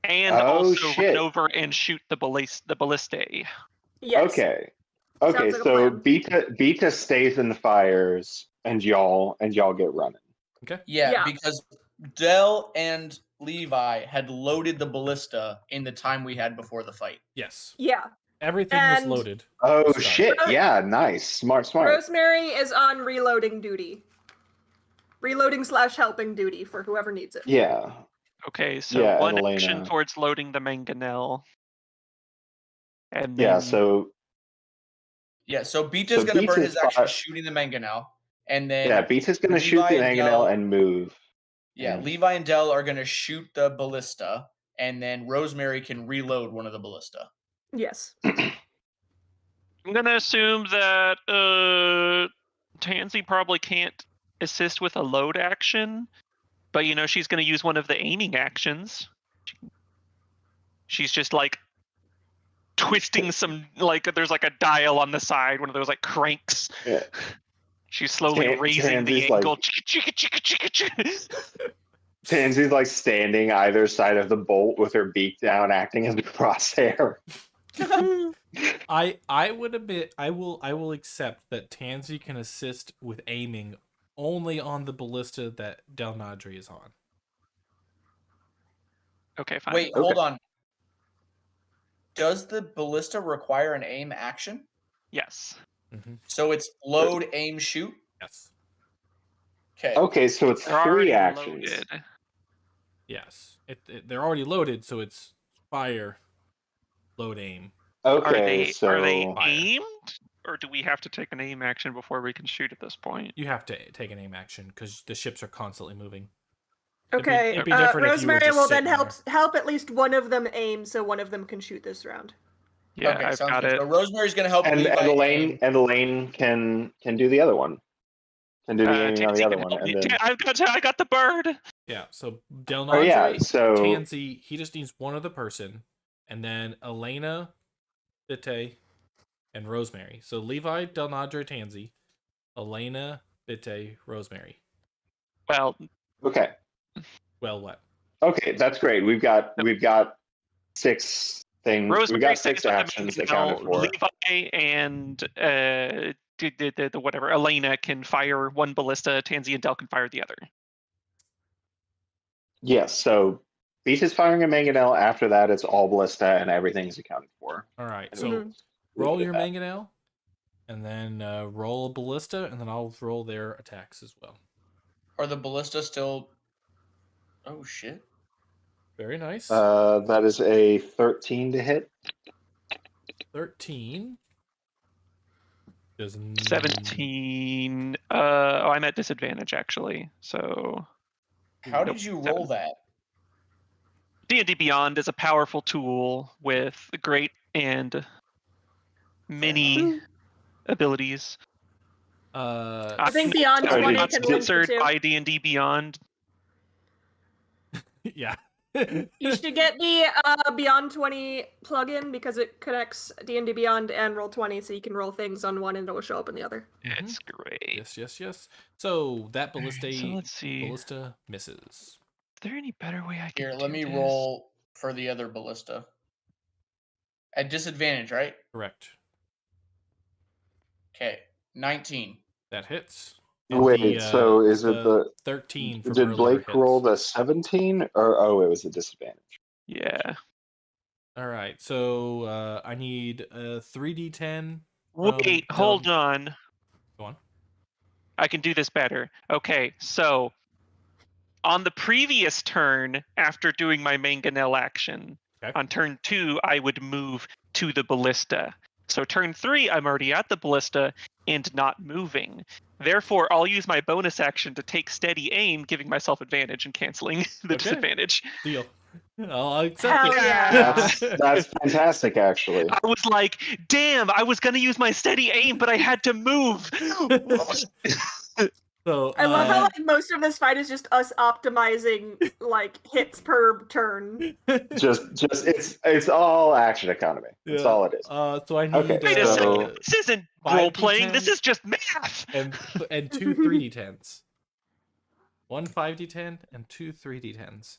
and also run over and shoot the ballistae. Yes. Okay. Sounds Okay, like a so plan. Beta stays in the fires and y'all get running. Okay. Yeah, because Dell and Levi had loaded the ballista in the time we had before the fight. Yes. Yeah. Everything And- was loaded. Oh Start. shit. Yeah, nice. Smart. Rosemary is on reloading duty. Reloading/helping duty for whoever needs it. Yeah. Okay, so Yeah, one and action Elena. towards loading the mangonel. And then Yeah, so Yeah, so Beta's gonna burn his action shooting the mangonel, and then yeah, Beta's gonna shoot Levi the and mangonel Dell- and move. yeah, and- Levi and Dell are gonna shoot the ballista, and then Rosemary can reload one of the ballista. Yes. I'm gonna assume that Tansy probably can't assist with a load action, but she's gonna use one of the aiming actions. She's just like twisting some, like there's like a dial on the side, one of those like cranks. Yeah. She's slowly raising the Tansy's like- angle. Tansy's like standing either side of the bolt with her beak down, acting as a crosshair. I would admit I will accept that Tansy can assist with aiming only on the ballista that Delnadre is on. Okay, fine. Wait, hold on. Does the ballista require an aim action? Yes. Mm-hmm. So it's load, aim, shoot? Yes. Okay. Okay, so it's They're 3 already actions. loaded. Yes. They're already loaded, so it's fire, load, aim. Okay, Are they Fire. aimed, or do we have to take an aim action before we can shoot at this point? You have to take an aim action because the ships are constantly moving. Okay. it'd be different if you were Rosemary just will then sitting help at least one of them aim, so one of them can shoot this round. Yeah, Okay, I've sounds got good. it. So Rosemary's gonna help And Levi Elaine aim. can do the other one. Can do the aiming on Tansy the other can one. help And me. then I got the bird. Yeah, so Oh Delnadre, yeah, so Tansy, he just needs one other person, and then Elena, Bitte, and Rosemary. So Levi, Delnadre, Tansy, Elena, Bitte, Rosemary. Well, okay. Well, what? Okay, that's great. We've got 6 things. Rosemary We've got stays 6 with the actions mangonel. accounted for. Levi and the whatever Elena can fire one ballista. Tansy and Del can fire the other. Yes, so Beast is firing a mangonel. After that, it's all ballista and everything's accounted for. All right, And so we'll leave roll it your at that. mangonel, and then roll a ballista, and then I'll roll their attacks as well. Are the ballista still? Oh shit! Very nice. That is a 13 to hit. 13. Does 17. I'm at disadvantage actually. So How Nope, did you 7. roll that? D&D Beyond is a powerful tool with great and many abilities. I think I'm Beyond sorry, 20 not can link the sponsored 2. by D&D Beyond. yeah. You should get the Beyond 20 plugin because it connects D&D Beyond and Roll20, so you can roll things on one and it will show up in the other. It's great. Yes. So that Alright, ballista, so let's see. ballista misses. Is there any better way I can Here, do let me this? roll for the other ballista. At disadvantage, right? Correct. Okay, 19. That hits. Wait, so is it the 13 from did earlier Blake hits. roll the 17 or it was a disadvantage? Yeah. All right, so I need a 3d10. Wait, hold on. Go on. I can do this better. Okay, so on the previous turn, after doing my mangonel action, Okay. on turn 2, I would move to the ballista. So turn 3, I'm already at the ballista and not moving. Therefore, I'll use my bonus action to take steady aim, giving myself advantage and canceling the Okay. disadvantage. Deal. I'll accept Hell it. yeah. That's fantastic, actually. I was like, damn, I was going to use my steady aim, but I had to move. So I love how like most of this fight is just us optimizing like hits per turn. Just it's all action economy. That's all it is. So I need Okay, Wait a so- second. This isn't 5d10 role playing. This is just math. and 2 3d10s. 1 5d10 and 2 3d10s.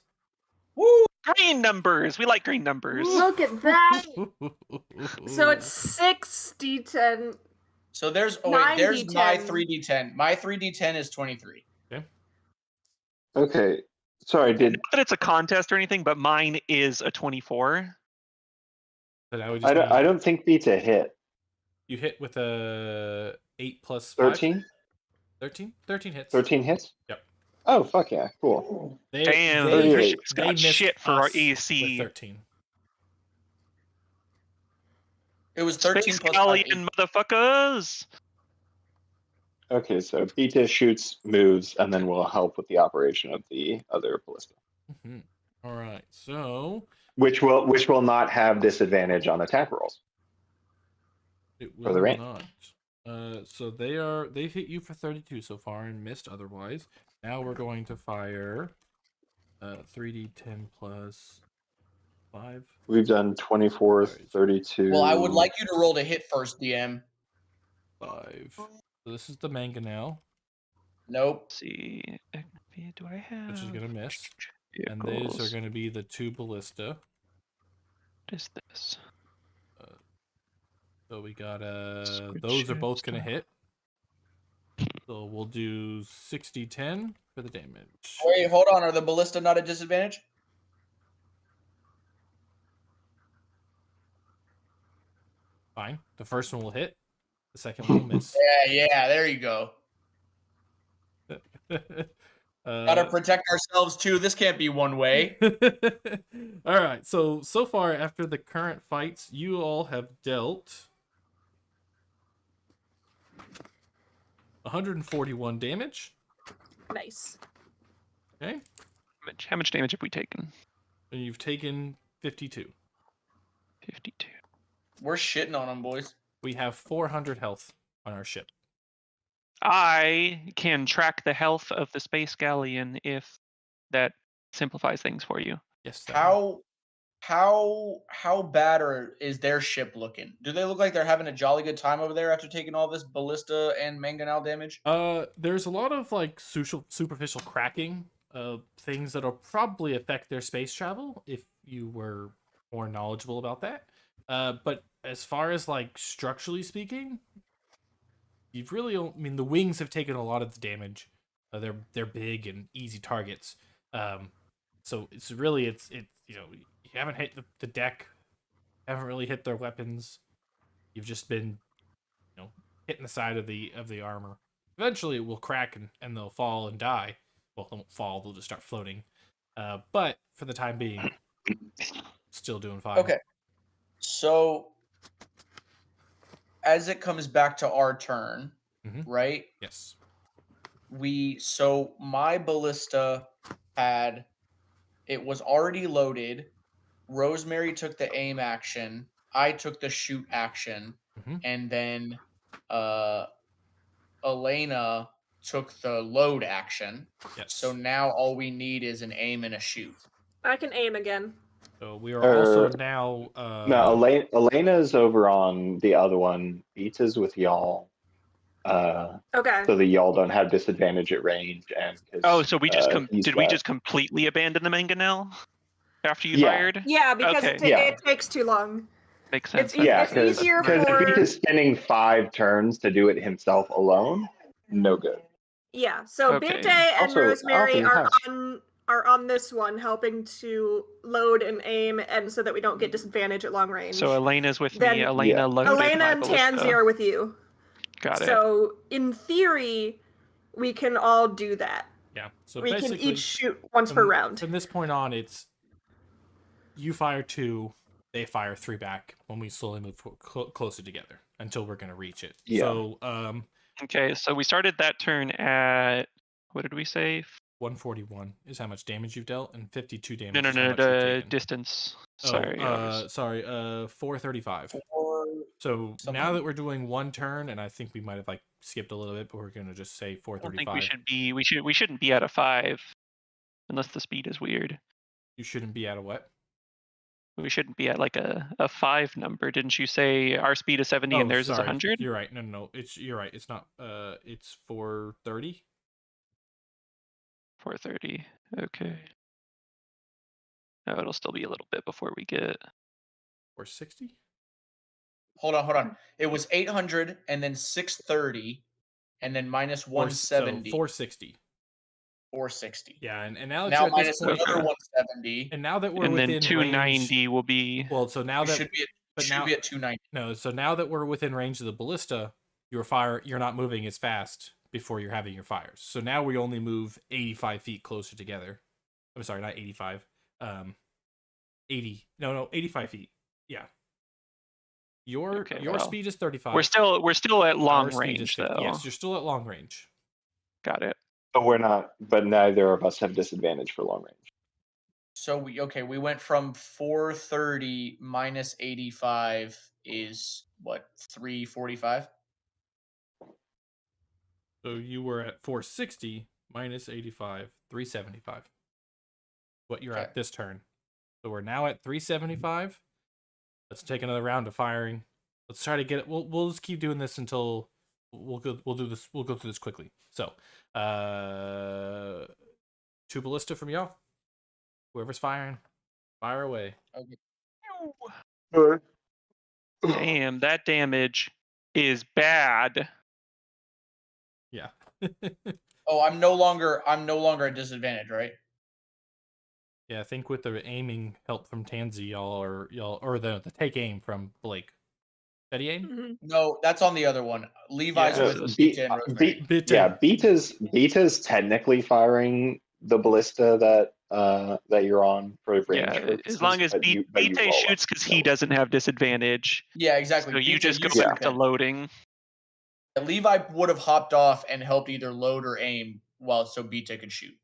Woo! Green numbers. We like green numbers. Look at that. So it's 6 d10. So there's Nine there's D10. my 3d10. My 3d10 is 23. Okay. Sorry, Not that it's a contest or anything, but mine is a 24. So now we I just don't think beats a hit. you hit with a 8 plus 5. 13? 13 hits. 13 hits? Yep. Oh, fuck yeah. Cool. Damn, they- Christian's they got missed shit for our us AC. with 13. It was 13 Space plus Galleon, motherfuckers. Okay, so Beta shoots, moves, and then will help with the operation of the other ballista. All right, so Which will not have disadvantage on attack rolls. it For will the range. not. So they've hit you for 32 so far and missed otherwise. Now we're going to fire 3d10 plus 5. We've done 24, Sorry. 32. Well, I would like you to roll to hit first, DM. 5. So this is the mangonel, Nope. Let's see. Do I have? which is gonna miss, and these vehicles? are gonna be the 2 ballista. What is this? So we got Switch those are both it. gonna hit. So we'll do 60-10 for the damage. Wait, hold on. Are the ballista not at disadvantage? Fine. The first one will hit. The second one will miss. Yeah, there you go. Gotta uh, protect ourselves too. This can't be one way. all right. So far after the current fights, you all have dealt 141 damage. Nice. Okay. How much damage have we taken? And you've taken 52. 52. We're shitting on them, boys. We have 400 health on our ship. I can track the health of the space galleon if that simplifies things for you. Yes. that one. How bad is their ship looking? Do they look like they're having a jolly good time over there after taking all this ballista and mangonel damage? There's a lot of like superficial cracking, things that'll probably affect their space travel if you were more knowledgeable about that. But as far as like structurally speaking, you've really, I mean, the wings have taken a lot of the damage. They're big and easy targets. So it's really it's you know, you haven't hit the deck, haven't really hit their weapons. You've just been, you know, hitting the side of the armor. Eventually it will crack and they'll fall and die. Well, they won't fall, they'll just start floating. But for the time being, still doing fine. Okay. So as it comes back to our turn, Mhm. right? Yes. So my ballista was already loaded. Rosemary took the aim action. I took the shoot action. Mhm. And then Elena took the load action. Yes. So now all we need is an aim and a shoot. I can aim again. So we are also Er, now No, Elena's over on the other one. Beats with y'all. Okay. So that y'all don't have disadvantage at range. And 'cause, Oh, so we just he's did we got- just completely abandon the mangonel after you Yeah. fired? Yeah, because Okay. Yeah. it takes too long. Makes sense. It's Yeah, It's because easier if for- Beat is spending 5 turns to do it himself alone, no good. Yeah. So Okay. Bitte and Also, Rosemary Alvin are has- on this one, helping to load and aim, and so that we don't get disadvantage at long range. So Elena's with Then- me. Elena Yeah. loaded Elena my and Tansy ballista. are with you. Got it. So in theory, we can all do that. yeah. So We can basically each shoot once per round. From this point on, it's you fire 2, they fire 3 back when we slowly move closer together until we're going to reach it. Yeah. So, Okay, so we started that turn at, what did we say? 141 is how much damage you've dealt, and 52 damage No, is how much you've the taken. distance. Oh, Sorry. 435. So now that we're doing one turn, and I think we might have like skipped a little bit, but we're gonna just say I don't 435. think we shouldn't be at a 5, unless the speed is weird. You shouldn't be at a what? We shouldn't be at like a 5 number. Didn't you say our speed is 70 and theirs is 100? You're right. No. You're right. It's not. It's 430. 430. Okay. No, it'll still be a little bit before we get. 460. Hold on. It was 800 and then 630 and then minus 170. So 460. 460. Yeah, and now that Now you're at minus this point, another 170. and now that we're And within then 290 range, will be. well, so now that should be at 290. No, so now that we're within range of the ballista, you're not moving as fast before you're having your fires. So now we only move 85 feet closer together. I'm sorry, not 85. 80. No, 85 feet. Yeah. Your speed is 35. We're still at long Our speed is range 50. though. Yes, you're still at long range. Got it. But we're not. But neither of us have disadvantage for long range. So we went from 430 minus 85 is what, 345? So you were at 460 minus 85, 375. What you're at this turn. So we're now at 375. Let's take another round of firing. Let's try to get it. We'll just keep doing this until we'll go through this quickly. So, 2 ballista from y'all. Whoever's firing, fire away. Okay. Damn, that damage is bad. Yeah. Oh, I'm no longer at disadvantage, right? Yeah, I think with the aiming help from Tansy, or the take aim from Blake. Steady aim? Mhm. No, that's on the other one. Levi's Yeah, with Bitte and Rosemary. Beta's technically firing the ballista that you're on for range Yeah, purposes, as long as but you Bite roll shoots up. because he doesn't have disadvantage. Yeah, exactly. So you Bitte, just go shoot back to him. loading. Levi would have hopped off and helped either load or aim so Bitte could shoot.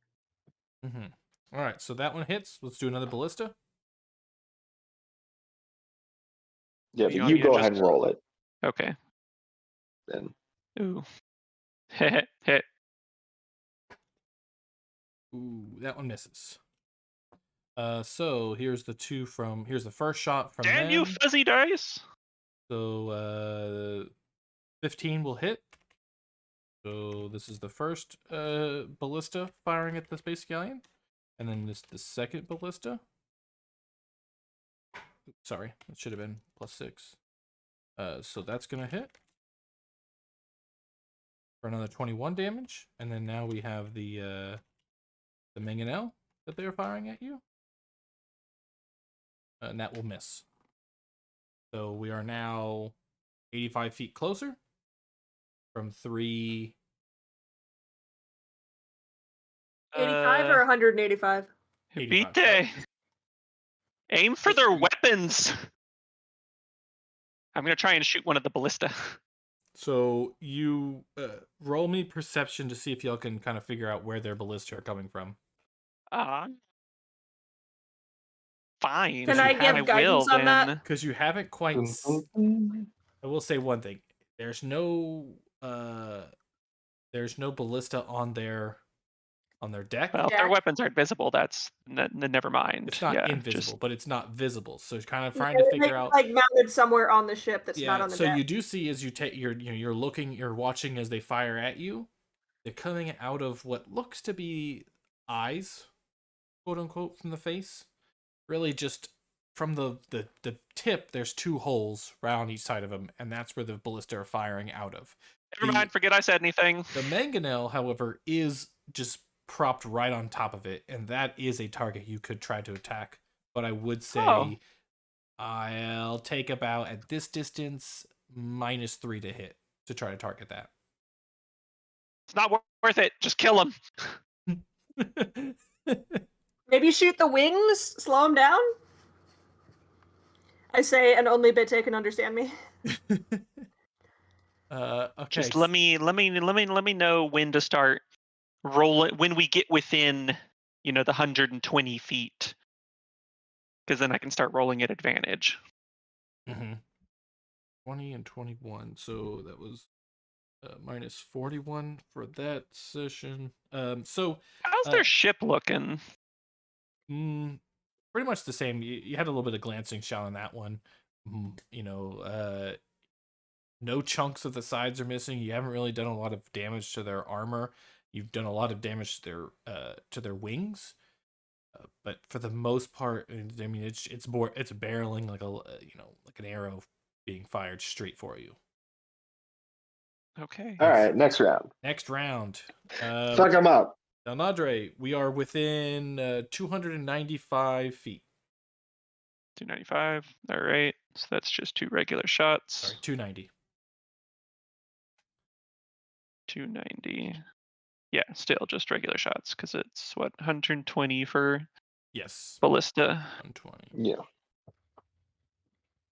Mm-hmm. All right, so that one hits. Let's do another ballista. Yeah, but You you want go me to ahead and roll it. Okay. Then Ooh. Hit. Ooh, that one misses. So here's the first shot from Damn them. you, fuzzy dice. So 15 will hit. So this is the first ballista firing at the Space Galleon. And then the second ballista. Sorry, that should have been +6. So that's gonna hit for another 21 damage. And then now we have the mangonel that they're firing at you. And that will miss. So we are now 85 feet closer from 3. 85 or 185? 85. Bite. Aim for their weapons. I'm gonna try and shoot one of the ballista. So you roll me perception to see if y'all can kind of figure out where their ballista are coming from. Fine. Can I give guidance on that? Because you haven't quite. I will say one thing. There's no ballista on their deck. Well, if their weapons aren't visible, that's never mind. It's not Yeah, invisible, but it's not visible. So it's kind of trying to figure out. Like mounted somewhere on the ship that's not on the so deck. you do see as you're watching as they fire at you. They're coming out of what looks to be eyes, quote unquote, from the face. Really, just from the tip, there's 2 holes right on each side of them, and that's where the ballista are firing out of. Never mind. Forget I said anything. The mangonel, however, is just propped right on top of it, and that is a target you could try to attack. But I would say I'll take about, at this distance, -3 to hit to try to target that. It's not worth it. Just kill him. Maybe shoot the wings, slow him down. I say, and only Bitte can understand me. Okay. Just let me know when to start rolling, when we get within, the 120 feet, because then I can start rolling at advantage. 20 and 21. So that was minus 41 for that session. So How's their ship looking? pretty much the same. You had a little bit of glancing shot on that one. No chunks of the sides are missing. You haven't really done a lot of damage to their armor. You've done a lot of damage to their wings. But for the most part, I mean, it's barreling like like an arrow being fired straight for you. Okay. All right, next round. Next round. Fuck them up. Delnadre, we are within 295 feet. 295. All right. So that's just 2 regular shots. Sorry, 290. 290. Yeah, still just regular shots because it's 120 for Yes. ballista. 120. Yeah.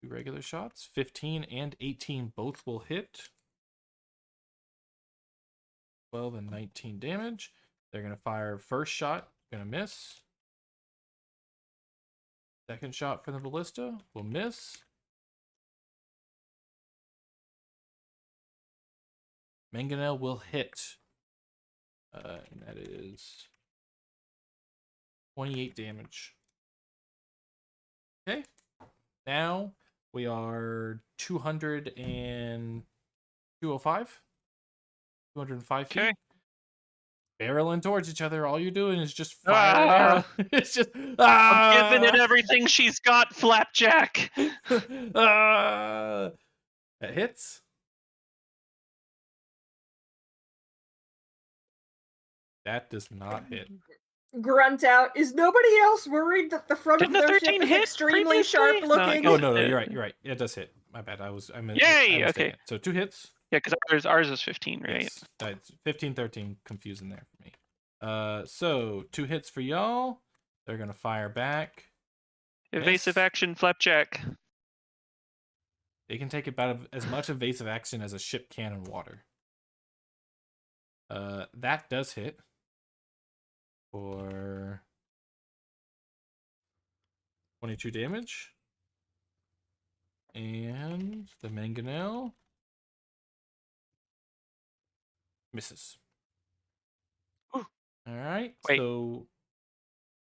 2 regular shots. 15 and 18 both will hit. 12 and 19 damage. They're going to fire first shot. Going to miss. Second shot for the ballista will miss. Mangonel will hit. And that is 28 damage. Okay. Now we are 205. 205 feet. Okay. Barreling towards each other. All you're doing is just fire an arrow. It's just I'm giving it everything she's got, Flapjack. That hits. That does not hit. Grunt out. Is nobody else worried that the front Didn't of a their 13 ship is hit extremely previously? sharp No, I looking? guess- Oh no, you're right. It does hit. My bad. I Yay! mistaken. Okay. So 2 hits. Yeah, because ours is 15, right? Yes. That's 15, 13, confusing there for me. So 2 hits for y'all. They're gonna fire back. Evasive Miss. action, Flapjack. They can take about as much evasive action as a ship can in water. That does hit for 22 damage. And the Mangonel misses. Ooh. All right. Wait. So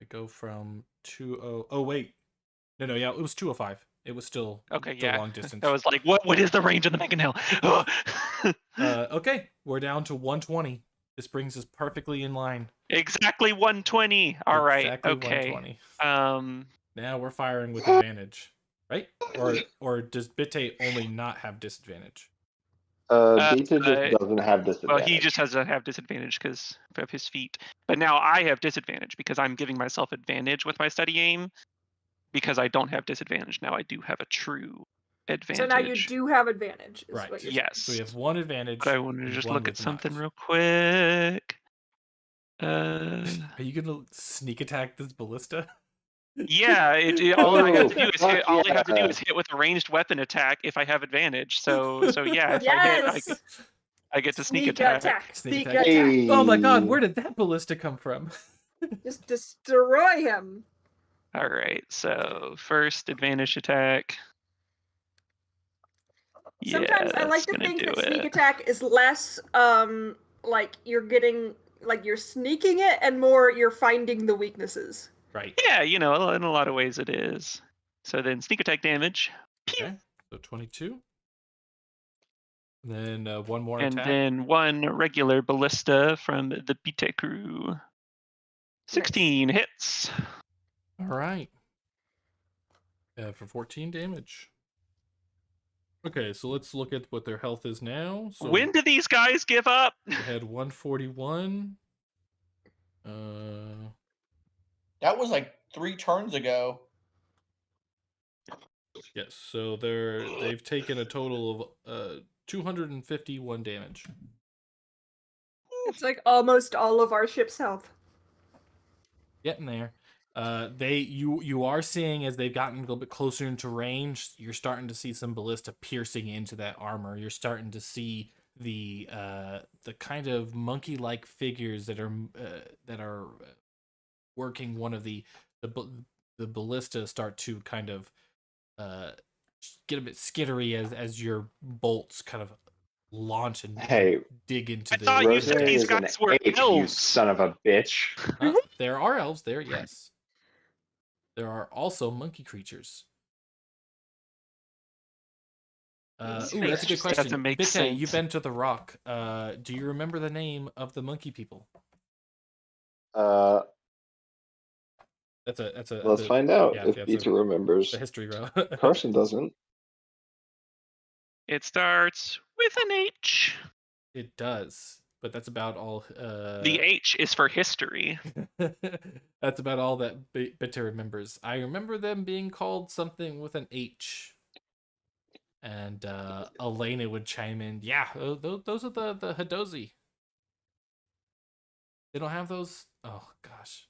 I go from 20. Oh wait. No, yeah, it was 205. It was still long distance. I was like, what is the range of the Mangonel? Okay, we're down to 120. This brings us perfectly in line. Exactly 120. All right. Exactly Okay. 120. Now we're firing with advantage, right? Or does Bitte only not have disadvantage? Beta just doesn't have disadvantage. Well, he just doesn't have disadvantage because of his feet. But now I have disadvantage because I'm giving myself advantage with my steady aim because I don't have disadvantage. Now I do have a true advantage. So now you do have advantage. Is Right. What you're Yes. So we have 1 advantage. But I wanted to and just 1 look at with something not. real quick. Are you gonna sneak attack this ballista? Yeah, all I have to do is fuck hit. All I have to do yeah. is hit with a ranged weapon attack if I have advantage. So yeah, if Yes. I get to sneak attack. Sneak attack. attack. Hey. Oh my god, where did that ballista come from? Just destroy him. All right, so first advantage attack. Sometimes I like to think that sneak attack is less like you're sneaking it and more you're finding the weaknesses. Right. Yeah, in a lot of ways it is. So then sneak attack damage. Okay. So 22. And then 1 more and attack. then 1 regular ballista from the Bitte crew. 16 hits. All right. For 14 damage. Okay, so let's look at what their health is now. So When do these guys give up? we had 141. That was like 3 turns ago. Yes, so they've taken a total of 251 damage. It's like almost all of our ship's health. Getting there. You are seeing as they've gotten a little bit closer into range, you're starting to see some ballista piercing into that armor. You're starting to see the kind of monkey-like figures that are working one of the ballista start to kind of get a bit skittery as your bolts kind of launch and Hey, dig into I the. thought you said Rosemary these is an guys were ape, you elves. son of a bitch. There are elves there, yes. There are also monkey creatures. That's a good Just question. doesn't make Bitte, sense. you've been to the Rock. Do you remember the name of the monkey people? Let's find out yeah, if that's Beta remembers. the history row. Carson doesn't. It starts with an H. It does, but that's about all. The H is for history. That's about all that Bitte remembers. I remember them being called something with an H. And Elena would chime in, yeah, those are the Hadozi. They don't have those? Oh, gosh.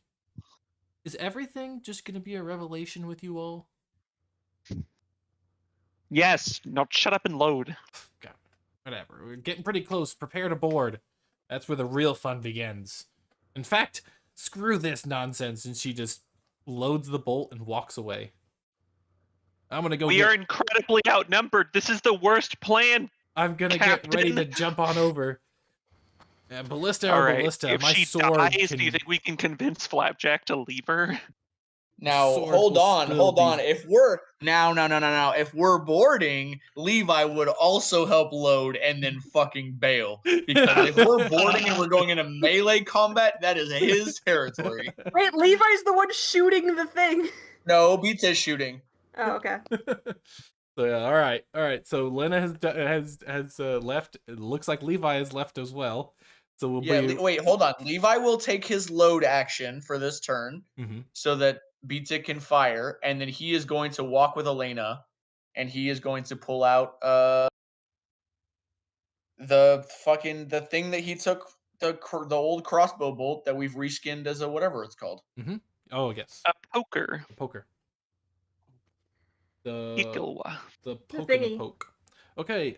Is everything just going to be a revelation with you all? Yes, now shut up and load. God, whatever. We're getting pretty close. Prepare to board. That's where the real fun begins. In fact, screw this nonsense. And she just loads the bolt and walks away. I'm going to go We are incredibly outnumbered. This is the worst plan. I'm going to get ready to jump on over. Ballista All or right. ballista. If My she sword dies, can... do you think we can convince Flapjack to leave her? Now sword hold will on, spill hold on. these- If we're now, if we're boarding, Levi would also help load and then fucking bail. Because if we're boarding and we're going into melee combat, that is his territory. Wait, Levi's the one shooting the thing. No, Beats shooting. Oh, okay. So yeah, all right. So Lena has left. It looks like Levi has left as well. So we'll be. Wait, hold on. Levi will take his load action for this turn, Mhm. so that Beats can fire, and then he is going to walk with Elena, and he is going to pull out the thing that he took, the old crossbow bolt that we've reskinned as a whatever it's called. Oh yes, A poker. poker. The Ikawa. poke and the thingy. poke. Okay.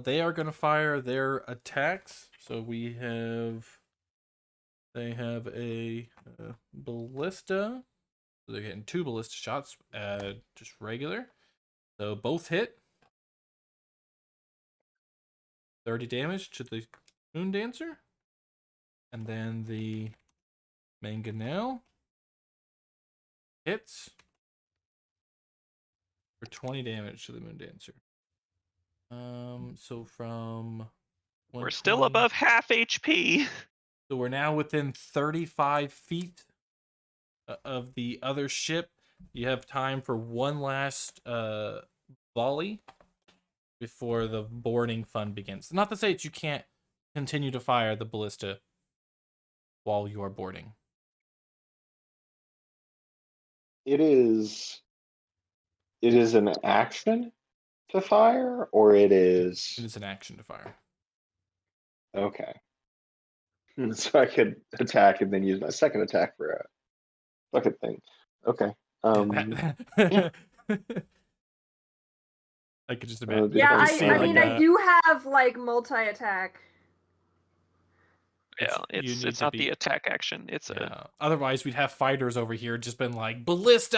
They are gonna fire their attacks. So they have a ballista. So they're getting 2 ballista shots. Just regular. So both hit. 30 damage to the Moon Dancer. And then the Mangonel hits for 20 damage to the Moon Dancer. So from We're still 120 above half HP. So we're now within 35 feet of the other ship. You have time for one last volley before the boarding fun begins. Not to say that you can't continue to fire the ballista while you are boarding. It is an action to fire, or it is... It is an action to fire. Okay. So I could attack and then use my second attack for a bucket thing. Okay. Yeah. I could just imagine. Yeah, I just see, I like, mean, I do have like multi-attack. Yeah, you it's need to not be- the attack action. It's a Yeah. Otherwise, we'd have fighters over here just been like ballista.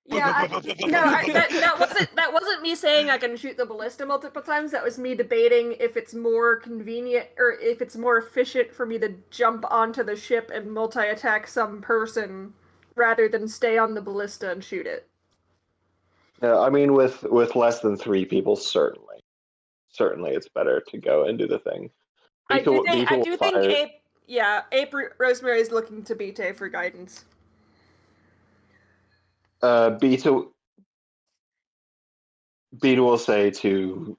Yeah, that wasn't me saying I can shoot the ballista multiple times. That was me debating if it's more convenient or if it's more efficient for me to jump onto the ship and multi-attack some person rather than stay on the ballista and shoot it. I mean, with less than 3 people, certainly it's better to go and do the thing. I do Beetle think fire- Ape Rosemary is looking to Bite for guidance. Beetle will say to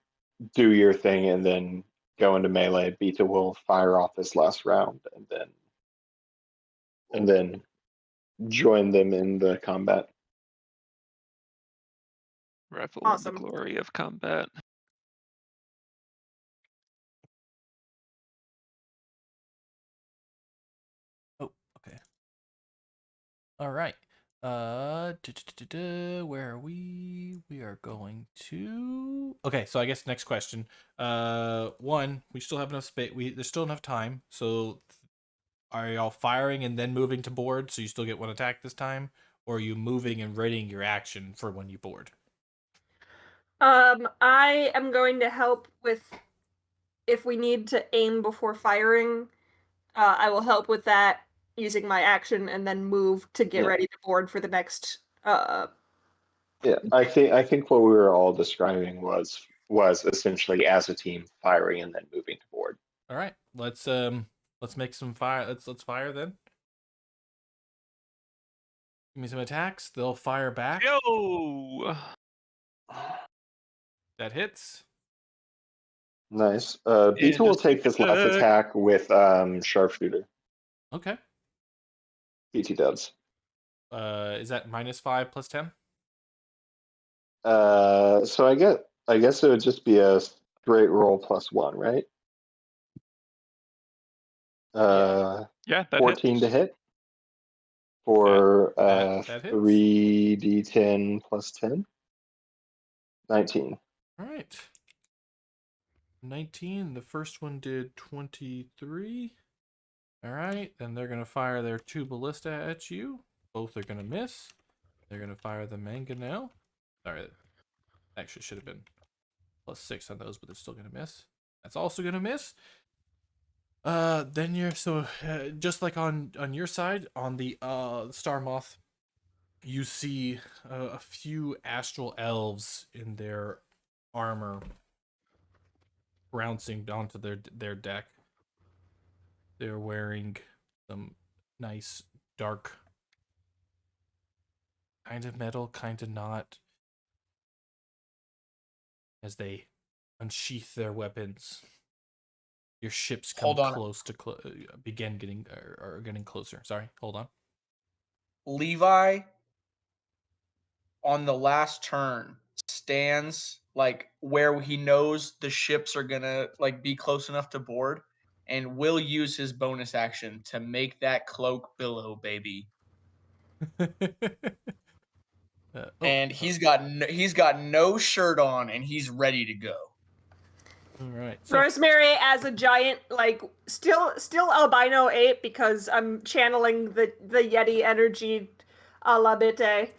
do your thing and then go into melee. Beetle will fire off this last round and then join them in the combat. revel Awesome. in the glory of combat. Oh, okay. All right. Where are we? We are going to. Okay, so I guess next question. One, we still have enough space. There's still enough time. So, are y'all firing and then moving to board, so you still get one attack this time, or are you moving and readying your action for when you board? I am going to help with if we need to aim before firing. I will help with that using my action and then move to get Yeah. ready to board for the next. Yeah, I think what we were all describing was essentially as a team firing and then moving to board. All right, let's make some fire. Let's fire then. Give me some attacks. They'll fire back. Yo! That hits. Nice. Beta will take this last attack with sharpshooter. Okay. BT does. Is that -5 + 10? So I guess it would just be a straight roll +1, right? Yeah, that 14 to hits. hit for that hits. 3d10 + 10. 19. All right. 19. The first one did 23. All right. Then they're going to fire their 2 ballista at you. Both are going to miss. They're going to fire the mangonel. Sorry. Actually, should have been +6 on those, but they're still going to miss. That's also going to miss. Then you're just like on your side, on the Star Moth, you see a few astral elves in their armor bouncing onto their deck. They're wearing some nice dark kind of metal, kind of not, as they unsheath their weapons. Your ships come Hold on. close to begin getting or getting closer. Sorry, hold on. Levi, on the last turn, stands like where he knows the ships are gonna like be close enough to board, and will use his bonus action to make that cloak billow, baby. And he's got no shirt on, and he's ready to go. All right. So, Rosemary as a giant, like still albino ape because I'm channeling the Yeti energy a la Bitte,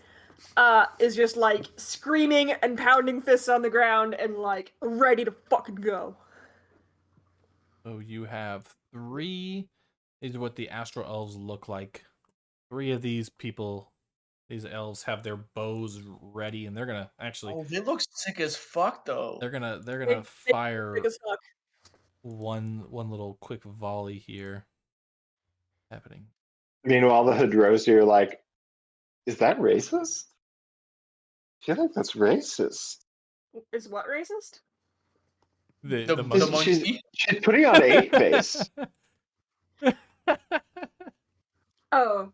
is just like screaming and pounding fists on the ground and like ready to fucking go. so you have 3. These are what the astral elves look like. 3 of these people, these elves, have their bows ready, and they're gonna actually. Oh, they look sick as fuck though. They're gonna They fire big as fuck. one little quick volley here. Happening. Meanwhile, the Hadrosi are like, is that racist? I feel like that's racist. Is what racist? The monkey. She's putting on ape face. Oh.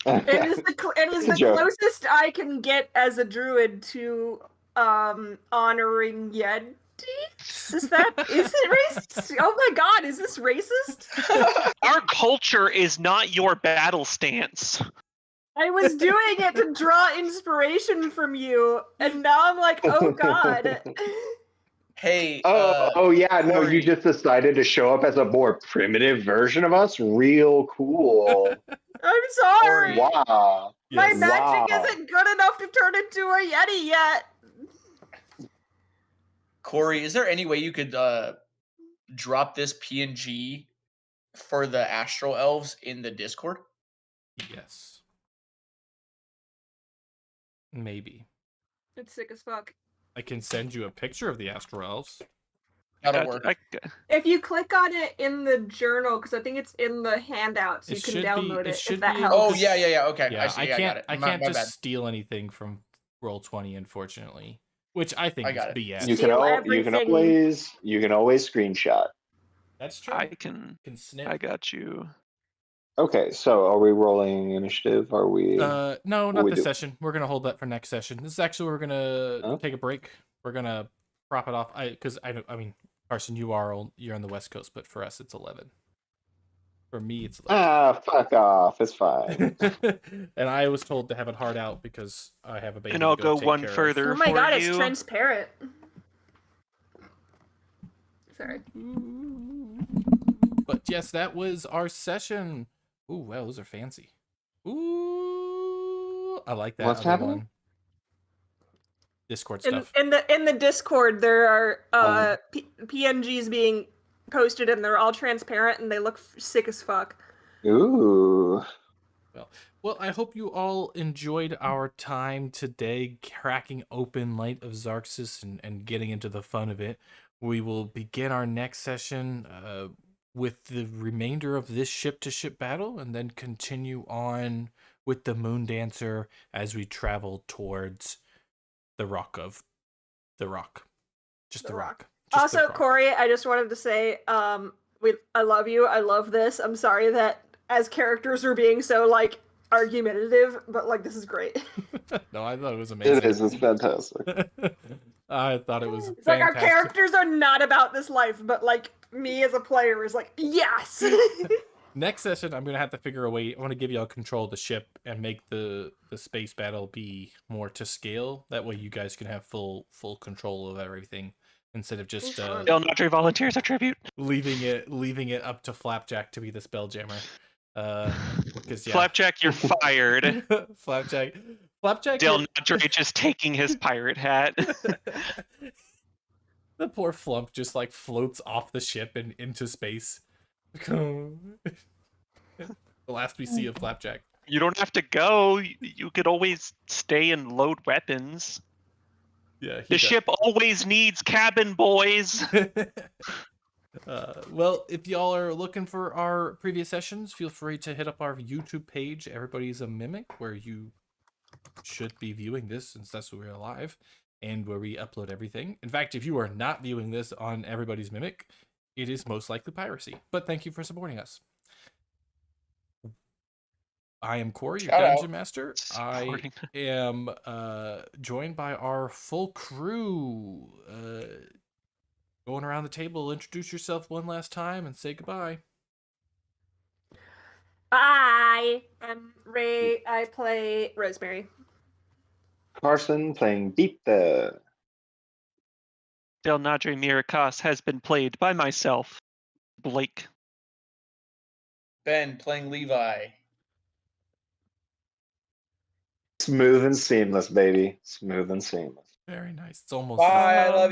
It is the Joke. closest I can get as a druid to honoring Yetis. Is it racist? Oh my god, is this racist? Our culture is not your battle stance. I was doing it to draw inspiration from you, and now I'm like, oh god. Hey. Oh yeah, no, Corey. you just decided to show up as a more primitive version of us? Real cool. I'm sorry. Wow. My Yes. magic Wow. isn't good enough to turn into a Yeti yet. Corey, is there any way you could drop this PNG for the Astral Elves in the Discord? Yes. Maybe. It's sick as fuck. I can send you a picture of the astral elves. That'll work. If you click on it in the journal, because I think it's in the handout, so you can download it if that helps. Oh yeah. Okay, Yeah, I see. can't. I got it. I My can't just bad. steal anything from Roll20, unfortunately. Which I think I is got it. BS. You Steal can always screenshot. That's true. I can snip. I got you. Okay, so are we rolling initiative? Are we No, what not we this do? session. We're gonna hold that for next session. This is actually we're gonna take a break. We're gonna prop it off. I mean, Carson, you're on the West Coast, but for us it's 11. For me, it's Fuck off. It's fine. and I was told to have it hard out because I have a baby. And I'll to go go take one care of. further Oh my for god, you. it's transparent. Sorry. But yes, that was our session. Ooh, wow, those are fancy. Ooh, I like that. What's other happening? one. Discord stuff. In the Discord, there are Oh. PNGs being posted, and they're all transparent, and they look sick as fuck. Ooh. Well, I hope you all enjoyed our time today, cracking open Light of Xarxis and getting into the fun of it. We will begin our next session with the remainder of this ship-to-ship battle, and then continue on with the Moon Dancer as we travel towards the Rock of the Rock. Just the Rock. Just Also, the Rock. Corey, I just wanted to say, I love you. I love this. I'm sorry that as characters we're being so like argumentative, but like this is great. No, I thought it was amazing. It is. It's fantastic. I thought it was It's like our fantastic. characters are not about this life, but like me as a player is like, yes. Next session, I'm gonna have to figure a way. I want to give y'all control of the ship and make the space battle be more to scale. That way, you guys can have full control of everything instead of just Delnadre volunteers a tribute. leaving it up to Flapjack to be the spelljammer. Because yeah, Flapjack, you're fired. Flapjack. Delnadre just taking his pirate hat. The poor Flump just like floats off the ship and into space. The last we see of Flapjack. You don't have to go. You could always stay and load weapons. Yeah, The ship always needs cabin boys. Well, if y'all are looking for our previous sessions, feel free to hit up our YouTube page, Everybody's a Mimic, where you should be viewing this since that's where we're live and where we upload everything. In fact, if you are not viewing this on Everybody's Mimic, it is most likely piracy. But thank you for supporting us. I am Corey, your Dungeon Master. I am joined by our full crew. Going around the table, introduce yourself one last time and say goodbye. Bye. I'm Ray. I play Rosemary. Carson playing Bitte. Delnadre Mirakas has been played by myself, Blake. Ben playing Levi. Smooth and seamless, baby. Smooth and seamless. Very nice. It's almost Bye. I love you.